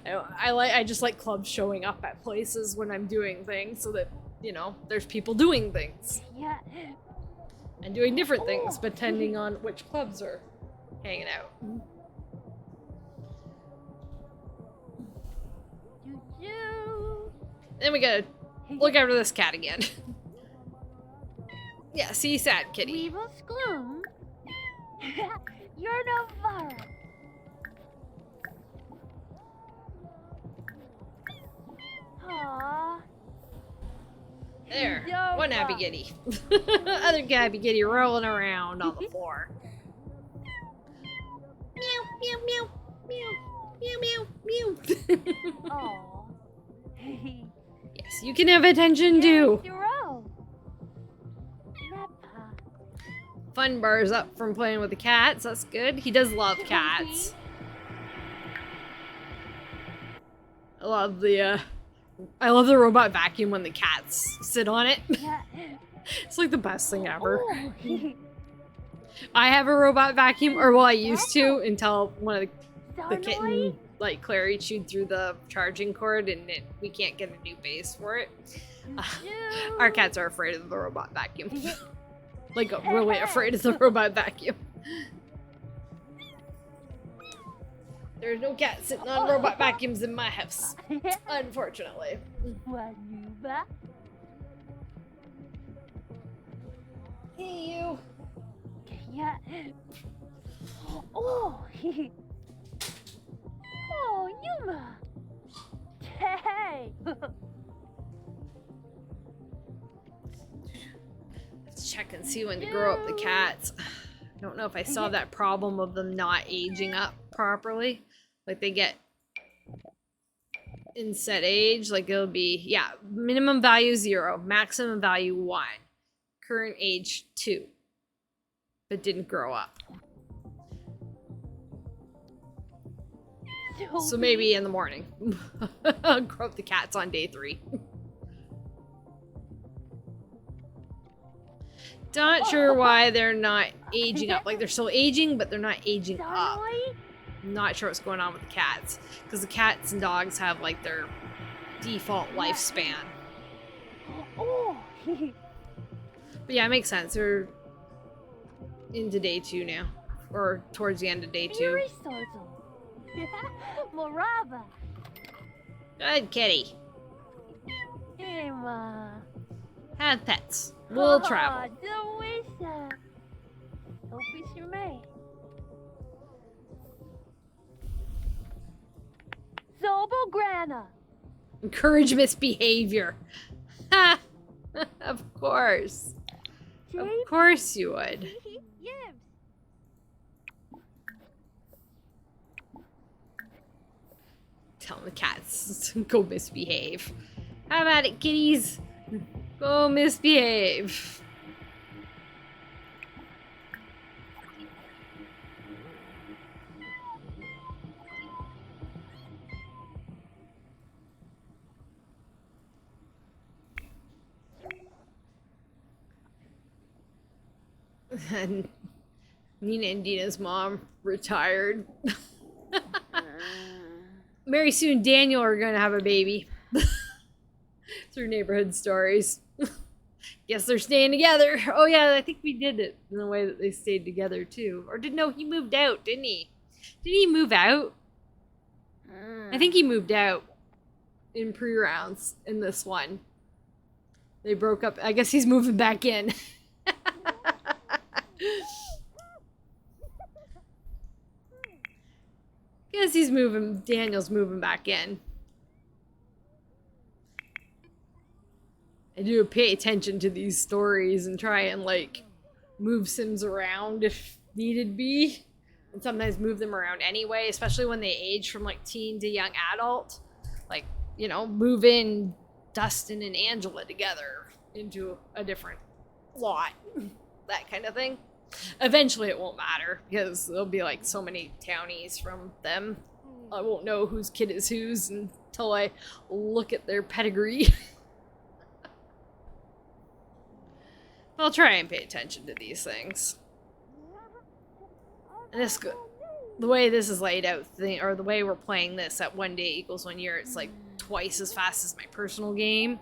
I just like clubs showing up at places when I'm doing things, so that you know there's people doing things Yeah. and doing different things, depending on which clubs are hanging out. Doo doo. Then we gotta look after this cat again. Yeah, see, sad kitty. Weevil Gloom. You're Novara. Aww. There, Yo, one happy kitty. Other happy kitty rolling around on the floor. Meow, meow, meow, meow, meow, meow, meow. Aww. Yes, you can have attention too. Fun bars up from playing with the cats. That's good. He does love cats. I love the robot vacuum when the cats sit on it. It's like the best thing ever. I have a robot vacuum, or well, I used to until one of the kitten, like Clary, chewed through the charging cord, and we can't get a new base for it. Our cats are afraid of the robot vacuum. Like, really afraid of the robot vacuum. There's no cat sitting on robot vacuums in my house. Unfortunately. Waluba. Hey, you. Yeah. Oh, oh, Yuma. Hey. Let's check and see when to grow up the cats. I don't know if I saw that problem of them not aging up properly. Like they get in set age, like it'll be, yeah, minimum value 0, maximum value 1, current age 2, but didn't grow up. So maybe in the morning. Grow up the cats on day 3. Not sure why they're not aging up. Like they're still aging, but they're not aging up. I'm not sure what's going on with the cats. Because the cats and dogs have like their default lifespan. But yeah, it makes sense. They're into day 2 now. Or towards the end of day 2. Morava. Good kitty. Emma. Have pets. We'll travel. Zobograna. Encourage misbehavior. Ha! Of course. Of course you would. Tell the cats to go misbehave. How about it, kitties? Go misbehave. And Nina and Dina's mom retired. Very soon, Daniel are gonna have a baby. Through neighborhood stories. Guess they're staying together. Oh yeah, I think we did it in the way that they stayed together too. Or no, he moved out, didn't he? Did he move out? I think he moved out in pre-rounds in this one. They broke up. I guess he's moving back in. Guess he's moving. Daniel's moving back in. I do pay attention to these stories and try and like move Sims around if needed be. And sometimes move them around anyway, especially when they age from like teen to young adult. Like, you know, move in Dustin and Angela together into a different lot. That kind of thing. Eventually it won't matter because there'll be like so many townies from them. I won't know whose kid is whose until I look at their pedigree. I'll try and pay attention to these things. And this, the way this is laid out, or the way we're playing this at 1 day equals 1 year, it's like twice as fast as my personal game,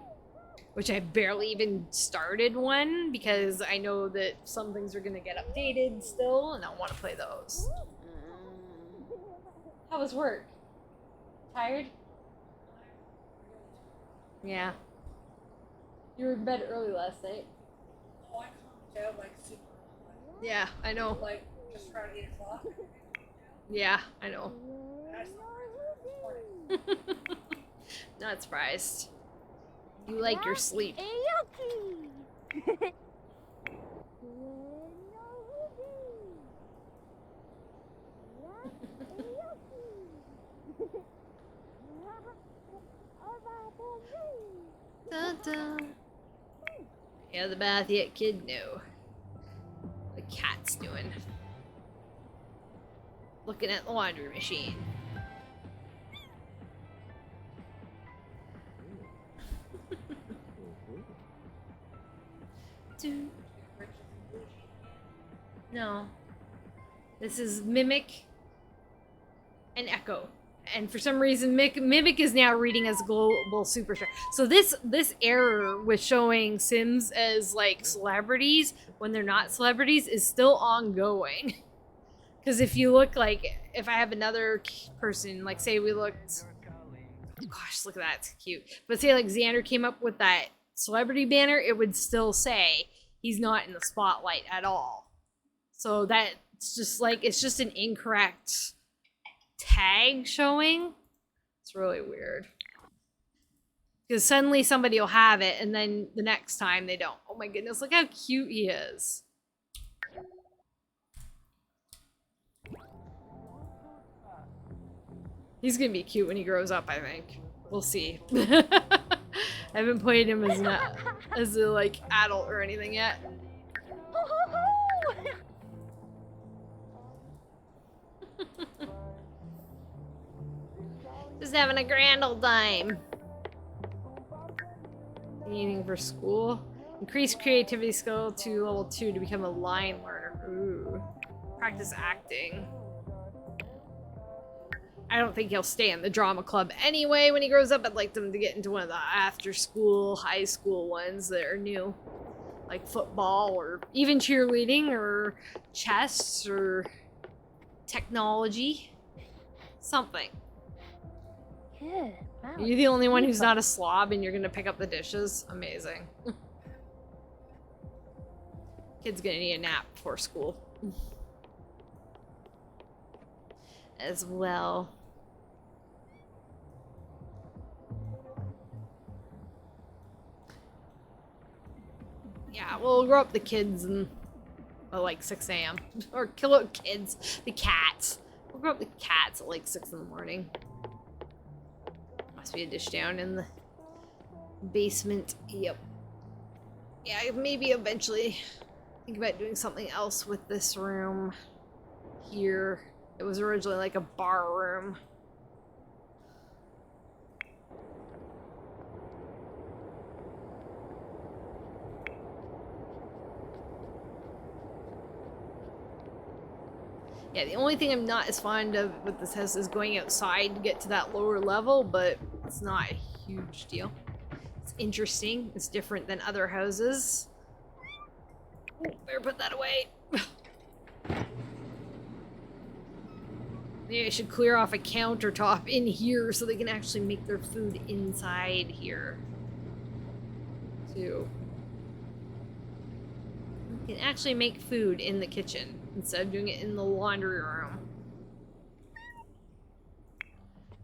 which I barely even started one because I know that some things are going to get updated still, and I want to play those. How was work? Tired? Yeah. You were in bed early last night. Oh, I calmed down like super early. Yeah, I know. Like just around 8 o'clock. Yeah, I know. And I slept this morning. Not surprised. You like your sleep. Dun-dun. You out of the bath yet, kid? No. The cat's doing. Looking at the laundry machine. No. This is Mimic and Echo. And for some reason, Mimic is now reading as global superstar. So this error with showing Sims as like celebrities when they're not celebrities is still ongoing. Because if you look like, if I have another person, like say we looked, gosh, look at that, it's cute. But say like Xander came up with that celebrity banner, it would still say he's not in the spotlight at all. So that's just like, it's just an incorrect tag showing. It's really weird. Because suddenly somebody will have it and then the next time they don't. Oh my goodness, look how cute he is. He's gonna be cute when he grows up, I think. We'll see. I haven't played him as a like adult or anything yet. Just having a grand old time. Anything for school? Increase creativity skill to level 2 to become a line learner. Ooh. Practice acting. I don't think he'll stay in the drama club anyway when he grows up. I'd like them to get into one of the after school, high school ones that are new. Like football or even cheerleading or chess or technology. Something. Yeah, wow. Are you the only one who's not a slob and you're gonna pick up the dishes? Amazing. Kid's gonna need a nap before school. As well. Yeah, we'll grow up the kids and like 6 a.m. Or kill out kids, the cats. We'll grow up the cats at like 6 in the morning. Must be a dish down in the basement. Yep. Yeah, maybe eventually think about doing something else with this room here. It was originally like a bar room. Yeah, the only thing I'm not as fond of with this house is going outside to get to that lower level, but it's not a huge deal. It's interesting. It's different than other houses. Oh, better put that away. Maybe I should clear off a countertop in here so they can actually make their food inside here. Too. You can actually make food in the kitchen instead of doing it in the laundry room.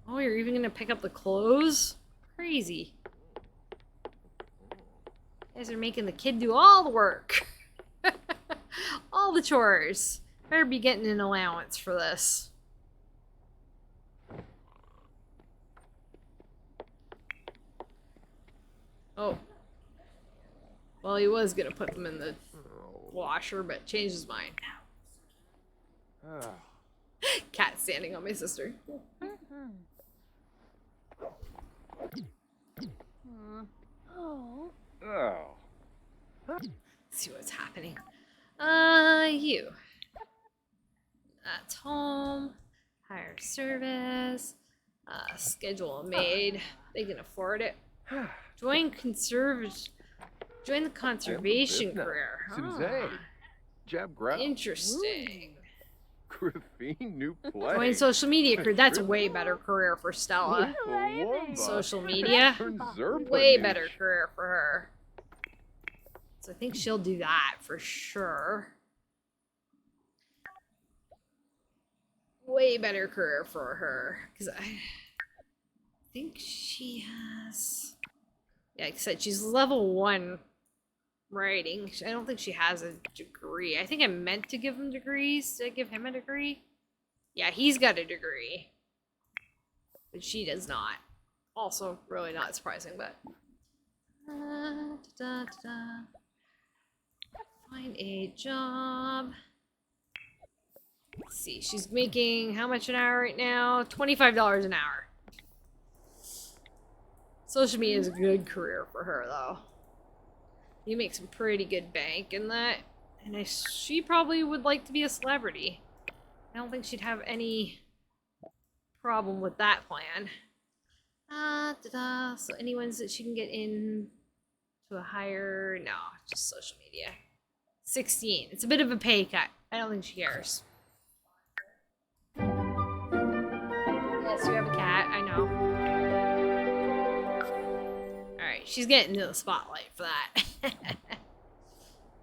Oh, you're even gonna pick up the clothes? Crazy. You guys are making the kid do all the work. All the chores. Better be getting an allowance for this. Oh. Well, he was gonna put them in the washer, but changed his mind. Cat standing on my sister. Oh. Let's see what's happening. You. That's home. Hire service. Schedule a maid. They can afford it. Join the conservation career. Interesting. Graphene new play. Join social media career. That's a way better career for Stella. Social media. Way better career for her. So I think she'll do that for sure. Way better career for her. Because I think she has... Yeah, like I said, she's level 1 writing. I don't think she has a degree. I think I meant to give him degrees. Did I give him a degree? Yeah, he's got a degree. But she does not. Also, really not surprising, but... Find a job. Let's see, she's making how much an hour right now? $25 an hour. Social media is a good career for her, though. You make some pretty good bank in that. And she probably would like to be a celebrity. I don't think she'd have any problem with that plan. So any ones that she can get in to a higher... No, just social media. 16. It's a bit of a pay cut. I don't think she cares. she's getting to the spotlight for that.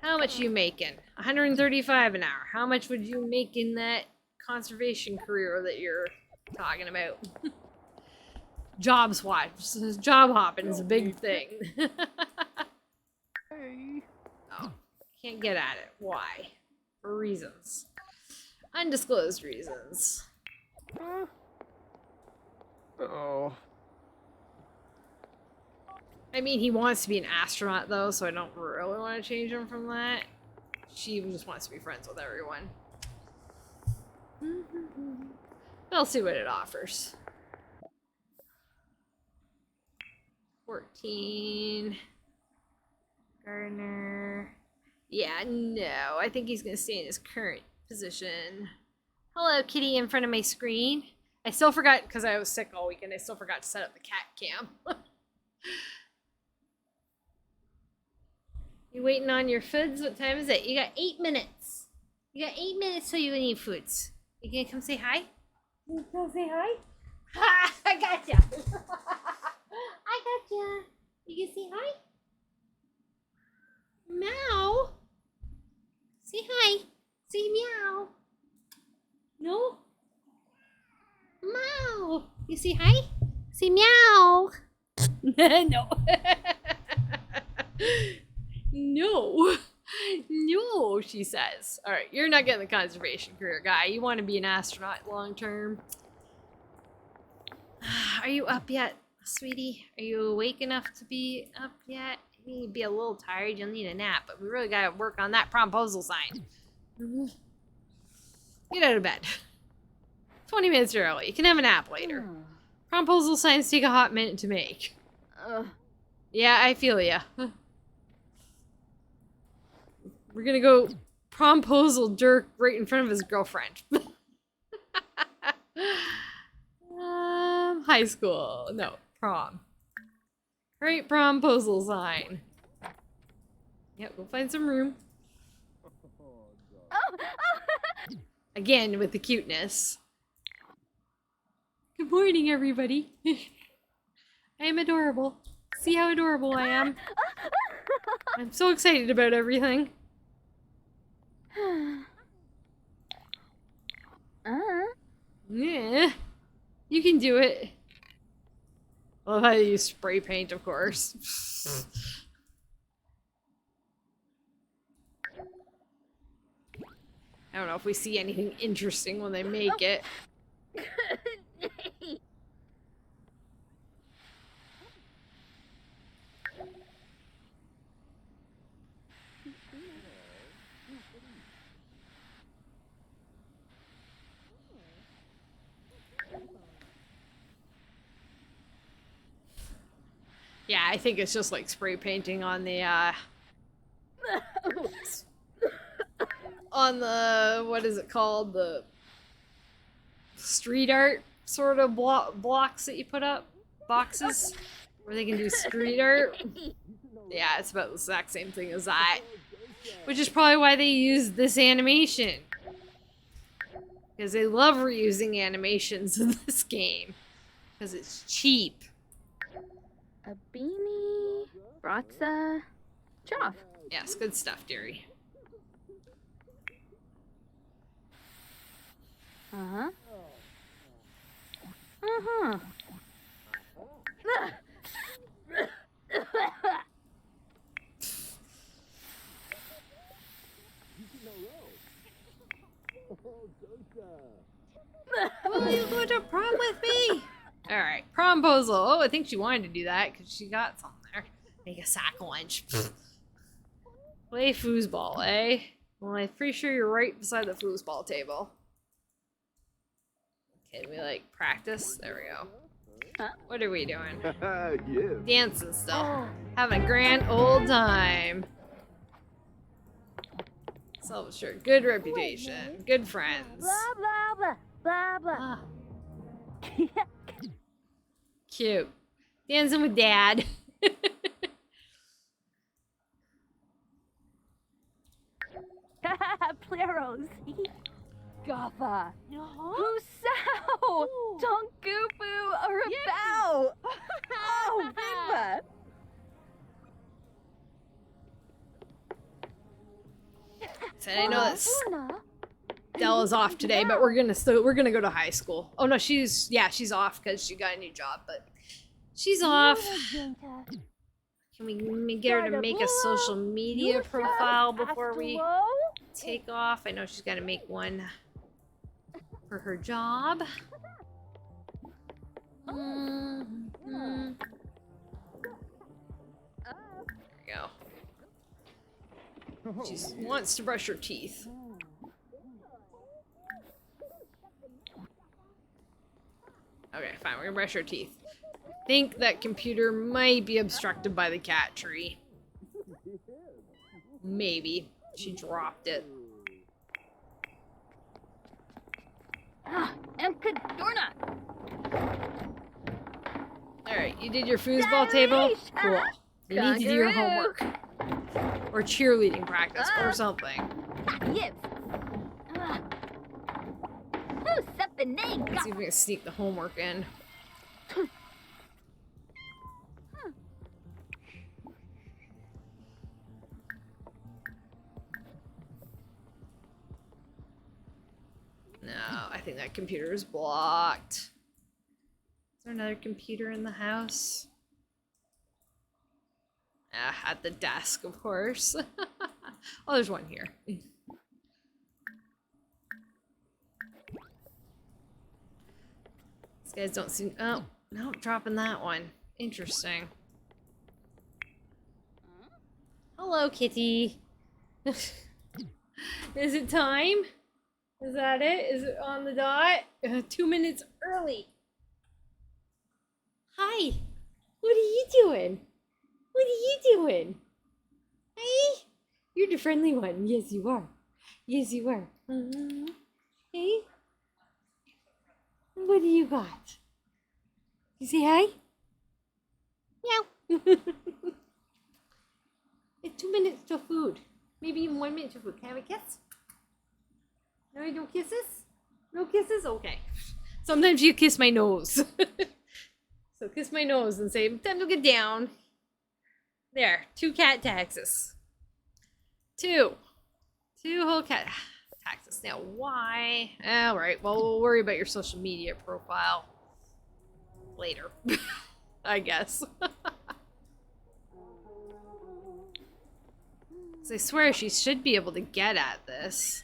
How much you making? 135 an hour. How much would you make in that conservation career that you're talking about? Job swipes. Job hopping is a big thing. Oh, can't get at it. Why? For reasons. Undisclosed reasons. Oh. I mean, he wants to be an astronaut, though, so I don't really want to change him from that. She just wants to be friends with everyone. I'll see what it offers. 14. Gardener. Yeah, no. I think he's going to stay in his current position. Hello, kitty in front of my screen. I still forgot, because I was sick all weekend, I still forgot to set up the cat cam. You waiting on your foods? What time is it? You got 8 minutes. You got 8 minutes till you can eat foods. You gonna come say hi? You come say hi? Ha! I gotcha! I gotcha! You can say hi? Meow! Say hi! Say meow! No? Meow! You say hi? Say meow! No! No, no, she says. All right, you're not getting the conservation career, guy. You want to be an astronaut long term. Are you up yet, sweetie? Are you awake enough to be up yet? You'd be a little tired. You'll need a nap, but we really got to work on that promposal sign. Get out of bed. 20 minutes early. You can have a nap later. Promposal signs take a hot minute to make. Yeah, I feel ya. We're gonna go promposal Dirk right in front of his girlfriend. High school. No, prom. Great promposal sign. Yep, we'll find some room. Again, with the cuteness. Good morning, everybody. I am adorable. See how adorable I am? I'm so excited about everything. Yeah, you can do it. I love how you use spray paint, of course. I don't know if we see anything interesting when they make it. Yeah, I think it's just like spray painting on the, what is it called? The street art sort of blocks that you put up? Boxes? Where they can do street art? Yeah, it's about the exact same thing as that. Which is probably why they use this animation. Because they love reusing animations in this game. Because it's cheap. A beanie, bratza, choff. Yes, good stuff, dearie. Uh-huh. Uh-huh. Will you go to prom with me? Alright, promposal. Oh, I think she wanted to do that because she got something there. Make a sack lunch. Play foosball, eh? Well, I'm pretty sure you're right beside the foosball table. Can we, like, practice? There we go. What are we doing? Yeah. Dancing still. Having a grand old time. Self-assured. Good reputation. Good friends. Blah, blah, blah, blah, blah. Ah. Cute. Dancing with Dad. Pleros. Gaffa. Husao. Tonkupu. Arabao. Oh, Bigba. And I know that Luna. Stella's off today, but we're gonna go to high school. Oh no, she's off because she got a new job, but she's off. Can we get her to make a social media profile before we take off? I know she's got to make one for her job. There we go. She wants to brush her teeth. Okay, fine, we're gonna brush our teeth. I think that computer might be obstructed by the cat tree. Maybe. She dropped it. Alright, you did your foosball table? Cool. You need to do your homework. Or cheerleading practice, or something. Let's see if we can sneak the homework in. No, I think that computer is blocked. Is there another computer in the house? At the desk, of course. Oh, there's one here. These guys don't seem... Oh, no, dropping that one. Interesting. Hello, kitty. Is it time? Is that it? Is it on the dot? 2 minutes early. Hi. What are you doing? What are you doing? Hey? You're the friendly one. Yes, you are. Yes, you are. Hey? What do you got? You say hi? Meow. It's 2 minutes till food. Maybe even 1 minute till food. Can I have a kiss? No kisses? No kisses? Okay. Sometimes you kiss my nose. So kiss my nose and say, time to get down. There. 2 cat taxes. 2 whole cat taxes. Now, why? Alright, well, we'll worry about your social media profile later. I guess. So I swear she should be able to get at this.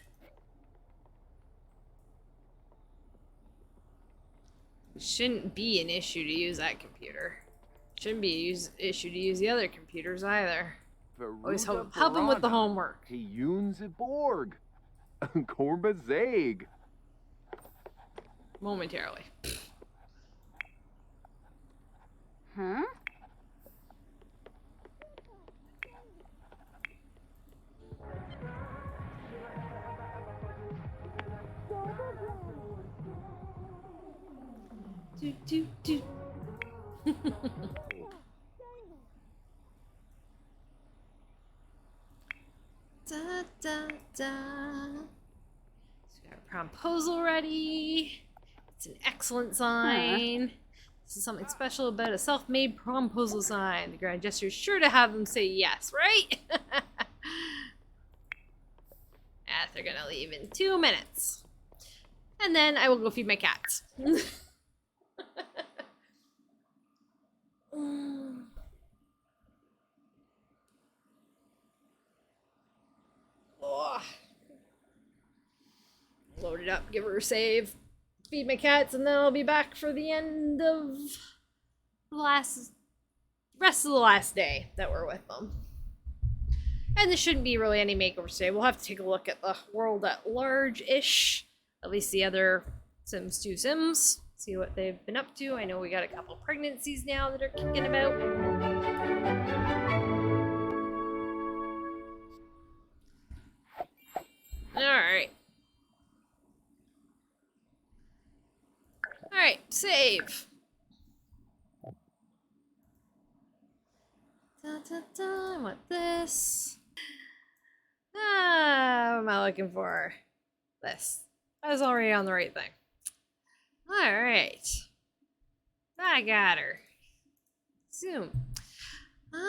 It shouldn't be an issue to use that computer. Shouldn't be an issue to use the other computers either. Always help him with the homework. Borg. Korba Zag. Momentarily. Huh? Do. Da, da, da. So we got our promposal ready. It's an excellent sign. This is something special about a self-made promposal sign. The grand gesture is sure to have them say yes, right? They're gonna leave in 2 minutes. And then I will go feed my cats. Oh. Load it up, give her a save, feed my cats, and then I'll be back for the end of the rest of the last day that we're with them. And there shouldn't be really any makeovers today. We'll have to take a look at the world at large-ish. At least the other Sims 2 Sims. See what they've been up to. I know we got a couple pregnancies now that are kicking about. Alright. Alright, save. I want this. What am I looking for? This. I was already on the right thing. Alright. I got her. Zoom.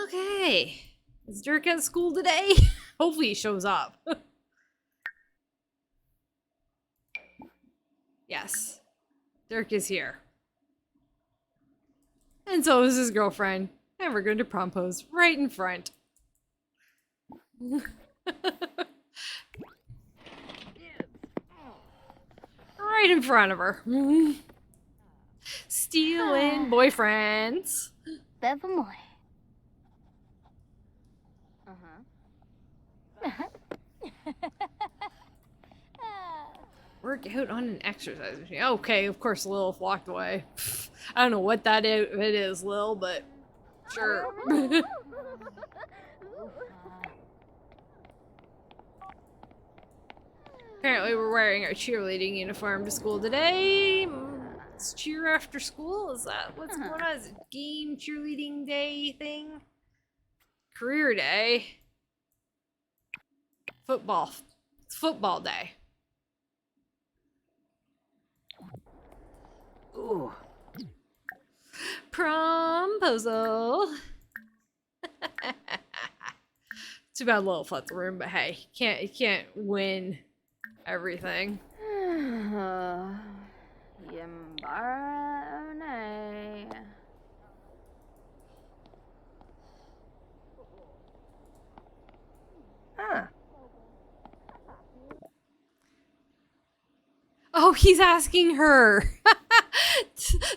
Okay. Is Dirk at school today? Hopefully he shows up. Yes. Dirk is here. And so is his girlfriend. And we're going to prom pose right in front. Right in front of her. Stealing boyfriends. Bevamoy. Work out on an exercise machine. Okay, of course Lilith walked away. I don't know what that it is, Lil, but sure. Apparently we're wearing our cheerleading uniform to school today. It's cheer after school? Is that what's going on? Is it game cheerleading day thing? Career day? Football. It's football day. Ooh. Promposal. Too bad Lilith left the room, but hey, you can't win everything. Yambara One. Huh. Oh, he's asking her.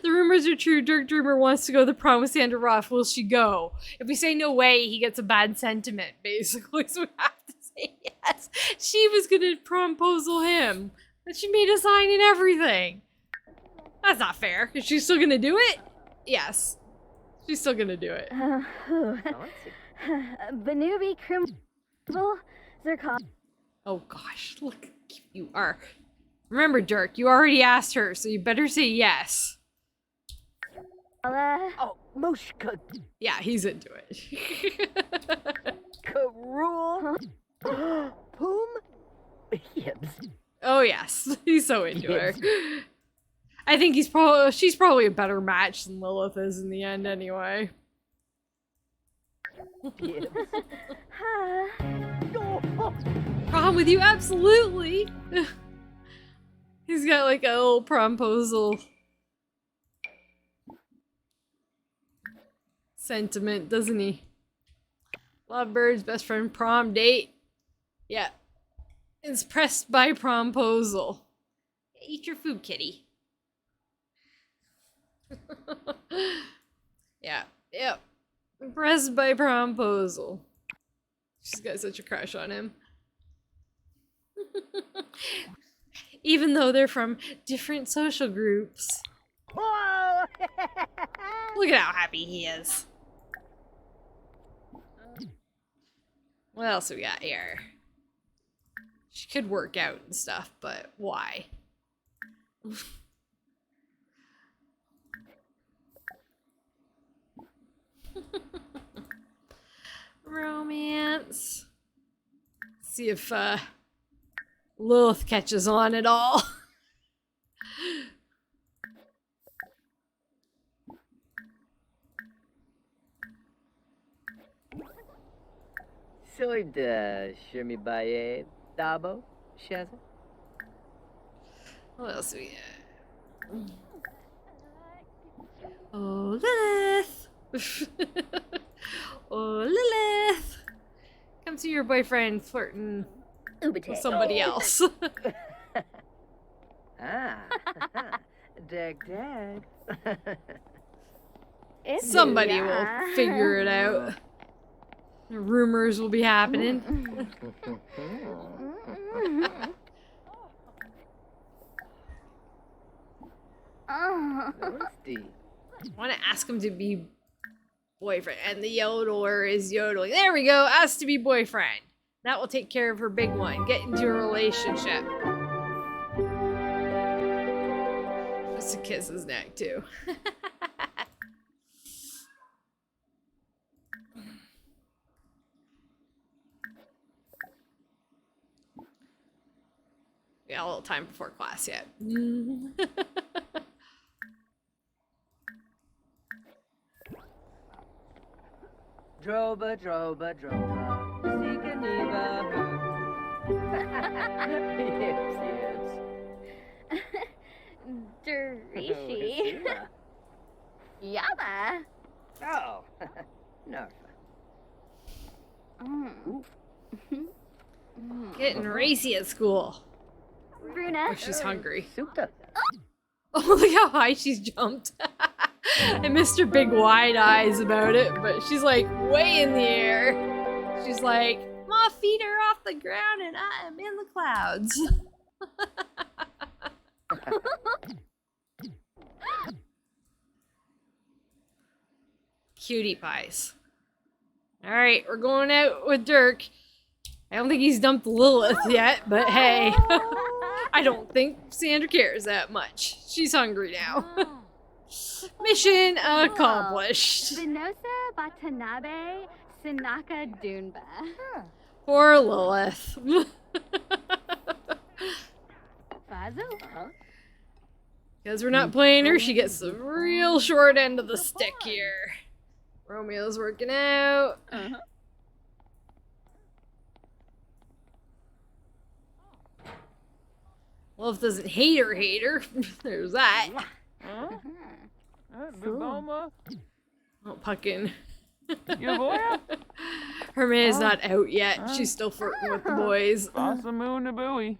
The rumors are true. Dirk Dreamer wants to go to the prom with Sandra Roth. Will she go? If we say no way, he gets a bad sentiment, basically. So we have to say yes. She was going to promposal him. But she made a sign and everything. That's not fair. Is she still going to do it? Yes. She's still going to do it. Banubi Crimble Zerkov. Oh gosh, look, you are. Remember, Dirk, you already asked her, so you better say yes. Oh, Moshka. Yeah, he's into it. Karul. Poom. Yibs. Oh yes, he's so into her. I think she's probably a better match than Lilith is in the end anyway. Prom with you? Absolutely! He's got like a little promposal sentiment, doesn't he? Lovebirds, best friend, prom date. Yeah. Is pressed by promposal. Eat your food, kitty. Yeah. Yep. Impressed by promposal. She's got such a crush on him. Even though they're from different social groups. Whoa! Look at how happy he is. What else we got here? She could work out and stuff, but why? Romance. See if Lilith catches on at all. Soyda Shirmi Baye Dabo Shaza. What else do we got? Oh, Lilith! Oh, Lilith! Come see your boyfriend flirting with somebody else. Dag. Somebody will figure it out. Rumors will be happening. I want to ask him to be boyfriend, and the yodeler is yodeling. There we go. Ask to be boyfriend. That will take care of her big one. Get into a relationship. Just to kiss his neck too. We got a little time before class yet. Droba. Sika Neva. Yes. Mr. Rishi. Yaba. Oh, no. Getting racy at school. Bruna. Oh, she's hungry. Suka. Oh, look how high she's jumped. I missed her big wide eyes about it, but she's like way in the air. She's like, my feet are off the ground and I am in the clouds. Cutie pies. Alright, we're going out with Dirk. I don't think he's dumped Lilith yet, but hey. I don't think Sandra cares that much. She's hungry now. Mission accomplished. Vinosa Watanabe Sinaka Dunba. Poor Lilith. Fazu? Because we're not playing her, she gets the real short end of the stick here. Romeo's working out. Lilith doesn't hate her. There's that. Mama. Oh, pucking. Your Her man is not out yet. She's still flirting with the boys. Awesome moon a buoy.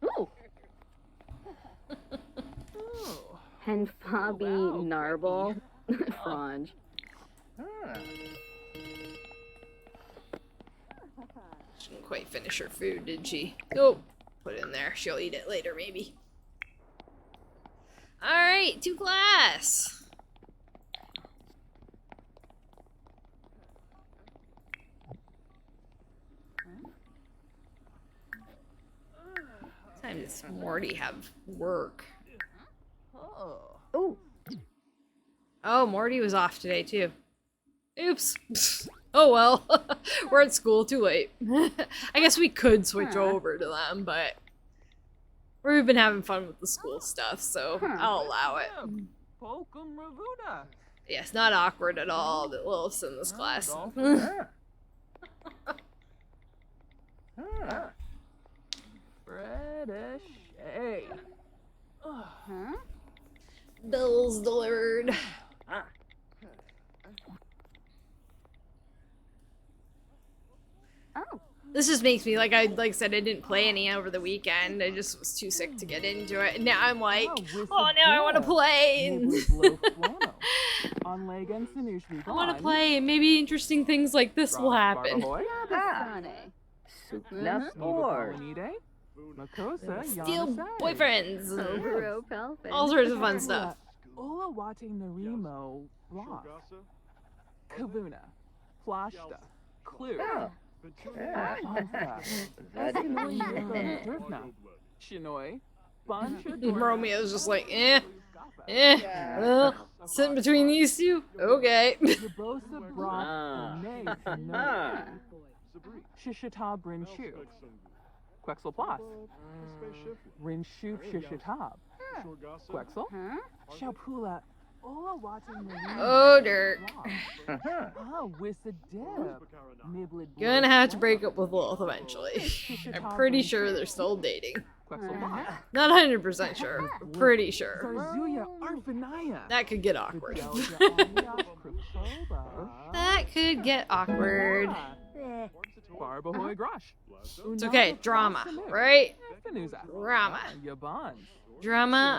Ooh. And Fabi Narble. Frange. She didn't quite finish her food, did she? Oh, put it in there. She'll eat it later, maybe. Alright, to class. What time does Morty have work? Oh, Morty was off today, too. Oops. Oh well. We're at school, too late. I guess we could switch over to them, but we've been having fun with the school stuff, so I'll allow it. Yeah, it's not awkward at all that Lilith's in this class. British. Hey. Bills delivered. This just makes me like I said I didn't play any over the weekend. I just was too sick to get into it. And now I'm like, oh now I want to play. And I want to play and maybe interesting things like this will happen. Steal boyfriends. All sorts of fun stuff. Kavuna. Flashta. Clue. Chinoy. Romeo's just like, well, sitting between these two? Okay. Shishitab Rinshu. Quexel Plus. Rinshu Shishitab. Quexel. Shapula. Oh, Dirk. Gonna have to break up with Lilith eventually. I'm pretty sure they're still dating. Not 100% sure, but pretty sure. That could get awkward. That could get awkward. It's okay, drama, right? Drama.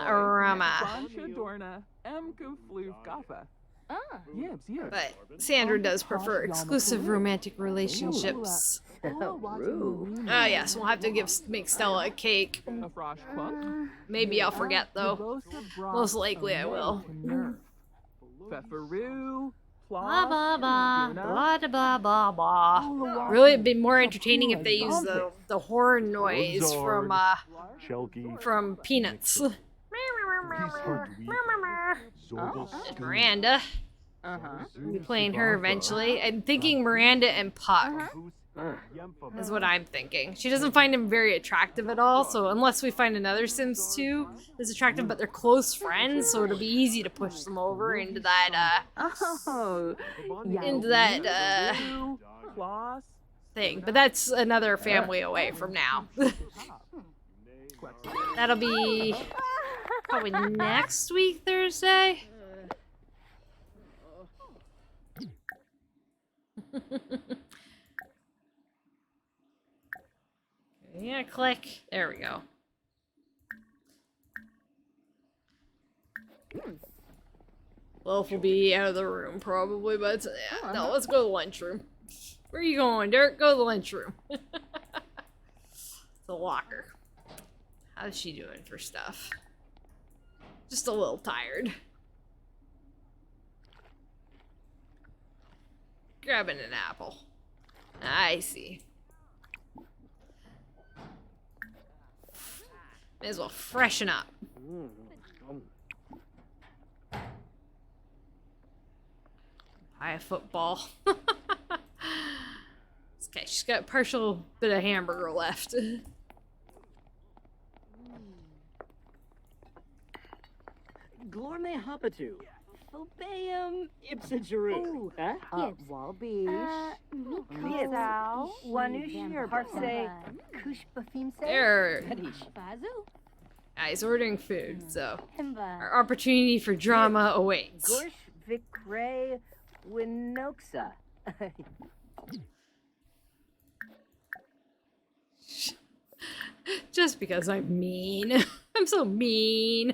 But Sandra does prefer exclusive romantic relationships. Oh yes, we'll have to make Stella a cake. Maybe I'll forget though. Most likely I will. Blah blah blah blah blah blah blah. Really, it'd be more entertaining if they use the horn noise from Peanuts. And Miranda. We'll be playing her eventually. I'm thinking Miranda and Puck. Is what I'm thinking. She doesn't find him very attractive at all, so unless we find another Sims 2 that's attractive, but they're close friends, so it'll be easy to push them over into that, thing, but that's another family away from now. That'll be probably next week, Thursday. Yeah, click. There we go. Wolf will be out of the room probably, but yeah, no, let's go to the lunchroom. Where are you going, Dirk? Go to the lunchroom. The locker. How's she doing for stuff? Just a little tired. Grabbing an apple. I see. May as well freshen up. Buy a football. Okay, she's got a partial bit of hamburger left. Glorme Hopatu. Fobeum ipsa Jeru. Huh? Walbish. Yes. Wanush Parse Kush Bafimse. There. Bazu. He's ordering food, so Himba. our opportunity for drama awaits. Gorsh Vikre Winoksa. Just because I'm mean. I'm so mean.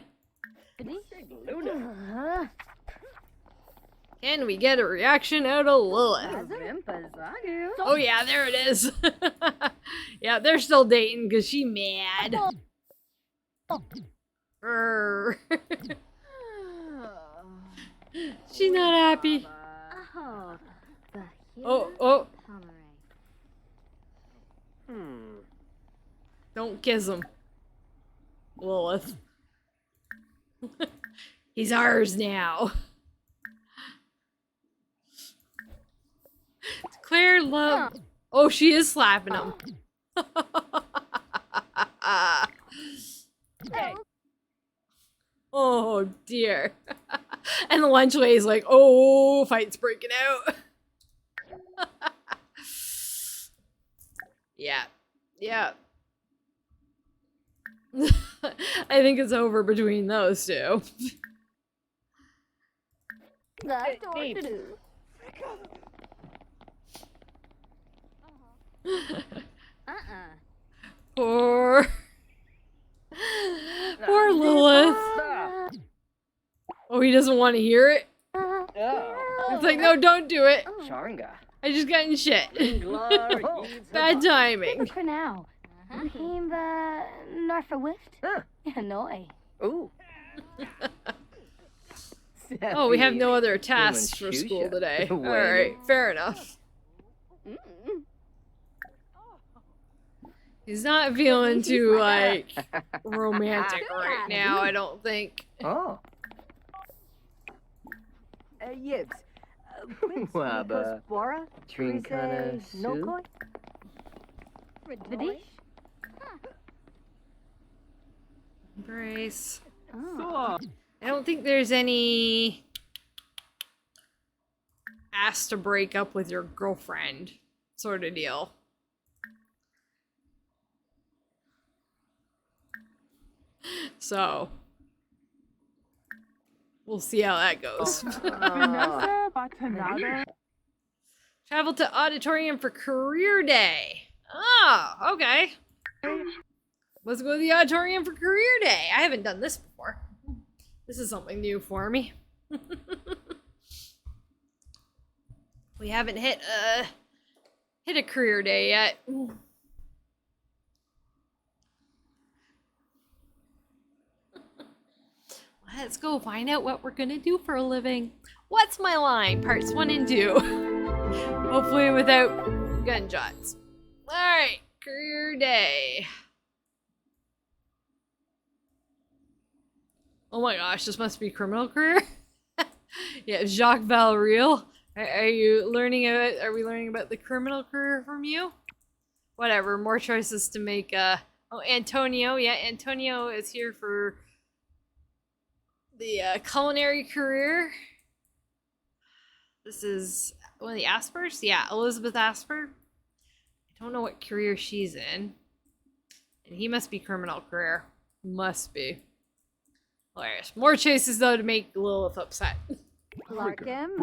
Can we get a reaction out of Lilith? Oh yeah, there it is. Yeah, they're still dating because she mad. Brr. She's not happy. Oh. Don't kiss him, Lilith. He's ours now. Declare love. Oh, she is slapping him. Oh dear. And the lunch lady's like, oh, fight's breaking out. Yeah. I think it's over between those two. Poor Lilith. Oh, he doesn't want to hear it? It's like, no, don't do it. Sharinga. I just got in shit. Bad timing. For now. Himba Narfa Wift. Hanoi. Ooh. Oh, we have no other tasks for school today. Alright, fair enough. He's not feeling too, like, romantic right now, I don't think. Oh. Yibs. Waba. Bora? Trinkana Nokoi? Vidish. Embrace. Oh. I don't think there's any asked to break up with your girlfriend sort of deal. So we'll see how that goes. Travel to auditorium for career day. Oh, okay. Let's go to the auditorium for career day. I haven't done this before. This is something new for me. We haven't hit a career day yet. Let's go find out what we're gonna do for a living. What's my line? Parts 1 and 2. Hopefully without gunshots. Alright, career day. Oh my gosh, this must be criminal career? Yeah, Jacques Valreal. Are we learning about the criminal career from you? Whatever, more choices to make. Oh, Antonio. Yeah, Antonio is here for the culinary career. This is one of the Aspers? Yeah, Elizabeth Asper. Don't know what career she's in. And he must be criminal career. Must be. Hilarious. More chases though to make Lilith upset. Clarkham.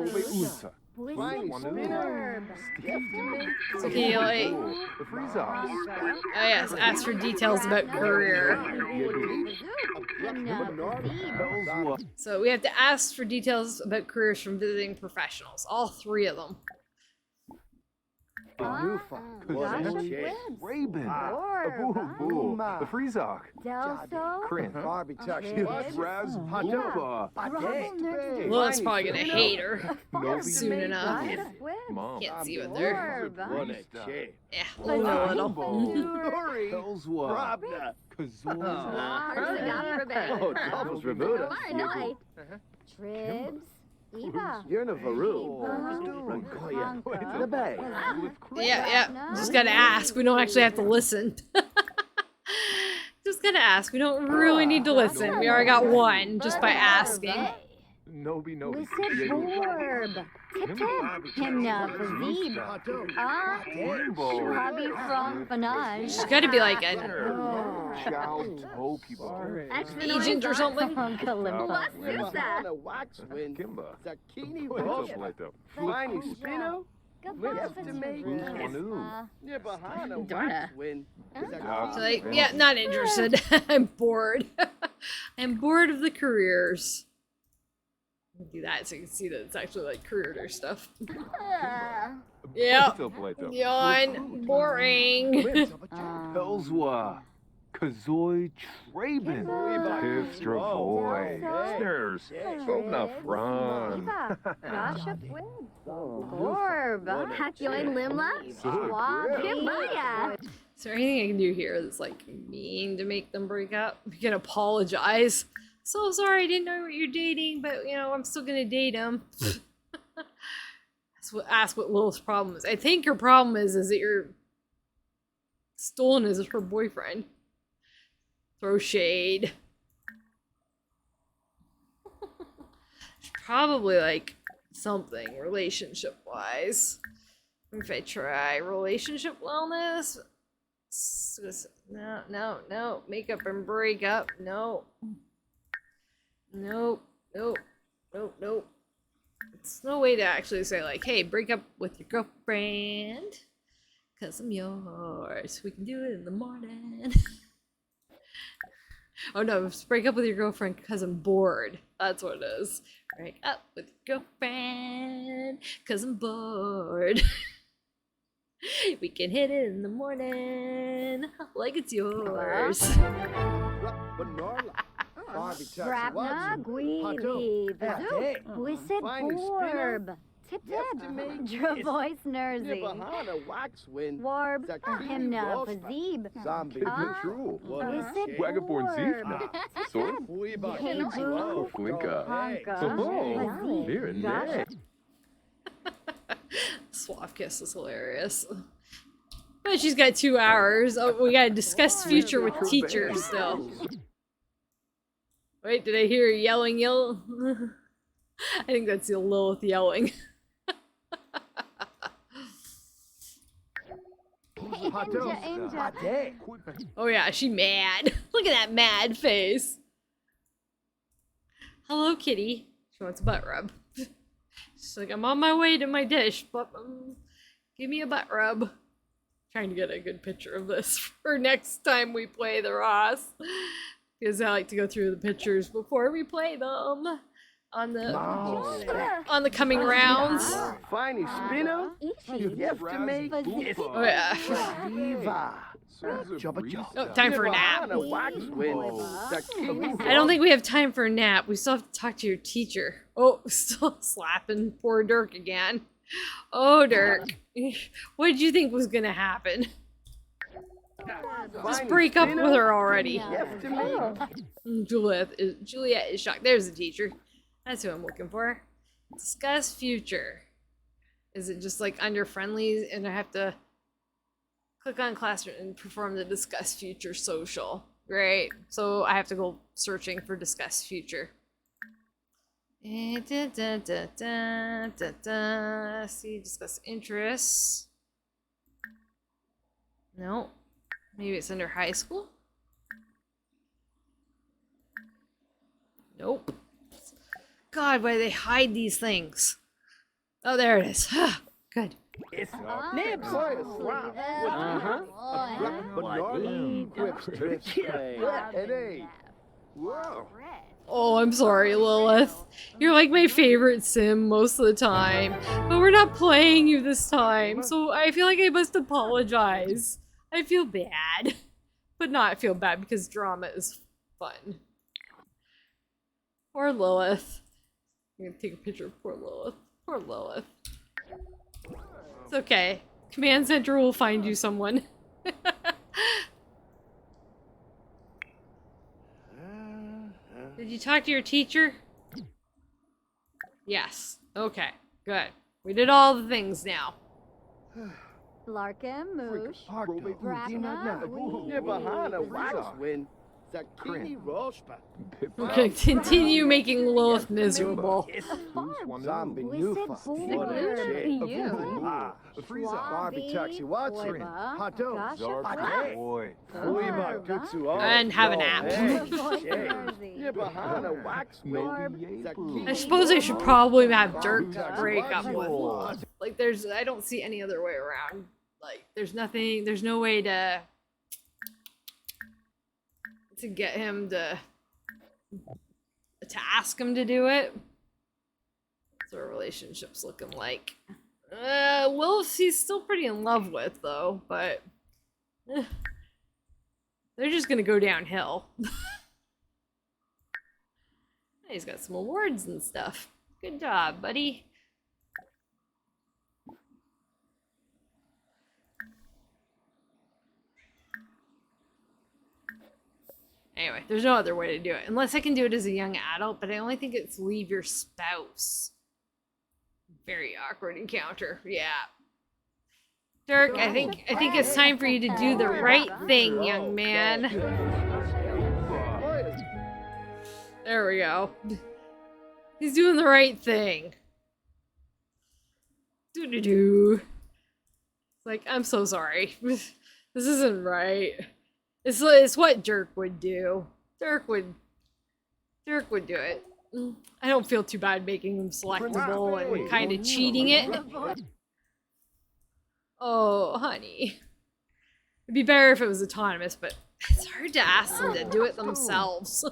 So he like, The freeze off. oh yes, ask for details about career. So we have to ask for details about careers from visiting professionals. All 3 of them. Raven. Boo. The freeze off. Delso. Crin. Raz. Lilith's probably gonna hate her No soon enough. Mom. Can't see what they're. Orb. Yeah, only a little. Hellswa. Oh, Dolphus Rebuda. Tribs. Eva. You're in a Varu. The bay. Yeah. Just gotta ask. We don't actually have to listen. Just gotta ask. We don't really need to listen. We already got 1 just by asking. Nobi. We said Borb. Tip. Himna. Vazib. Hobby from Fanage. She's gotta be like an agent or something. Kimba. So like, yeah, not interested. I'm bored. I'm bored of the careers. I'll do that so you can see that it's actually like career stuff. Yeah. Yawn. Boring. Hellswa. Kazoi Traben. Hifstra boy. Sners. Sovna Fran. Orb. Hakyoin Limla. Kimaya. Is there anything I can do here that's like mean to make them break up? We can apologize. So sorry, I didn't know what you're dating, but you know, I'm still gonna date him. Ask what Lilith's problem is. I think her problem is that you're stolen as her boyfriend. Throw shade. Probably like something relationship wise. If I try relationship wellness. No. Makeup and break up. No. Nope. It's no way to actually say like, hey, break up with your girlfriend. Cause I'm yours. We can do it in the morning. Oh no, just break up with your girlfriend because I'm bored. That's what it is. Break up with your girlfriend because I'm bored. We can hit it in the morning like it's yours. Brabna, Guili, Vazoo, we said Borb, Tip, Dravois, Nersey, Warb, Himna, Vazib, we said Wagaborn Borb, Zifna. Sword. Heju, Flinka. Honka, Here and there. Suave kiss is hilarious. But she's got 2 hours. Oh, we gotta discuss future with teachers still. Wait, did I hear yelling? I think that's the Lilith yelling. Oh yeah, she mad. Look at that mad face. Hello, kitty. She wants a butt rub. She's like, I'm on my way to my dish, but give me a butt rub. Trying to get a good picture of this for next time we play the Ross. Because I like to go through the pictures before we play them on the coming rounds. Finey Spino. You have to make. Oh yeah. Oh, time for a nap. I don't think we have time for a nap. We still have to talk to your teacher. Oh, still slapping poor Dirk again. Oh, Dirk. What did you think was gonna happen? Just break up with her already. Juliet is shocked. There's the teacher. That's who I'm looking for. Discuss future. Is it just like under friendlies and I have to click on classroom and perform the discuss future social? Great. So I have to go searching for discuss future. See, discuss interests. No. Maybe it's under high school? Nope. God, why do they hide these things? Oh, there it is. Good. Nibs. Wow. Oh, I'm sorry, Lilith. You're like my favorite sim most of the time. But we're not playing you this time, so I feel like I must apologize. I feel bad. But not feel bad because drama is fun. Poor Lilith. I'm gonna take a picture of poor Lilith. Poor Lilith. It's okay. Command Center will find you someone. Did you talk to your teacher? Yes. Okay. Good. We did all the things now. Larkin, Moosh, We're gonna continue making Lilith miserable. And have a nap. I suppose I should probably have Dirk break up with. Like, I don't see any other way around. Like, there's no way to get him to ask him to do it. What's our relationship's looking like? Lilith, he's still pretty in love with, though, but they're just gonna go downhill. He's got some awards and stuff. Good job, buddy. Anyway, there's no other way to do it. Unless I can do it as a young adult, but I only think it's leave your spouse. Very awkward encounter. Yeah. Dirk, I think it's time for you to do the right thing, young man. There we go. He's doing the right thing. Doo-doo-doo. It's like, I'm so sorry. This isn't right. It's what Dirk would do. Dirk would do it. I don't feel too bad making them selectable and kind of cheating it. Oh, honey. It'd be better if it was autonomous, but it's hard to ask them to do it themselves.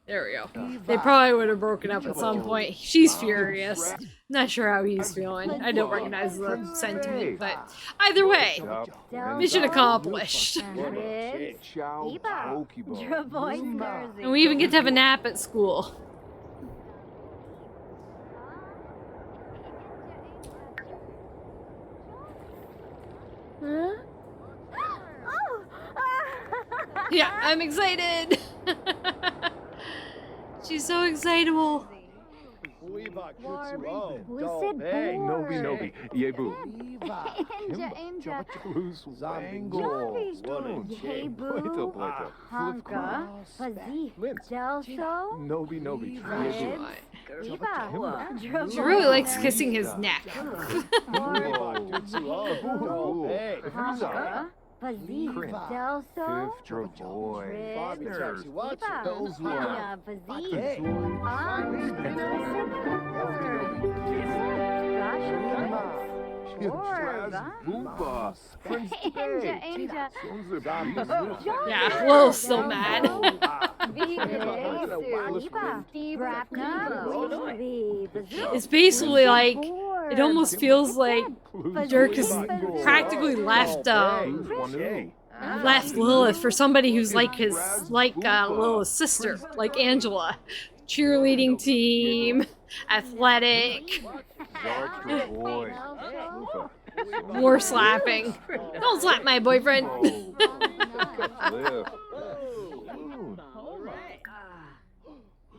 There we go. They probably would have broken up at some point. She's furious. Not sure how he's feeling. I don't recognize the sentiment, but either way, mission accomplished. And we even get to have a nap at school. Huh? Yeah, I'm excited. She's so excitable. Nobi. Yebu. Inja. Hey boo. Honka. Fuzzy. Delso. Nobi. She really likes kissing his neck. Honka. Fuzzy. Delso. Yeah, Lil's still mad. It's basically like, it almost feels like Dirk has practically left Lilith for somebody who's like Lilith's sister, like Angela. Cheerleading team, athletic. More slapping. Don't slap my boyfriend.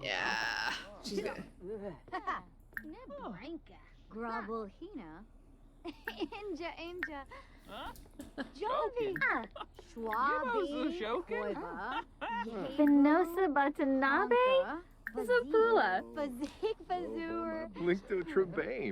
Yeah. She's good. Grovelhina. Inja. Jovi. Schwabi. Venosa Batanabe? Zapula. Fazik Fazur. Linkto Trebane.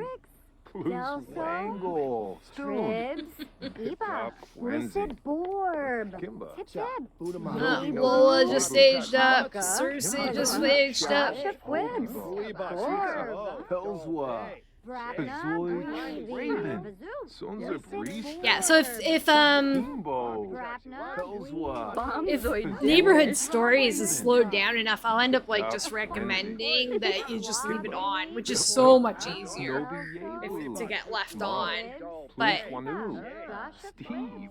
Plus Delso. Wangle. Stoon. Tribs. Biba. Listed Borb. Kimba. Tip. Lola just staged up. Cersei just staged up. Quibs. Borb. Hellswa. Brapna. Raven. Sons of Reese. Yeah, so if Kimbo. Brapna. Hellswa. if Neighborhood Stories is slowed down enough, I'll end up like just recommending that you just leave it on, which is so much easier to get left on. But Steve.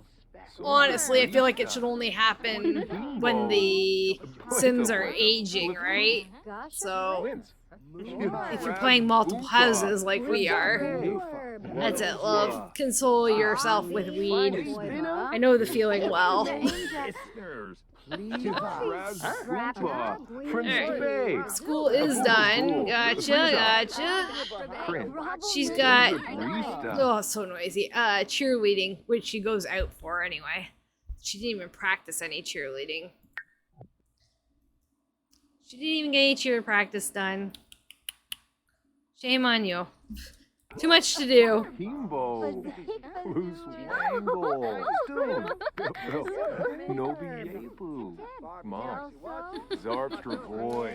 honestly, I feel like it should only happen when the Sims are aging, right? So if you're playing multiple houses like we are, that's it, love. Console yourself with weed. I know the feeling well. Alright. School is done. Gotcha. She's got so noisy. Cheerleading, which she goes out for anyway. She didn't even practice any cheerleading. She didn't even get any cheer practice done. Shame on you. Too much to do. Kimbo. Plus Wangle. Stoon. Nobi Yebu. Mom. Zarbstra Boy.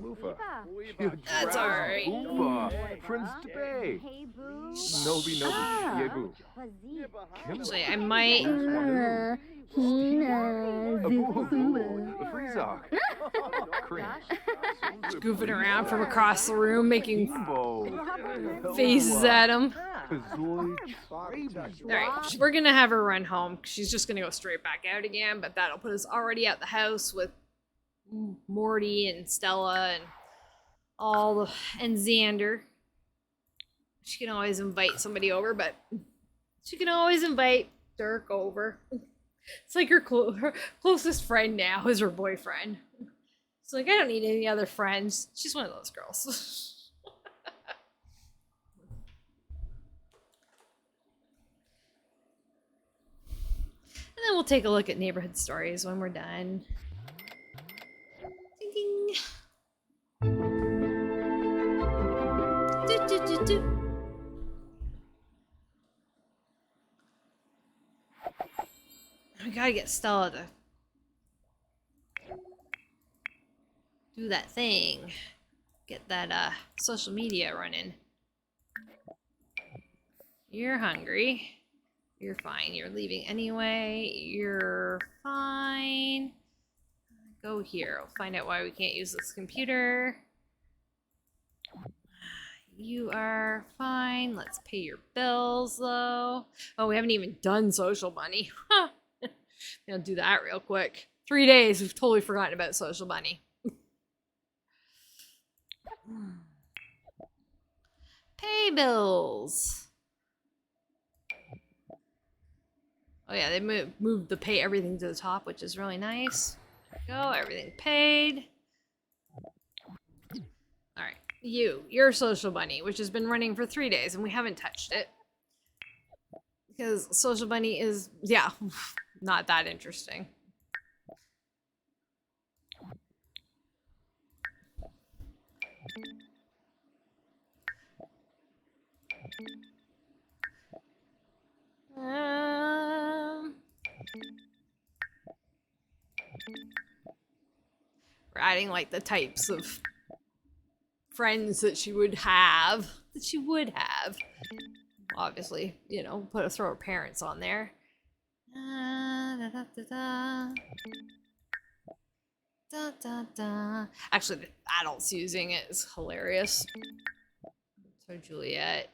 Lufa. That's alright. Oomba. Prince Debay. Nobi Yebu. Actually, I might. Goofing around from across the room, making faces at him. Alright, we're gonna have her run home. She's just gonna go straight back out again, but that'll put us already at the house with Morty and Stella and and Xander. She can always invite somebody over, but she can always invite Dirk over. It's like her closest friend now is her boyfriend. It's like, I don't need any other friends. She's one of those girls. And then we'll take a look at Neighborhood Stories when we're done. Ding ding. Do. We gotta get Stella to do that thing. Get that social media running. You're hungry. You're fine. You're leaving anyway. You're fine. Go here. I'll find out why we can't use this computer. You are fine. Let's pay your bills though. Oh, we haven't even done social money. Huh. I'll do that real quick. 3 days. We've totally forgotten about social money. Pay bills. Oh yeah, they moved the pay everything to the top, which is really nice. There we go, everything paid. Alright, your social bunny, which has been running for 3 days and we haven't touched it. Because social bunny is, yeah, not that interesting. We're adding like the types of friends that she would have. Obviously, you know, throw her parents on there. Actually, the adults using it is hilarious. So Juliet,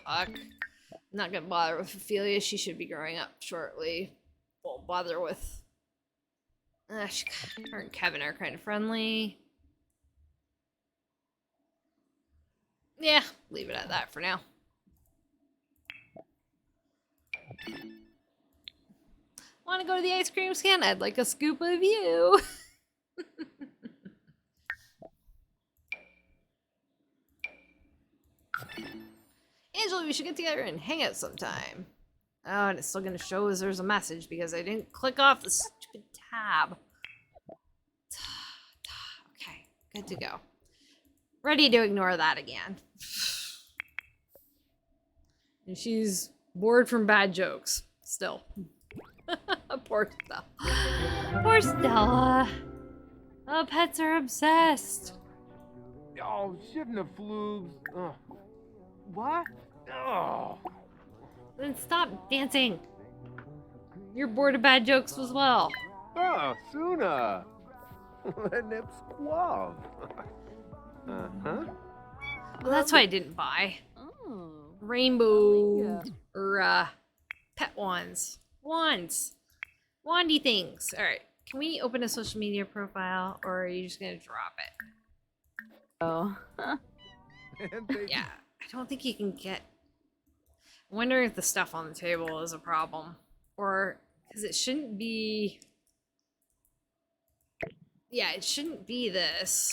Puck. I'm not gonna bother with Ophelia. She should be growing up shortly. Won't bother with. Her and Kevin are kind of friendly. Yeah, leave it at that for now. Want to go to the ice cream stand? I'd like a scoop of you. Angela we should get together and hang out sometime. Oh, and it's still gonna show us there's a message because I didn't click off the stupid tab. Okay, good to go. Ready to ignore that again. And she's bored from bad jokes. Still. Poor Stella. Poor Stella. Oh, pets are obsessed. Oh, shouldn't have floobs. Ugh. What? Oh. Then stop dancing. You're bored of bad jokes as well. Oh, Suna. Lenep squav. Uh-huh. Well, that's why I didn't buy. Oh. Rainbow or pet wands. Wandy things. Alright. Can we open a social media profile or are you just gonna drop it? Oh. Yeah. I don't think you can get... I'm wondering if the stuff on the table is a problem. Or... Because it shouldn't be... Yeah, it shouldn't be this.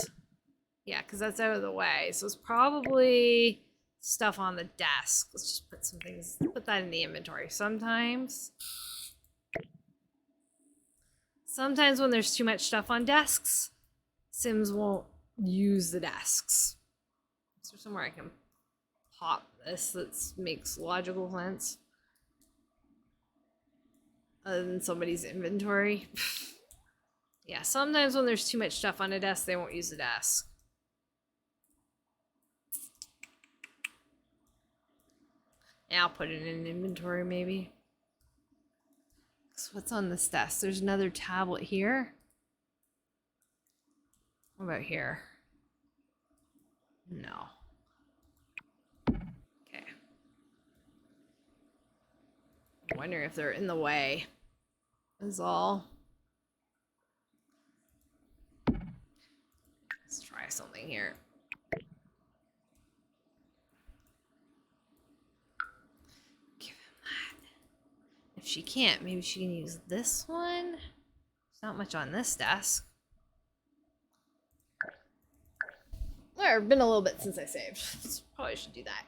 Yeah, because that's out of the way. So it's probably stuff on the desk. Let's just put some things... Put that in the inventory. Sometimes when there's too much stuff on desks, Sims won't use the desks. Is there somewhere I can pop this that makes logical sense? Other than somebody's inventory. Yeah, sometimes when there's too much stuff on a desk, they won't use the desk. Yeah, I'll put it in inventory maybe. So what's on this desk? There's another tablet here. What about here? No. Okay. I wonder if they're in the way. Is all. Let's try something here. Give him that. If she can't, maybe she can use this one. There's not much on this desk. Well, it's been a little bit since I saved. Probably should do that.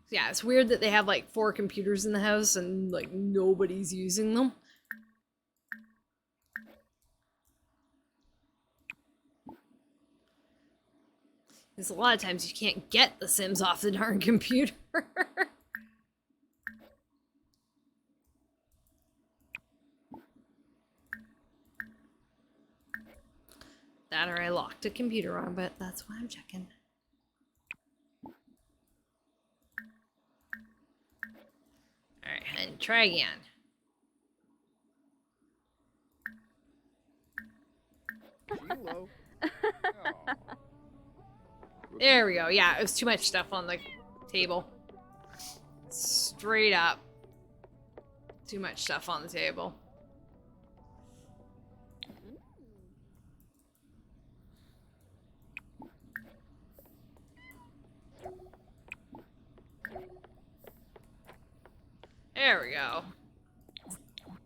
Yeah, it's weird that they have like 4 computers in the house and like nobody's using them. Because a lot of times you can't get the Sims off the darn computer. That or I locked a computer on, but that's why I'm checking. Alright, and try again. Hello. There we go. Yeah, it was too much stuff on the table. Straight up. Too much stuff on the table. There we go.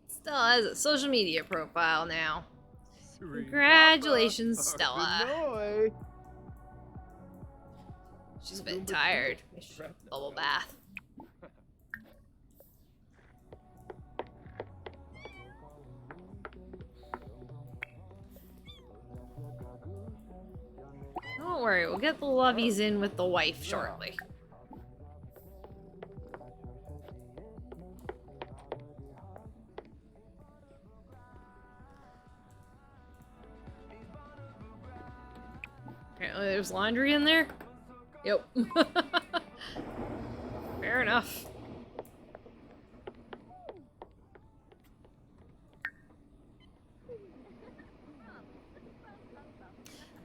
Stella has a social media profile now. Congratulations, Stella. She's a bit tired. Bubble bath. Don't worry, we'll get the loveys in with the wife shortly. Apparently there's laundry in there? Yep. Fair enough.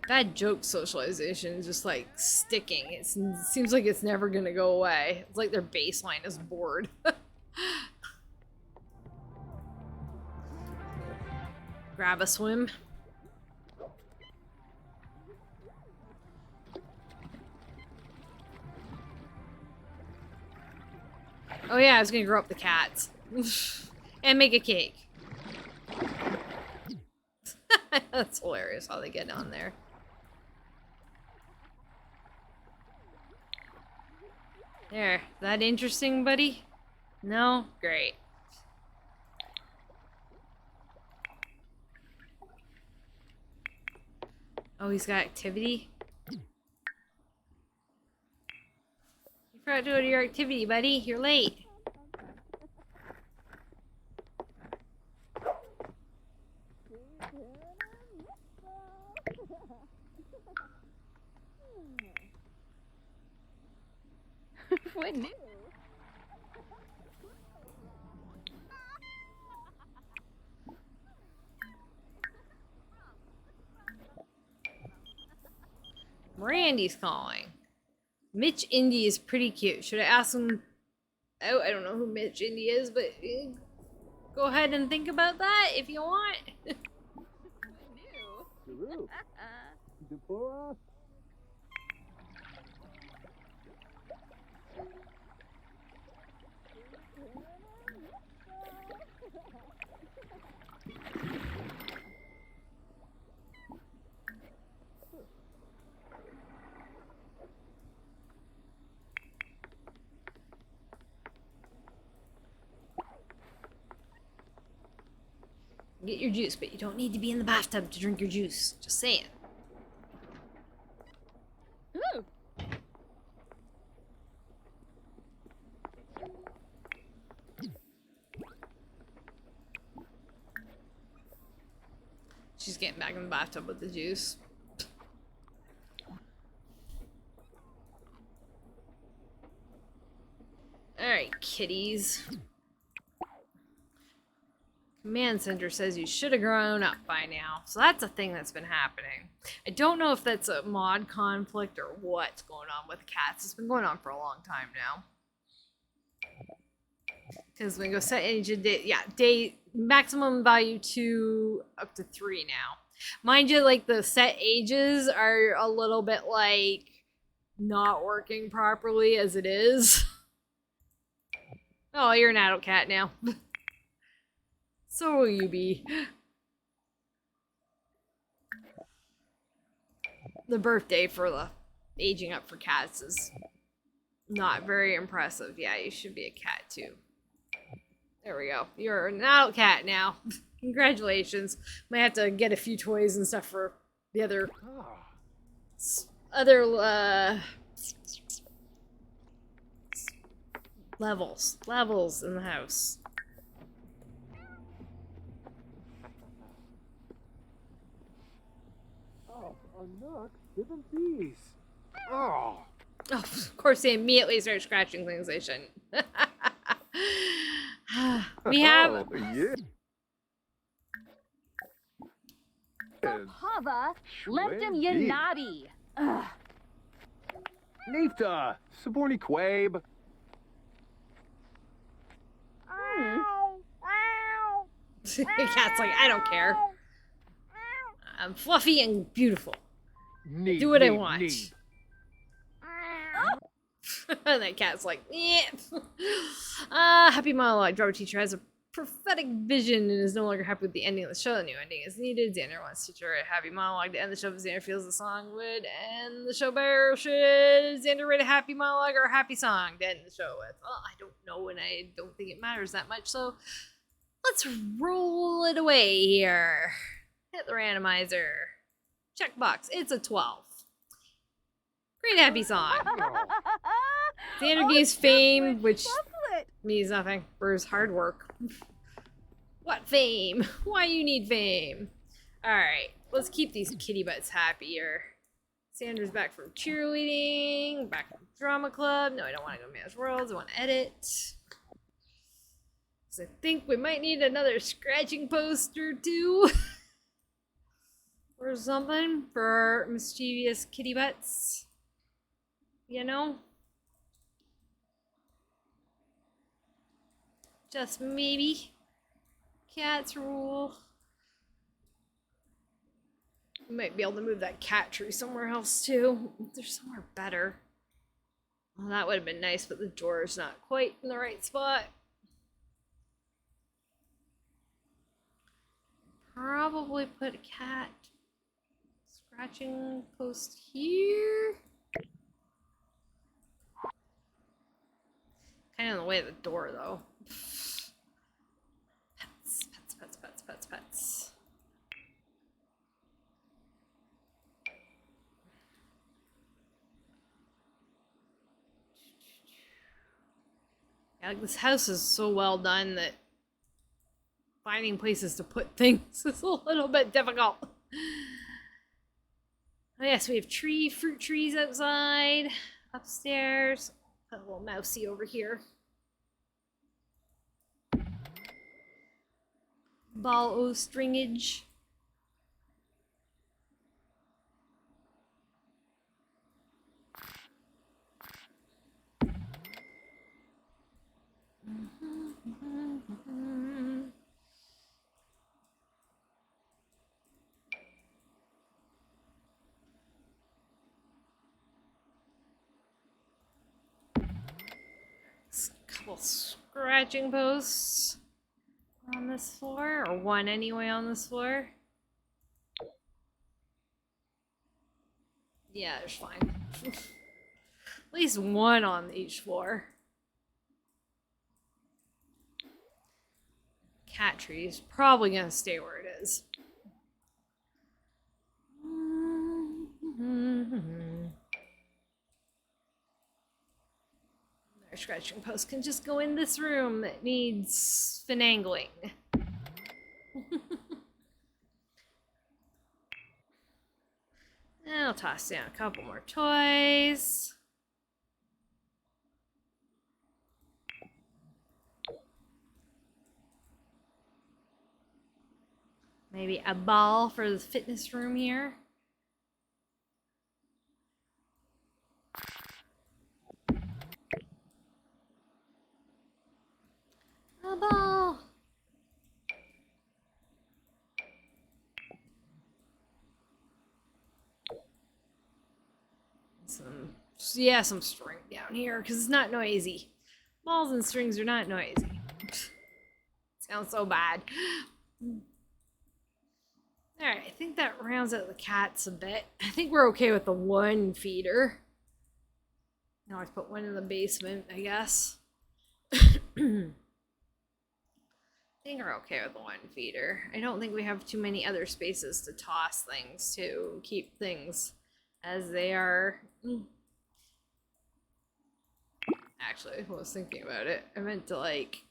Bad joke socialization is just like sticking. It seems like it's never gonna go away. It's like their baseline is bored. Grab a swim. Oh yeah, I was gonna grow up the cats. And make a cake. That's hilarious how they get on there. There, that interesting, buddy? No? Great. Oh, he's got activity? You forgot to go to your activity, buddy. You're late. What new? Randy's calling. Mitch Indy is pretty cute. Should I ask him? Oh, I don't know who Mitch Indy is, but go ahead and think about that if you want. Get your juice, but you don't need to be in the bathtub to drink your juice. Just saying. Ooh. She's getting back in the bathtub with the juice. Alright, kitties. Command center says you should have grown up by now. So that's a thing that's been happening. I don't know if that's a mod conflict or what's going on with cats. It's been going on for a long time now. Because we go set age of day, yeah, day maximum value 2 up to 3 now. Mind you, like the set ages are a little bit like not working properly as it is. Oh, you're an adult cat now. So will you be. The birthday for the aging up for cats is not very impressive. Yeah, you should be a cat too. There we go. You're an adult cat now. Congratulations. Might have to get a few toys and stuff for the other levels in the house. Look, different bees. Oh. Oh, of course they immediately start scratching things they shouldn't. We have... Oh, yeah. Hava left him Yanabi. Nifta, Saborni Quabe. The cat's like, I don't care. I'm fluffy and beautiful. Do what I want. That cat's like, yeah. Happy monologue. Drama teacher has a prophetic vision and is no longer happy with the ending of the show. The new ending is needed. Xander wants teacher a happy monologue to end the show. If Xander feels the song would end the show better, should Xander write a happy monologue or a happy song to end the show with? Well, I don't know, and I don't think it matters that much, so let's roll it away here. Hit the randomizer. Checkbox. It's a 12. Great happy song. Xander gains fame, which means nothing for his hard work. What fame? Why you need fame? Alright, let's keep these kitty butts happier. Xander's back from cheerleading, back from drama club. No, I don't want to go manage worlds. I want to edit. So I think we might need another scratching post or two. Or something for our mischievous kitty butts. You know? Just maybe. Cats rule. We might be able to move that cat tree somewhere else too. There's somewhere better. Well, that would have been nice, but the door's not quite in the right spot. probably put a cat scratching post here. Kind of in the way of the door, though. Pets, pets, pets, pets, pets, pets. Yeah, like this house is so well done that finding places to put things is a little bit difficult. Oh yes, we have fruit trees outside, upstairs. Put a little mousey over here. Ball o' stringage. Couple scratching posts on this floor, or one anyway on this floor. Yeah, there's fine. At least one on each floor. Cat tree's probably gonna stay where it is. Our scratching post can just go in this room that needs finagling. I'll toss down a couple more toys. Maybe a ball for the fitness room here. A ball. Some string down here because it's not noisy. Balls and strings are not noisy. Sounds so bad. Alright, I think that rounds out the cats a bit. I think we're okay with the one feeder. Now I've put one in the basement, I guess. I think we're okay with the one feeder. I don't think we have too many other spaces to toss things to keep things as they are. Actually, I was thinking about it. I meant to like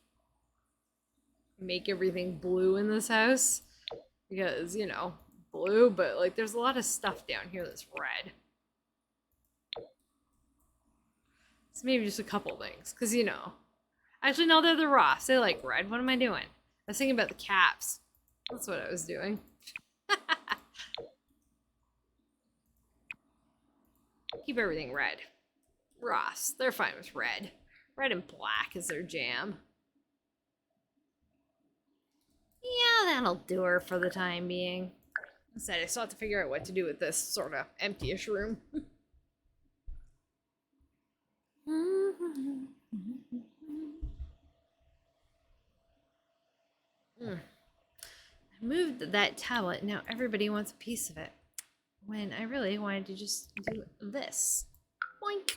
make everything blue in this house because, you know, blue, but like there's a lot of stuff down here that's red. So maybe just a couple things because, you know, actually no, they're the Ross. They like red. What am I doing? I was thinking about the caps. That's what I was doing. Keep everything red. Ross, they're fine with red. Red and black is their jam. Yeah, that'll do her for the time being. I said I still have to figure out what to do with this sort of empty-ish room. I moved that tablet. Now everybody wants a piece of it. When I really wanted to just do this. Boink.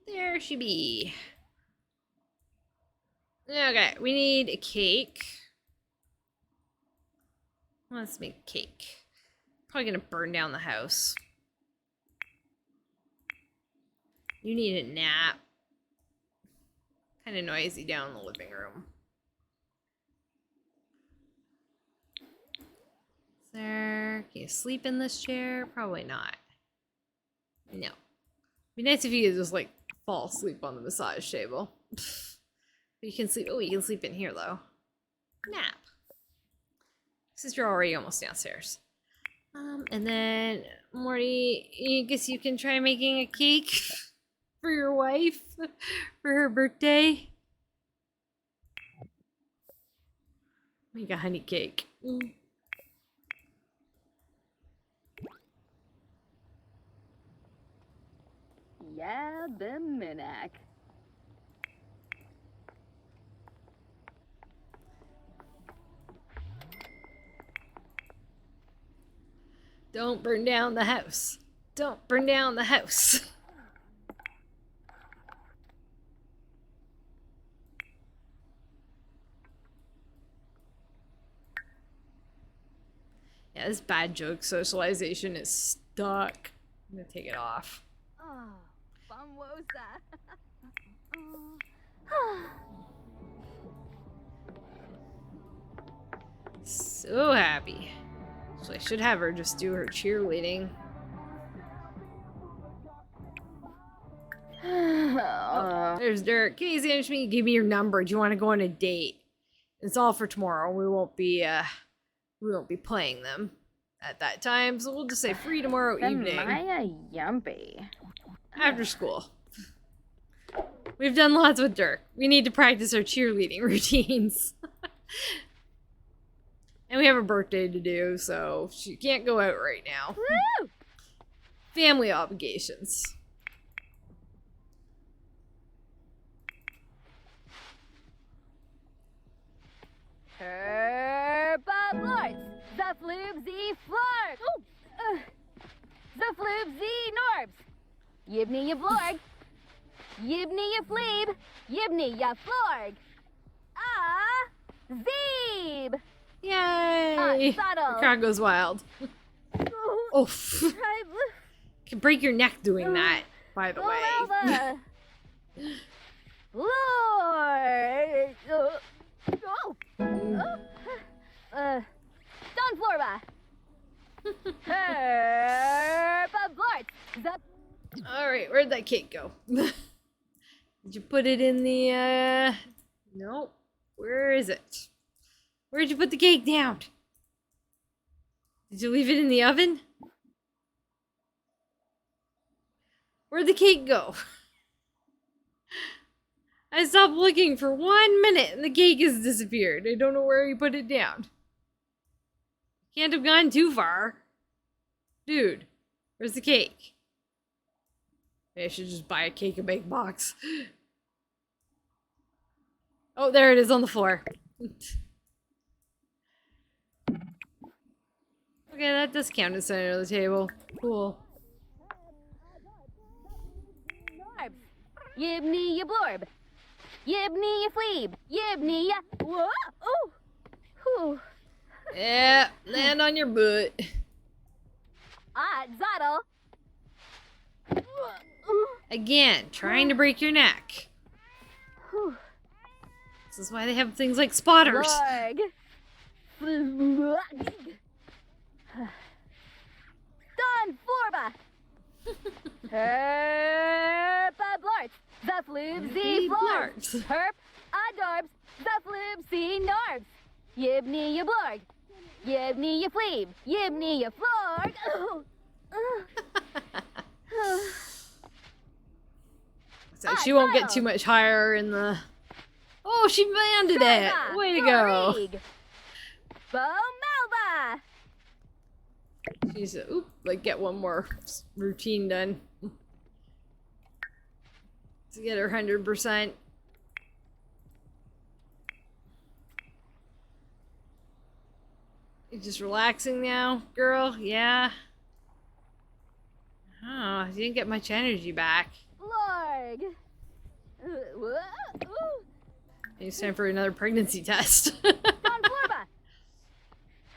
There she be. Okay, we need a cake. Let's make a cake. Probably gonna burn down the house. You need a nap. Kind of noisy down in the living room. Sir, can you sleep in this chair? Probably not. No. Be nice if you could just like fall asleep on the massage table. You can sleep. Oh, you can sleep in here though. Nap. Since you're already almost downstairs. And then Morty, I guess you can try making a cake for your wife for her birthday. Make a honey cake. Yeah, the Minac. Don't burn down the house. Don't burn down the house. Yeah, this bad joke socialization is stuck. I'm gonna take it off. Oh, famosa. So happy. So I should have her just do her cheerleading. There's Dirk. Hey, Zanishmi, give me your number. Do you want to go on a date? It's all for tomorrow. We won't be playing them at that time, so we'll just say free tomorrow evening. Maya yumpy. After school. We've done lots with Dirk. We need to practice our cheerleading routines. And we have a birthday to do, so she can't go out right now. Woo! Family obligations. Herba Blorts, the Floob Z Florb. The Floob Z Norbs. Yibney ya Blorg. Yibney ya Fleeb. Yibney ya Florg. Ah, Zeeb. Yay! Subtle. The crowd goes wild. Oof. Can break your neck doing that, by the way. Lord. Don Florba. Herba Blorts, the Alright, where'd that cake go? Did you put it in the, Nope. Where is it? Where'd you put the cake down? Did you leave it in the oven? Where'd the cake go? I stopped looking for 1 minute and the cake has disappeared. I don't know where you put it down. Can't have gone too far. Dude, where's the cake? Maybe I should just buy a cake and bake box. Oh, there it is on the floor. Okay, that does count as center of the table. Cool. Norbs. Yibney ya Blorb. Yibney ya Fleeb. Yibney ya. Whoa! Oh! Whew. Yeah, land on your butt. Ah, Zoddle. Again, trying to break your neck. Whew. This is why they have things like spotters. Blorg. Don Florba. Herba Blorts, the Floob Z Florbs. Herp Adorbs, the Floob Z Norbs. Yibney ya Blorg. Yibney ya Fleeb. Yibney ya Florg. So she won't get too much higher in the... Oh, she landed it! Way to go! Bo Melba. She's oop, like get one more routine done. To get her 100%. You just relaxing now, girl? Yeah. Oh, you didn't get much energy back. Lorg. It's time for another pregnancy test. Don Florba.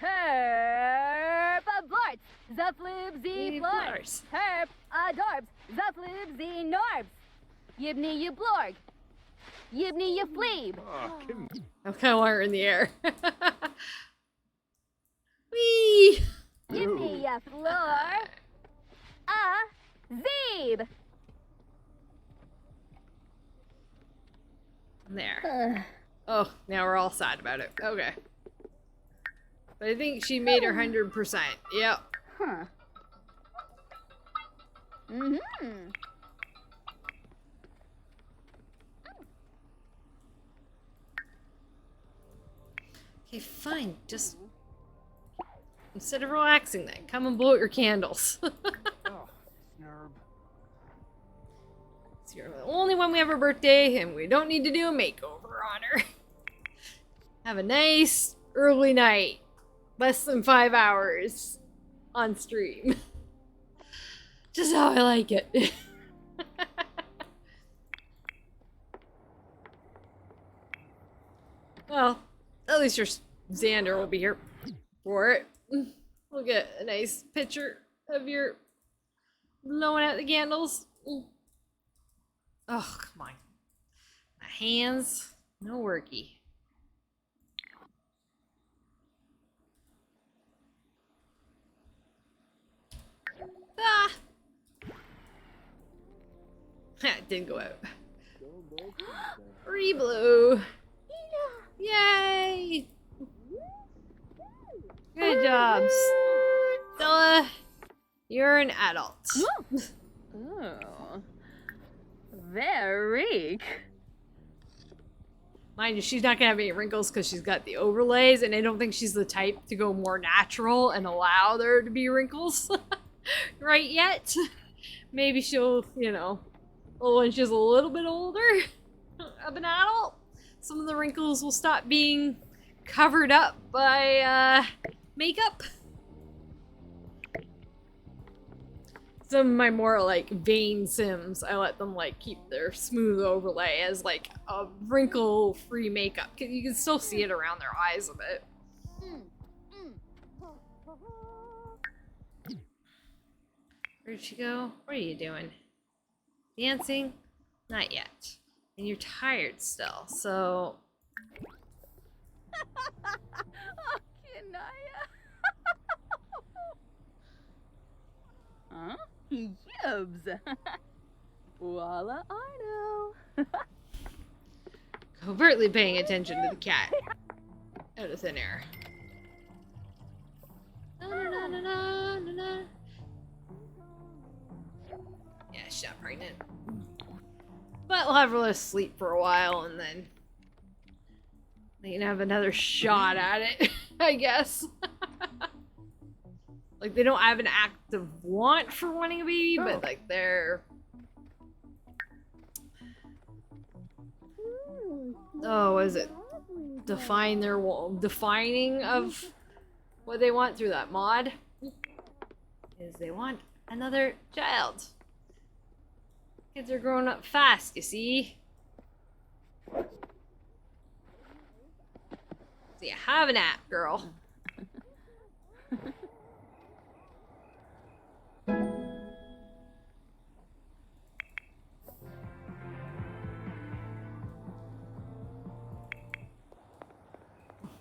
Herb Blorts, the Floob Z Florts. Herb Adorbs, the Floob Z Norbs. Yibney ya Blorg. Yibney ya Fleeb. Oh, kidding. I'm kind of want her in the air. Whee! Yibney ya Flor. Zeeb. There. Oh, now we're all sad about it. Okay. But I think she made her 100%. Yep. Huh. Mm-hmm. Okay, fine. Just instead of relaxing then, come and blow out your candles. Oh, snurb. So you're the only one we have a birthday, and we don't need to do a makeover on her. Have a nice early night. Less than 5 hours. on stream. Just how I like it. Well, at least your Xander will be here for it. We'll get a nice picture of your blowing out the candles. Oh, come on. My hands, no worky. Ah! It didn't go out. Re-blew. Yay! Good job. Stella, you're an adult. Oh. Very. Mind you, she's not gonna have any wrinkles because she's got the overlays, and I don't think she's the type to go more natural and allow there to be wrinkles right yet. Maybe she'll, you know, when she's a little bit older of an adult, some of the wrinkles will stop being covered up by makeup. Some of my more like vain Sims, I let them like keep their smooth overlay as like a wrinkle-free makeup. You can still see it around their eyes a bit. Where'd she go? What are you doing? Dancing? Not yet. And you're tired still, so... Oh, Kanaya. Huh? Yubs. Walla Arno. Covertly paying attention to the cat. Out of thin air. Yeah, she's not pregnant. But we'll have her let us sleep for a while and then they can have another shot at it, I guess. Like, they don't have an active want for wanting a baby, but like they're... Oh, is it defining of what they want through that mod? Is they want another child. Kids are growing up fast, you see. So you have an app, girl.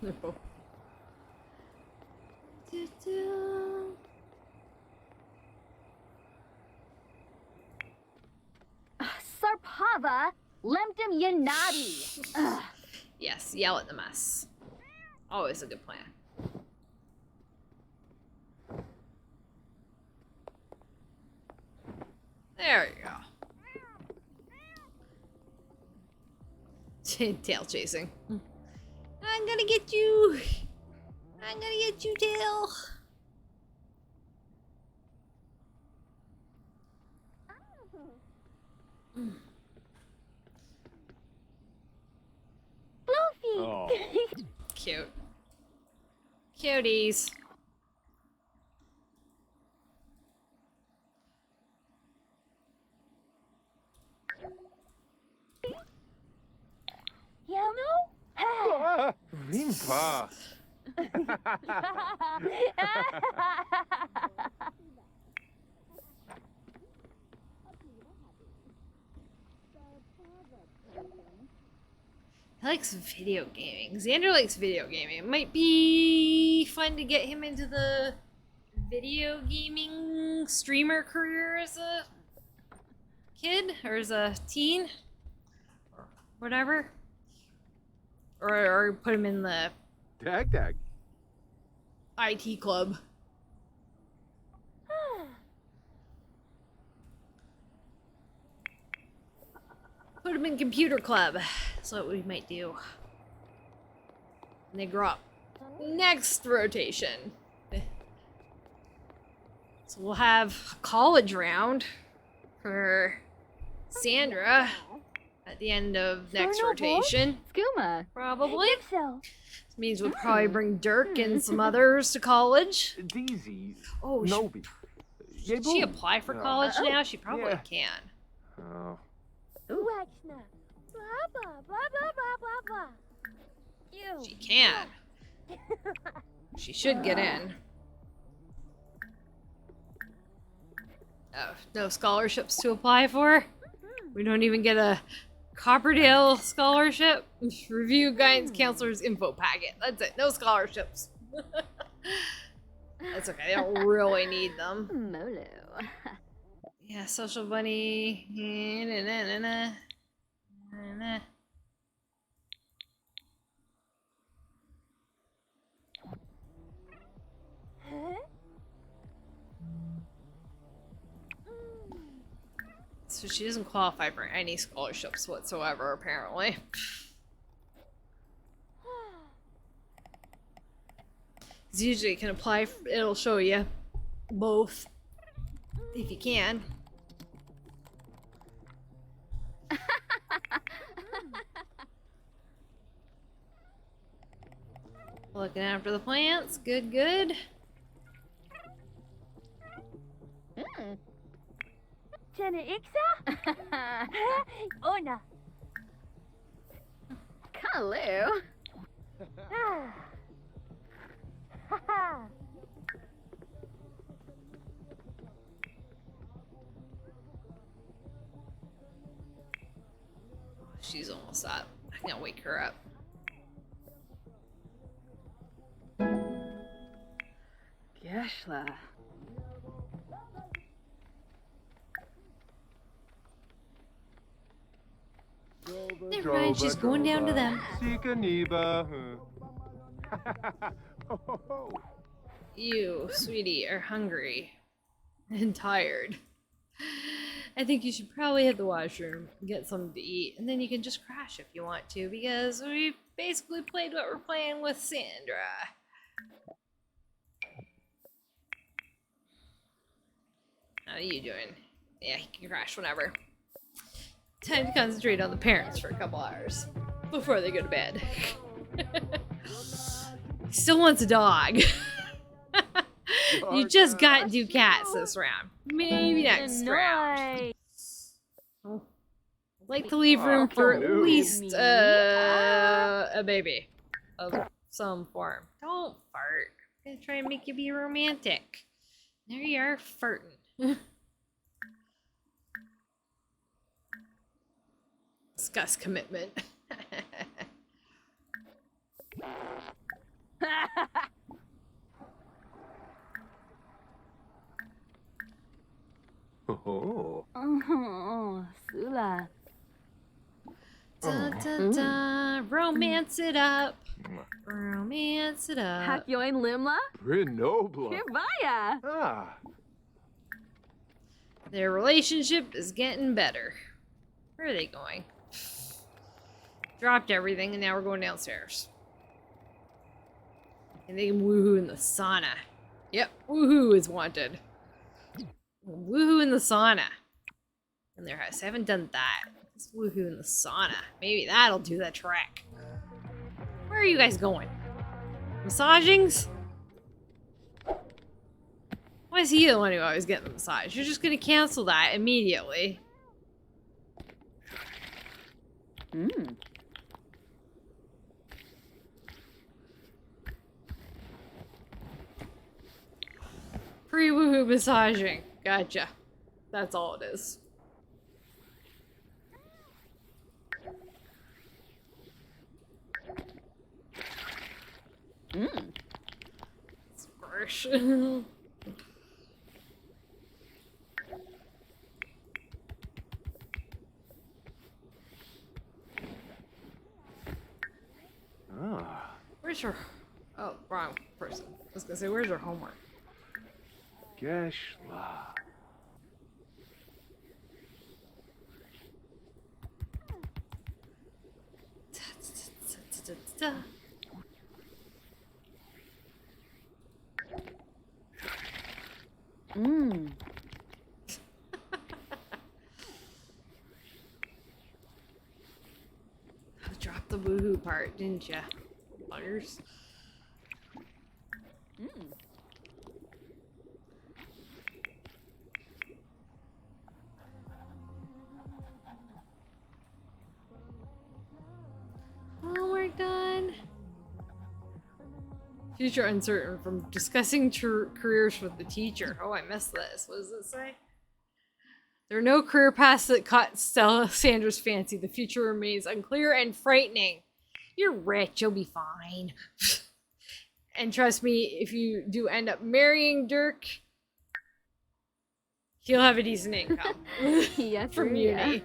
No. Sarpava, lemtum yanadi. Yes, yell at the mess. Always a good plan. There you go. Tail chasing. I'm gonna get you. I'm gonna get you, Tail. Floofy. Oh. Cute. Cuties. You know? Rimpa. He likes video gaming. Xander likes video gaming. It might be fun to get him into the video gaming streamer career as a kid or as a teen or whatever. Or put him in the Dag. IT club. Put him in computer club. That's what we might do. When they grow up. Next rotation. So we'll have a college round for Sandra. at the end of next Sure, no, rotation. Skooma. Probably. So. This means we'll probably bring Dirk and some others to college. Daisy. Oh, Nobi. should she apply for college now? She probably Yeah. can. Oh. Waxna. Blah, blah, blah, blah, blah, blah, blah. You. She can. She should get in. Oh, no scholarships to apply for? We don't even get a Copperdale scholarship? Review guidance counselor's info packet. That's it. No scholarships. That's okay. They don't really need them. Molo. Yeah, social bunny. Huh? So she doesn't qualify for any scholarships whatsoever, apparently. 'Cause usually you can apply, it'll show you both, if you can. Looking after the plants, good, good. Jenna Ixa? Ona. Kalu. Ah. Haha. She's almost up. I can't wake her up. Geshla. Never mind, she's going down to them. Sikaniba. You, sweetie, are hungry and tired. I think you should probably hit the washroom and get something to eat, and then you can just crash if you want to, because we basically played what we're playing with Sandra. How are you doing? Yeah, he can crash whenever. Time to concentrate on the parents for a couple hours before they go to bed. He still wants a dog. You just got to do cats this round. Maybe next round. I'd like to leave room for at least a baby of some form. Don't fart. I'm gonna try and make you be romantic. There you are, farting. Discuss commitment. Oh. Oh, Sula. Dun, dun, dun. Romance it up. Romance it up. Hakyoin Limla? Renobla. Kirbaya. Ah. Their relationship is getting better. Where are they going? Dropped everything and now we're going downstairs. And they can woohoo in the sauna. Yep, woohoo is wanted. Woohoo in the sauna. In their house. I haven't done that. Let's woohoo in the sauna. Maybe that'll do the trick. Where are you guys going? Massagings? Why is he the one who always gets the massage? You're just gonna cancel that immediately. Hmm. Pre-woohoo massaging. Gotcha. That's all it is. Squish. Ah. Where's her... Oh, wrong person. I was gonna say, where's her homework? Geshla. Mmm. the woohoo part, didn't ya? Buggers. Oh, we're done. Future uncertain from discussing careers with the teacher. Oh, I missed this. What does it say? There are no career paths that caught Sandra's fancy. The future remains unclear and frightening. You're rich. You'll be fine. And trust me, if you do end up marrying Dirk, he'll have a decent income. Yes, from uni.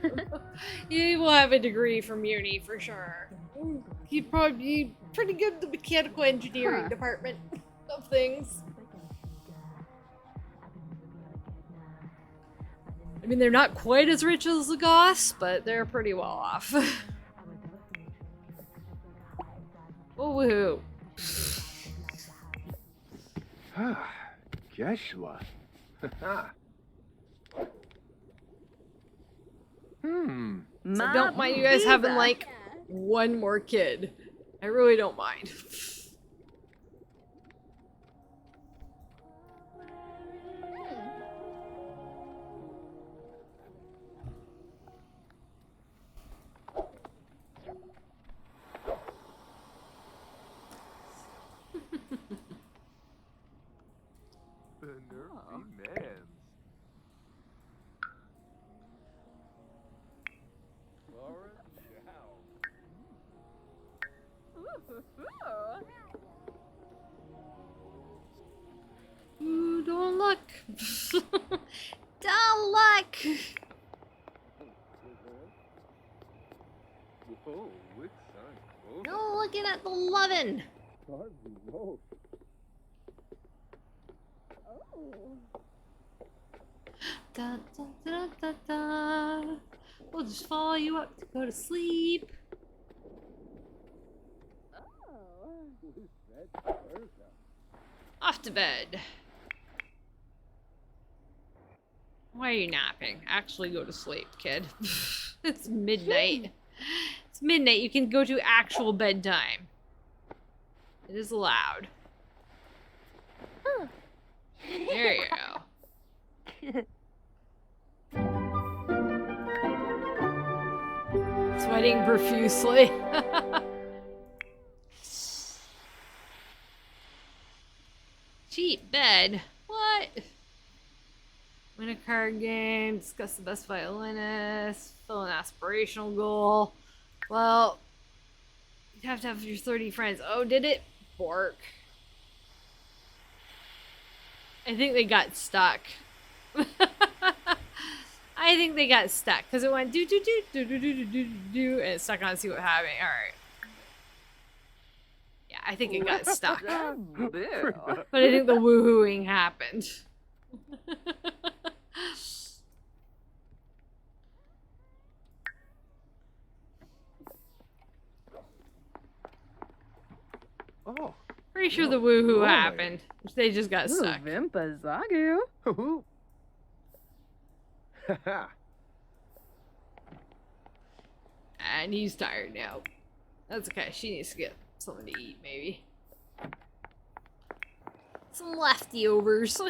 He will have a degree from uni for sure. He'd probably be pretty good at the mechanical engineering department of things. I mean, they're not quite as rich as the Goths, but they're pretty well off. Oh, woohoo. Geshwa. So don't mind you guys having like one more kid. I really don't mind. The nervy man. Ooh, don't look. Don't look. Whoa, which son? No looking at the lovin'. Da, da, da, da, da. We'll just follow you up to go to sleep. Off to bed. Why are you napping? Actually go to sleep, kid. It's midnight. It's midnight. You can go to actual bedtime. It is allowed. There you go. Sweating profusely. Cheap bed? What? Win a card game, discuss the best violinist, fill an aspirational goal. Well, you have to have your 30 friends. Oh, did it? Bork. I think they got stuck. I think they got stuck because it went do do do do do do do do do and it stuck on see what happened. All right. Yeah, I think it got stuck. But I think the woohooing happened. Oh. Pretty sure the woohoo happened. They just got stuck. Vimpa Zagu. And he's tired now. That's okay. She needs to get something to eat, maybe. Some leftovers.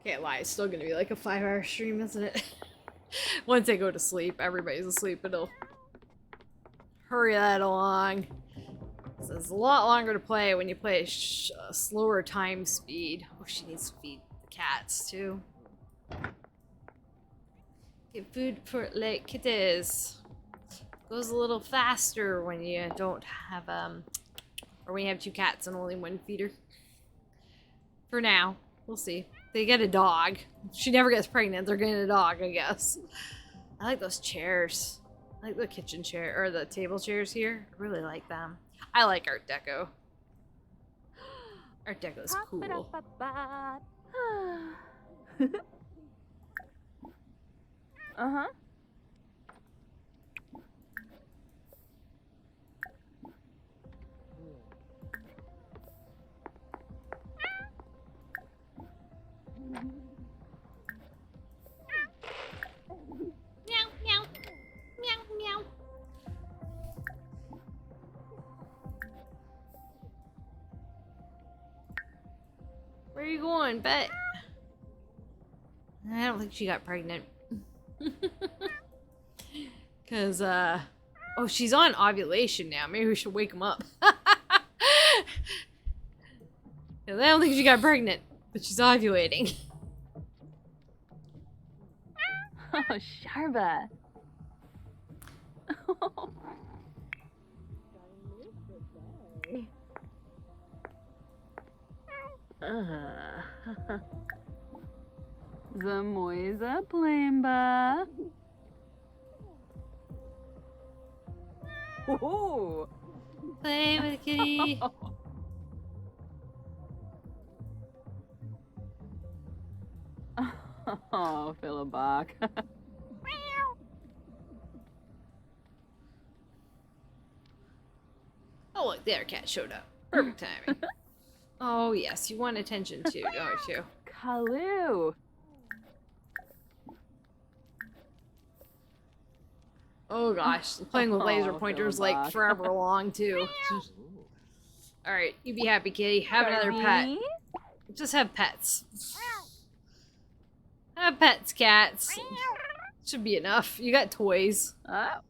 Can't lie, it's still gonna be like a 5-hour stream, isn't it? Once I go to sleep, everybody's asleep, it'll hurry that along. So it's a lot longer to play when you play a slower time speed. Oh, she needs to feed the cats too. Get food for like kitties. Goes a little faster when you don't have or when you have 2 cats and only 1 feeder. For now, we'll see. They get a dog. She never gets pregnant. They're getting a dog, I guess. I like those chairs. I like the kitchen chair or the table chairs here. I really like them. I like Art Deco. Art Deco is cool. Uh-huh. Meow, meow. going, bet? I don't think she got pregnant. Cause oh, she's on ovulation now. Maybe we should wake him up. 'Cause I don't think she got pregnant, but she's ovulating. Oh, Sharba. Zamoiza Plamba. Oh. Play with the kitty. Oh, Philibach. Oh, look, there, cat showed up. Perfect timing. Oh, yes, you want attention too, don't you? Kalu. Oh gosh, playing with laser Oh, pointers like Philibach. forever long too. Alright, you be happy, kitty. Have another pet. Gardini? Just have pets. Have pets, cats. Should be enough. You got toys. Oh.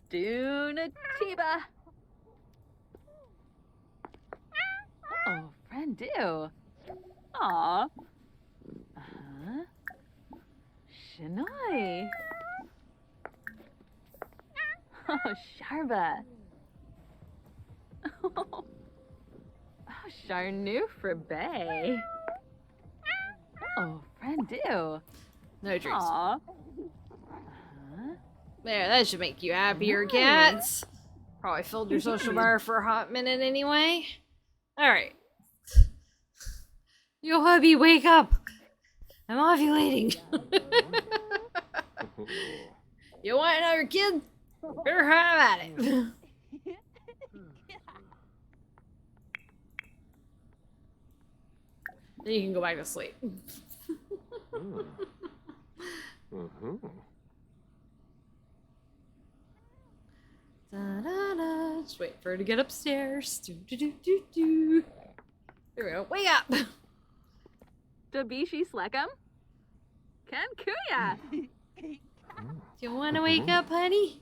Stunatiba. Oh, friend do. Aw. Uh-huh. Shanoi. Oh, Sharba. Oh, Charnu for Bay. Oh, friend do. No treats. Aw. Uh-huh. There, that should make you happier, cats. Probably filled your social bar for a hot minute anyway. Alright. Yo, hubby, wake up! I'm ovulating. You want another kid? Better have at it. Then you can go back to sleep. Da-da-da. Just wait for her to get upstairs. Do-do-do-do-do. There we go. Wake up! Dabishi Slekam? Ken Kuya. Do you want to wake up, honey?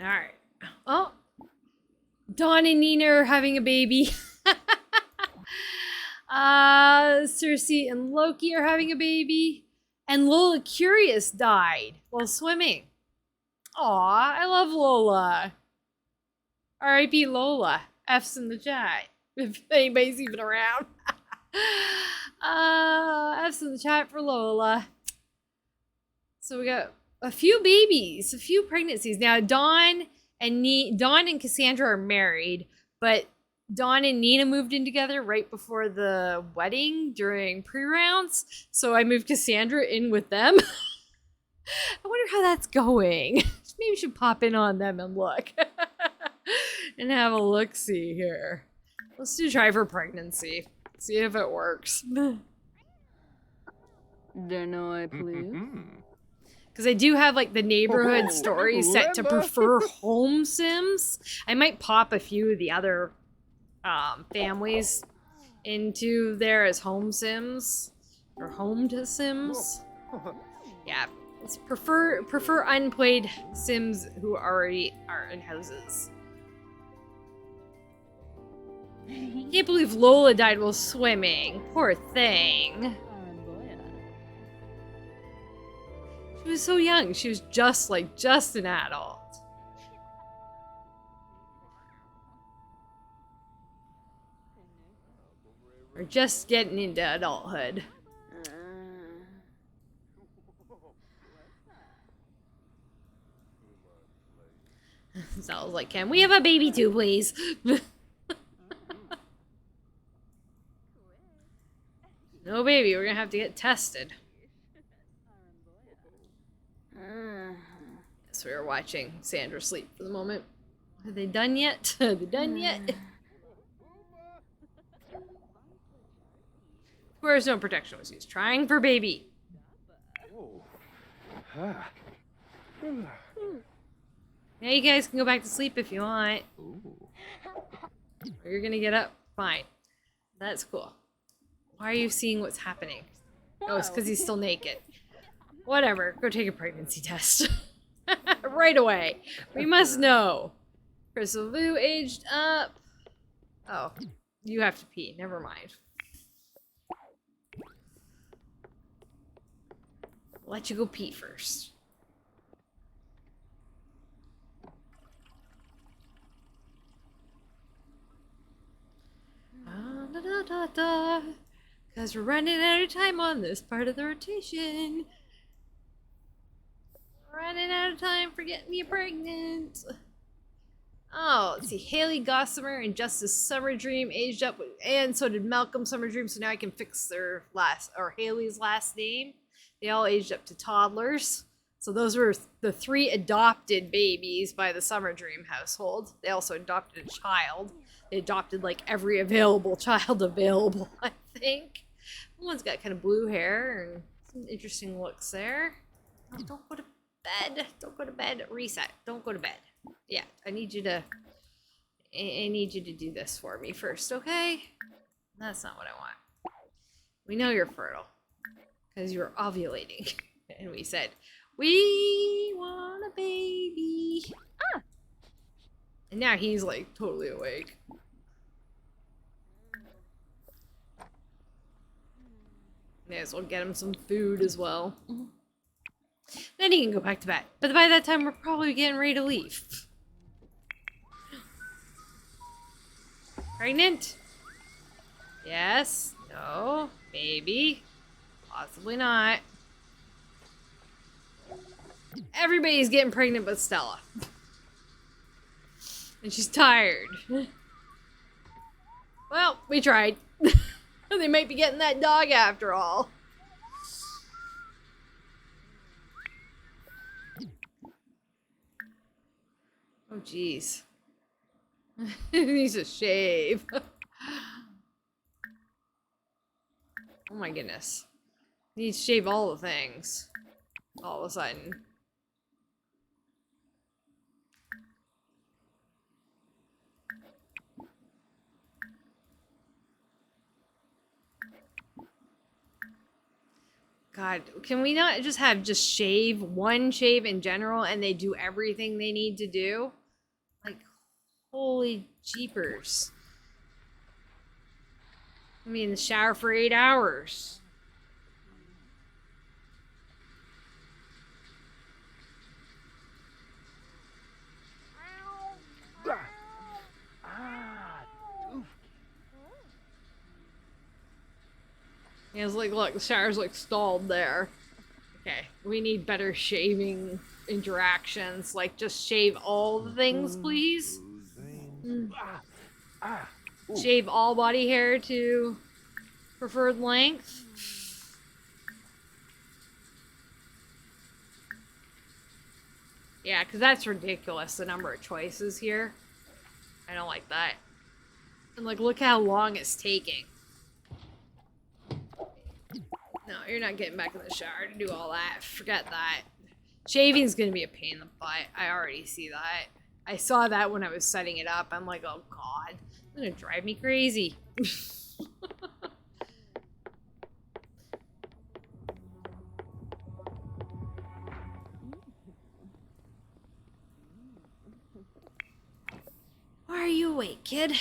Alright. Oh! Dawn and Nina are having a baby. Cersei and Loki are having a baby. And Lola Curious died while swimming. Aw, I love Lola. R.I.P. Lola. F's in the chat. If anybody's even around. F's in the chat for Lola. So we got a few babies, a few pregnancies. Now Dawn and Cassandra are married, but Dawn and Nina moved in together right before the wedding during pre-rounds. So I moved Cassandra in with them. I wonder how that's going. Maybe we should pop in on them and look. And have a look-see here. Let's do try for pregnancy. See if it works. Denoi, please. Because I do have like the neighborhood story set to prefer home sims. I might pop a few of the other families into there as home sims or homed sims. Yeah, it's prefer unplayed sims who already are in houses. Can't believe Lola died while swimming. Poor thing. She was so young. She was just an adult. Or just getting into adulthood. So I was like, can we have a baby too, please? No baby, we're gonna have to get tested. So we were watching Sandra sleep for the moment. Are they done yet? Are they done yet? Where's no protection was used? Trying for baby. Now you guys can go back to sleep if you want. You're gonna get up? Fine. That's cool. Why are you seeing what's happening? Oh, it's because he's still naked. Whatever. Go take a pregnancy test. Right away. We must know. Crystal Vu aged up. Oh, you have to pee. Never mind. Let you go pee first. Because we're running out of time on this part of the rotation. Running out of time for getting you pregnant. Oh, let's see. Haley Gossamer and Justice Summer Dream aged up, and so did Malcolm Summer Dream. So now I can fix their Haley's last name. They all aged up to toddlers. So those were the 3 adopted babies by the Summer Dream household. They also adopted a child. They adopted like every available child available, I think. One's got kind of blue hair and some interesting looks there. Oh, don't go to bed. Don't go to bed. Reset. Don't go to bed. Yeah, I need you to do this for me first, okay? That's not what I want. We know you're fertile because you're ovulating. And we said, we want a baby. Ah! And now he's like totally awake. May as well get him some food as well. Then he can go back to bed. But by that time, we're probably getting ready to leave. Pregnant? Yes? No? Maybe? Possibly not. Everybody's getting pregnant but Stella. And she's tired. Well, we tried. They might be getting that dog after all. Oh, jeez. He needs a shave. Oh my goodness. He needs to shave all the things. All of a sudden. God, can we not just have one shave in general and they do everything they need to do? Like, holy jeepers. I mean, in the shower for 8 hours. Yeah, it's like, look, the shower's like stalled there. Okay, we need better shaving interactions. Like, just shave all the things, please. Shave all body hair to preferred length. Yeah, because that's ridiculous, the number of choices here. I don't like that. And, like, look how long it's taking. No, you're not getting back in the shower to do all that. Forget that. Shaving's gonna be a pain in the butt. I already see that. I saw that when I was setting it up. I'm like, oh god, it's gonna drive me crazy. Why are you awake, kid?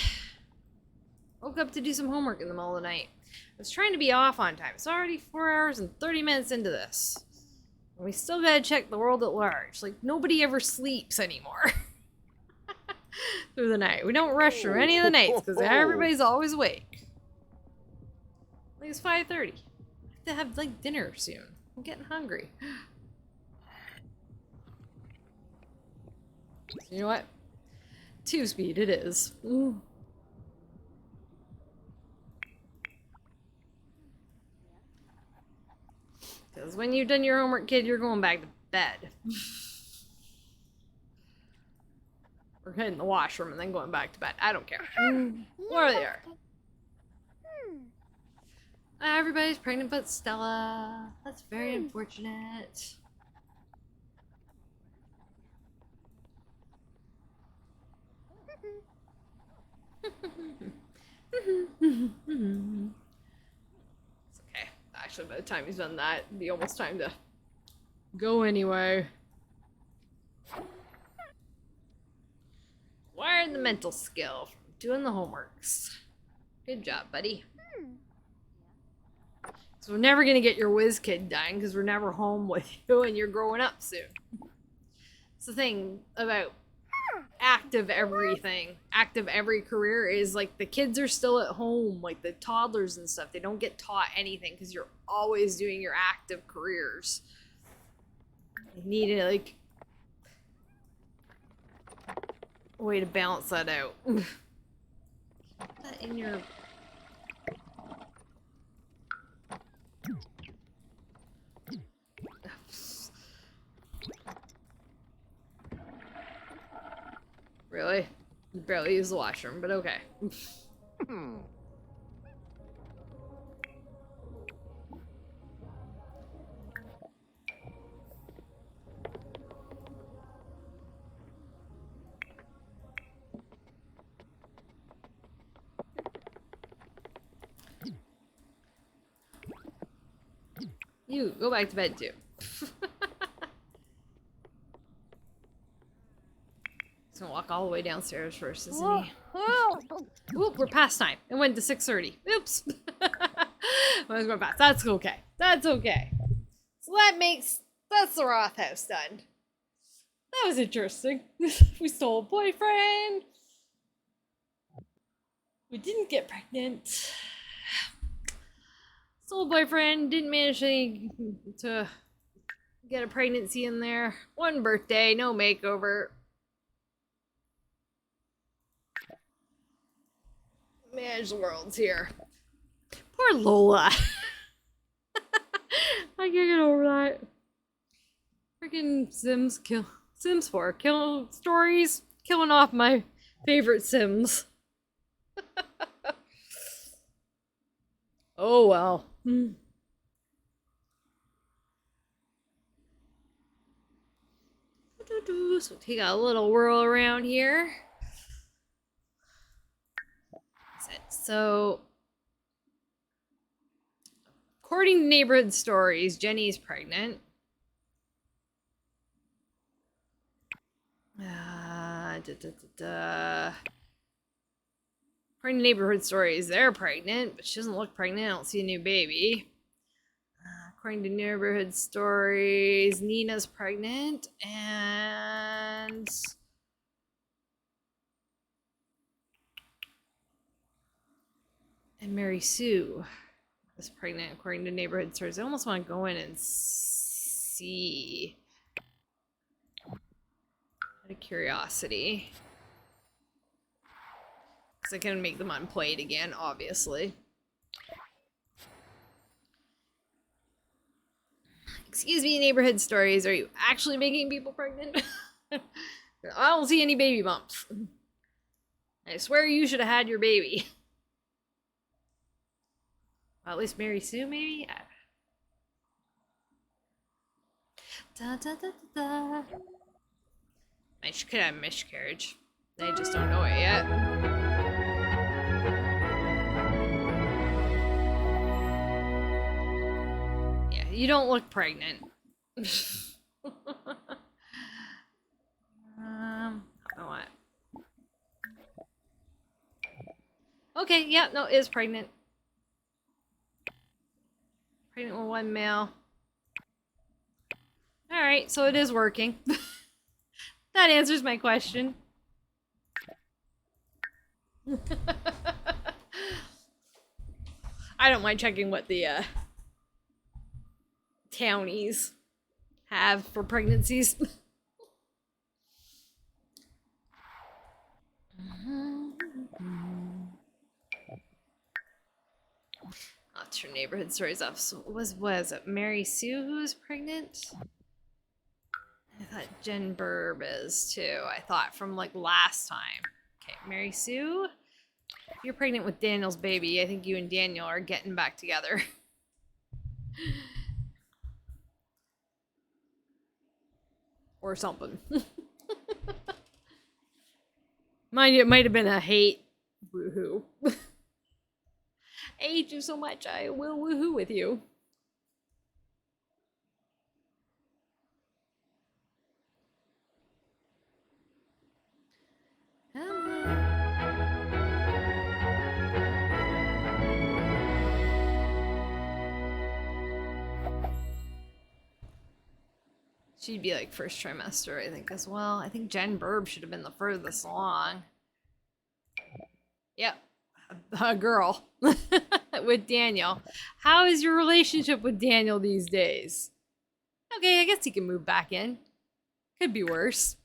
Woke up to do some homework in the middle of the night. I was trying to be off on time. It's already 4 hours and 30 minutes into this. And we still gotta check the world at large. Like, nobody ever sleeps anymore. Through the night. We don't rush through any of the nights because everybody's always awake. Like, it's 5:30. I have to have, like, dinner soon. I'm getting hungry. You know what? 2-speed it is. Ooh. Because when you've done your homework, kid, you're going back to bed. Or hitting the washroom and then going back to bed. I don't care. Where they are. Everybody's pregnant but Stella. That's very unfortunate. It's okay. Actually, by the time he's done that, it'd be almost time to go anyway. Acquired the mental skill from doing the homeworks. Good job, buddy. So we're never gonna get your whiz kid done because we're never home with you and you're growing up soon. It's the thing about active everything, active every career is like the kids are still at home, like the toddlers and stuff. They don't get taught anything because you're always doing your active careers. You need to like a way to balance that out. Put that in your really? You barely use the washroom, but okay. You go back to bed too. He's gonna walk all the way downstairs first, isn't he? Oop, we're past time. It went to 6:30. Oops. I was going past. That's okay. That's okay. So that's the Roth house done. That was interesting. We stole a boyfriend. We didn't get pregnant. Stole a boyfriend. Didn't manage to get a pregnancy in there. One birthday, no makeover. Manage the worlds here. Poor Lola. I can't get over that. Freaking Sims 4 kill stories, killing off my favorite Sims. Oh well. So take a little whirl around here. So, according to Neighborhood stories, Jenny's pregnant. According to Neighborhood stories, they're pregnant, but she doesn't look pregnant. I don't see a new baby. According to Neighborhood stories, Nina's pregnant, and Mary Sue is pregnant, according to Neighborhood stories. I almost want to go in and see. Out of curiosity. Because I can make them unplayed again, obviously. Excuse me, Neighborhood stories. Are you actually making people pregnant? I don't see any baby bumps. I swear you should have had your baby. Well, at least Mary Sue, maybe? Da, da, da, da, da. She could have a miscarriage. They just don't know it yet. Yeah, you don't look pregnant. What? Okay, yeah, no, it is pregnant. Pregnant with one male. Alright, so it is working. That answers my question. I don't mind checking what the townies have for pregnancies. Not sure Neighborhood stories off. So was it Mary Sue who was pregnant? I thought Jen Burb is too. I thought from like last time. Okay, Mary Sue. If you're pregnant with Daniel's baby, I think you and Daniel are getting back together. Or something. Mind you, it might have been a hate Woohoo. I hate you so much, I will woohoo with you. She'd be like first trimester, I think, as well. I think Jen Burb should have been the furthest along. Yep. A girl. With Daniel. How is your relationship with Daniel these days? Okay, I guess he can move back in. Could be worse.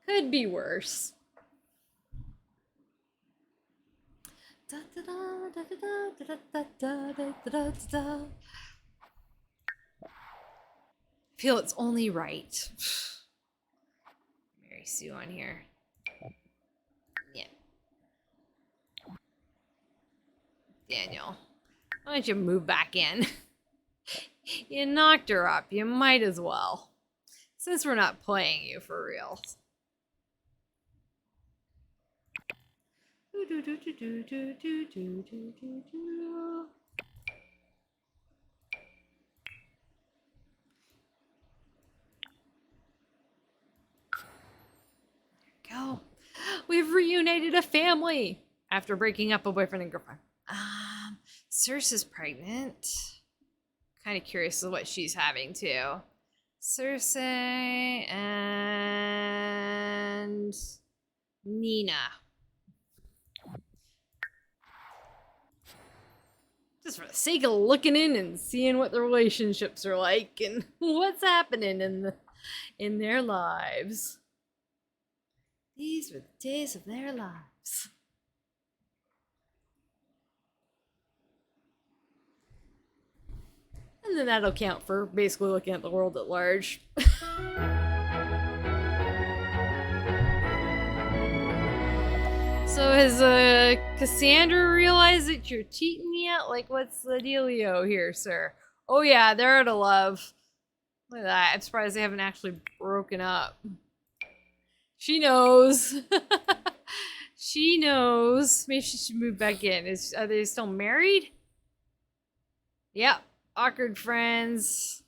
Could be worse. I feel it's only right. Mary Sue on here. Yeah. Daniel, why don't you move back in? You knocked her up. You might as well. Since we're not playing you for real. Go. We've reunited a family after breaking up a boyfriend and girlfriend. Circe's pregnant. Kind of curious as what she's having too. Circe and Nina. Just for the sake of looking in and seeing what the relationships are like and what's happening in their lives. These were the days of their lives. And then that'll count for basically looking at the world at large. So has Cassandra realized that you're cheating yet? Like, what's the dealio here, sir? Oh yeah, they're out of love. Look at that. I'm surprised they haven't actually broken up. She knows. She knows. Maybe she should move back in. Are they still married? Yep. Awkward friends.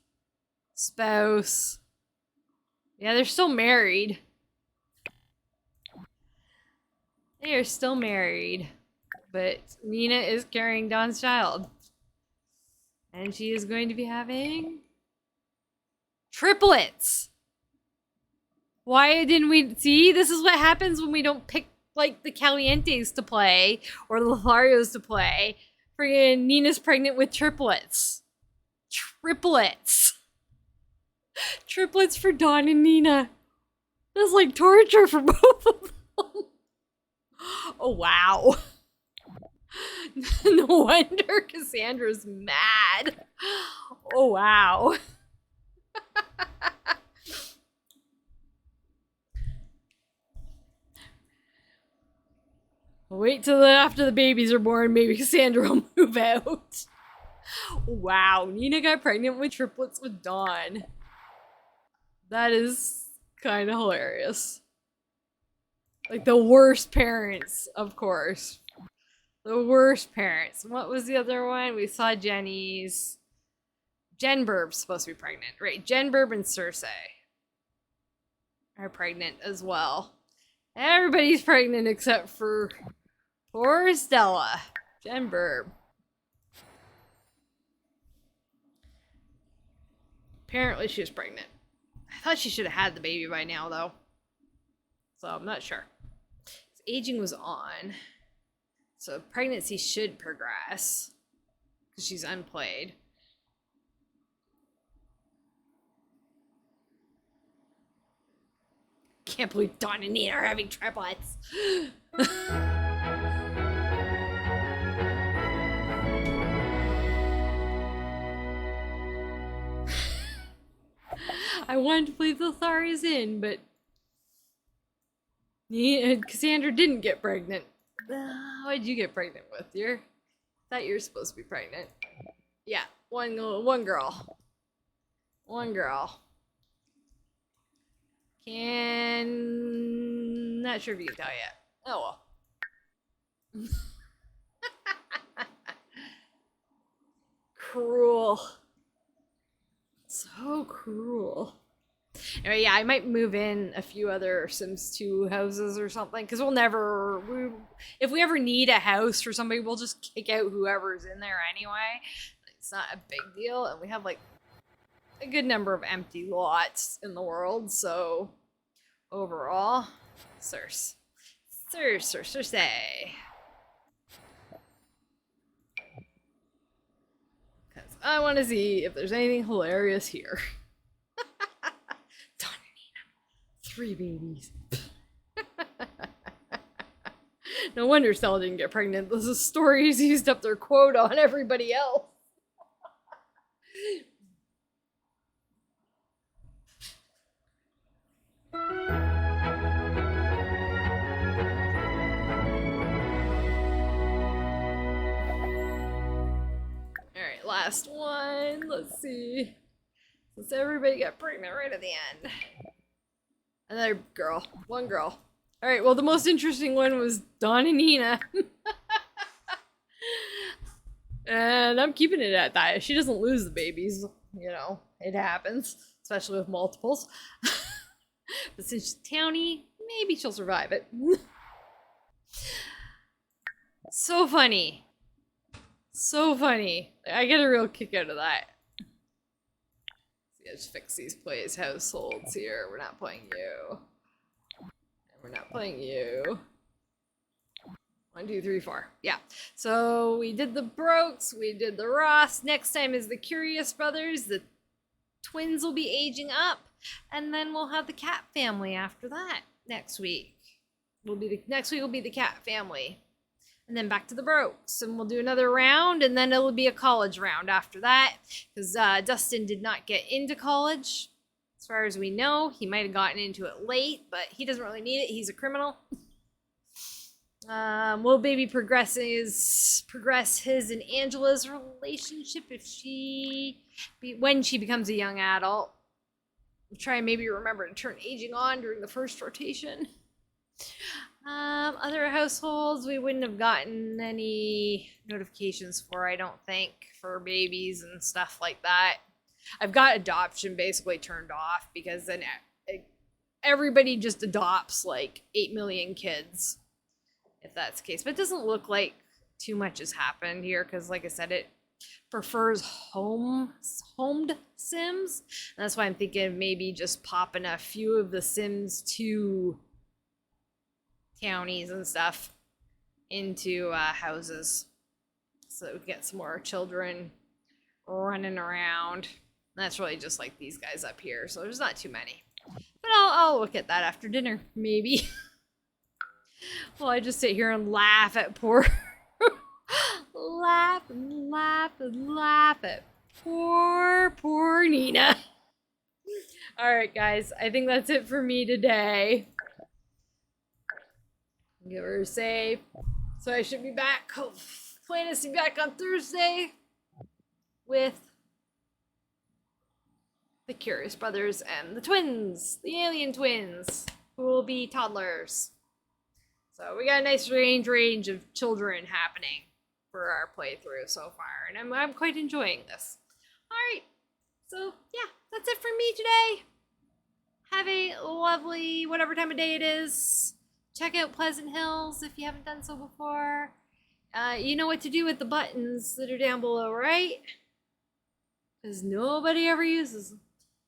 Spouse. Yeah, they're still married. They are still married. But Nina is carrying Don's child. And she is going to be having triplets. Why didn't we see? This is what happens when we don't pick like the Calientes to play or the Lotharios to play. Friggin' Nina's pregnant with triplets. Triplets. Triplets for Dawn and Nina. That's like torture for both of them. Oh wow. No wonder Cassandra's mad. Oh wow. Wait till after the babies are born, maybe Cassandra will move out. Wow, Nina got pregnant with triplets with Dawn. That is kind of hilarious. Like the worst parents, of course. The worst parents. What was the other one? We saw Jenny's. Jen Burb's supposed to be pregnant. Right, Jen Burb and Circe are pregnant as well. Everybody's pregnant except for poor Stella. Jen Burb. Apparently she was pregnant. I thought she should have had the baby by now, though. So I'm not sure. Aging was on. So pregnancy should progress. Because she's unplayed. Can't believe Dawn and Nina are having triplets. I wanted to believe the Lotharios in, but Cassandra didn't get pregnant. What'd you get pregnant with, dear? Thought you were supposed to be pregnant. Yeah, one girl. One girl. Not sure if you can tell yet. Oh well. Cruel. So cruel. Anyway, yeah, I might move in a few other Sims 2 houses or something, because if we ever need a house for somebody, we'll just kick out whoever's in there anyway. It's not a big deal, and we have like a good number of empty lots in the world, so overall, Circe. Because I want to see if there's anything hilarious here. 3 babies. No wonder Stella didn't get pregnant. This is stories used up their quota on everybody else. Alright, last one. Let's see. Since everybody got pregnant right at the end. Another girl. One girl. Alright, well, the most interesting one was Dawn and Nina. And I'm keeping it at that. She doesn't lose the babies. You know, it happens. Especially with multiples. But since she's townie, maybe she'll survive it. So funny. So funny. I get a real kick out of that. Let's fix these plays households here. We're not playing you. And we're not playing you. 1, 2, 3, 4. Yeah. So we did the Brokes, we did the Ross. Next time is the Curious Brothers. The twins will be aging up. And then we'll have the cat family after that next week. Next week will be the cat family. And then back to the Brokes, and we'll do another round, and then it'll be a college round after that, because Dustin did not get into college, as far as we know. He might have gotten into it late, but he doesn't really need it. He's a criminal. Will baby progress his and Angela's relationship when she becomes a young adult? We'll try and maybe remember to turn aging on during the first rotation. Other households we wouldn't have gotten any notifications for, I don't think, for babies and stuff like that. I've got adoption basically turned off because then everybody just adopts like 8 million kids, if that's the case. But it doesn't look like too much has happened here because, like I said, it prefers homed Sims. And that's why I'm thinking of maybe just popping a few of the Sims to townies and stuff into houses so that we get some more children running around. And that's really just like these guys up here, so there's not too many. But I'll look at that after dinner, maybe. Well, I just sit here and laugh at poor laugh at poor Nina. Alright guys, I think that's it for me today. Give her safe. So I should be back. Plan is to be back on Thursday with the Curious Brothers and the twins, the alien twins, who will be toddlers. So we got a nice range of children happening for our playthrough so far, and I'm quite enjoying this. All right, so yeah, that's it for me today. Have a lovely whatever time of day it is. Check out Pleasant Hills if you haven't done so before. You know what to do with the buttons that are down below, right? Because nobody ever uses them.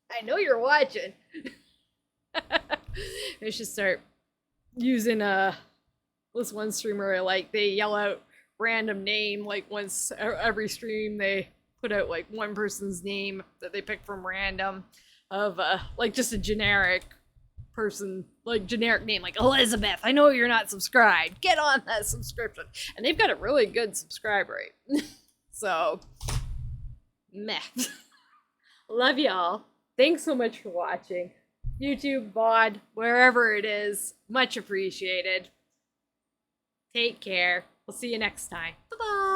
I know you're watching. I should start using this one streamer I like. They yell out random name like once every stream. They put out like one person's name that they pick from random of like just a generic person, like generic name, like Elizabeth. I know you're not subscribed. Get on that subscription. And they've got a really good subscribe rate. So, meh. Love y'all. Thanks so much for watching. YouTube, VOD, wherever it is. Much appreciated. Take care. We'll see you next time. Bye-bye.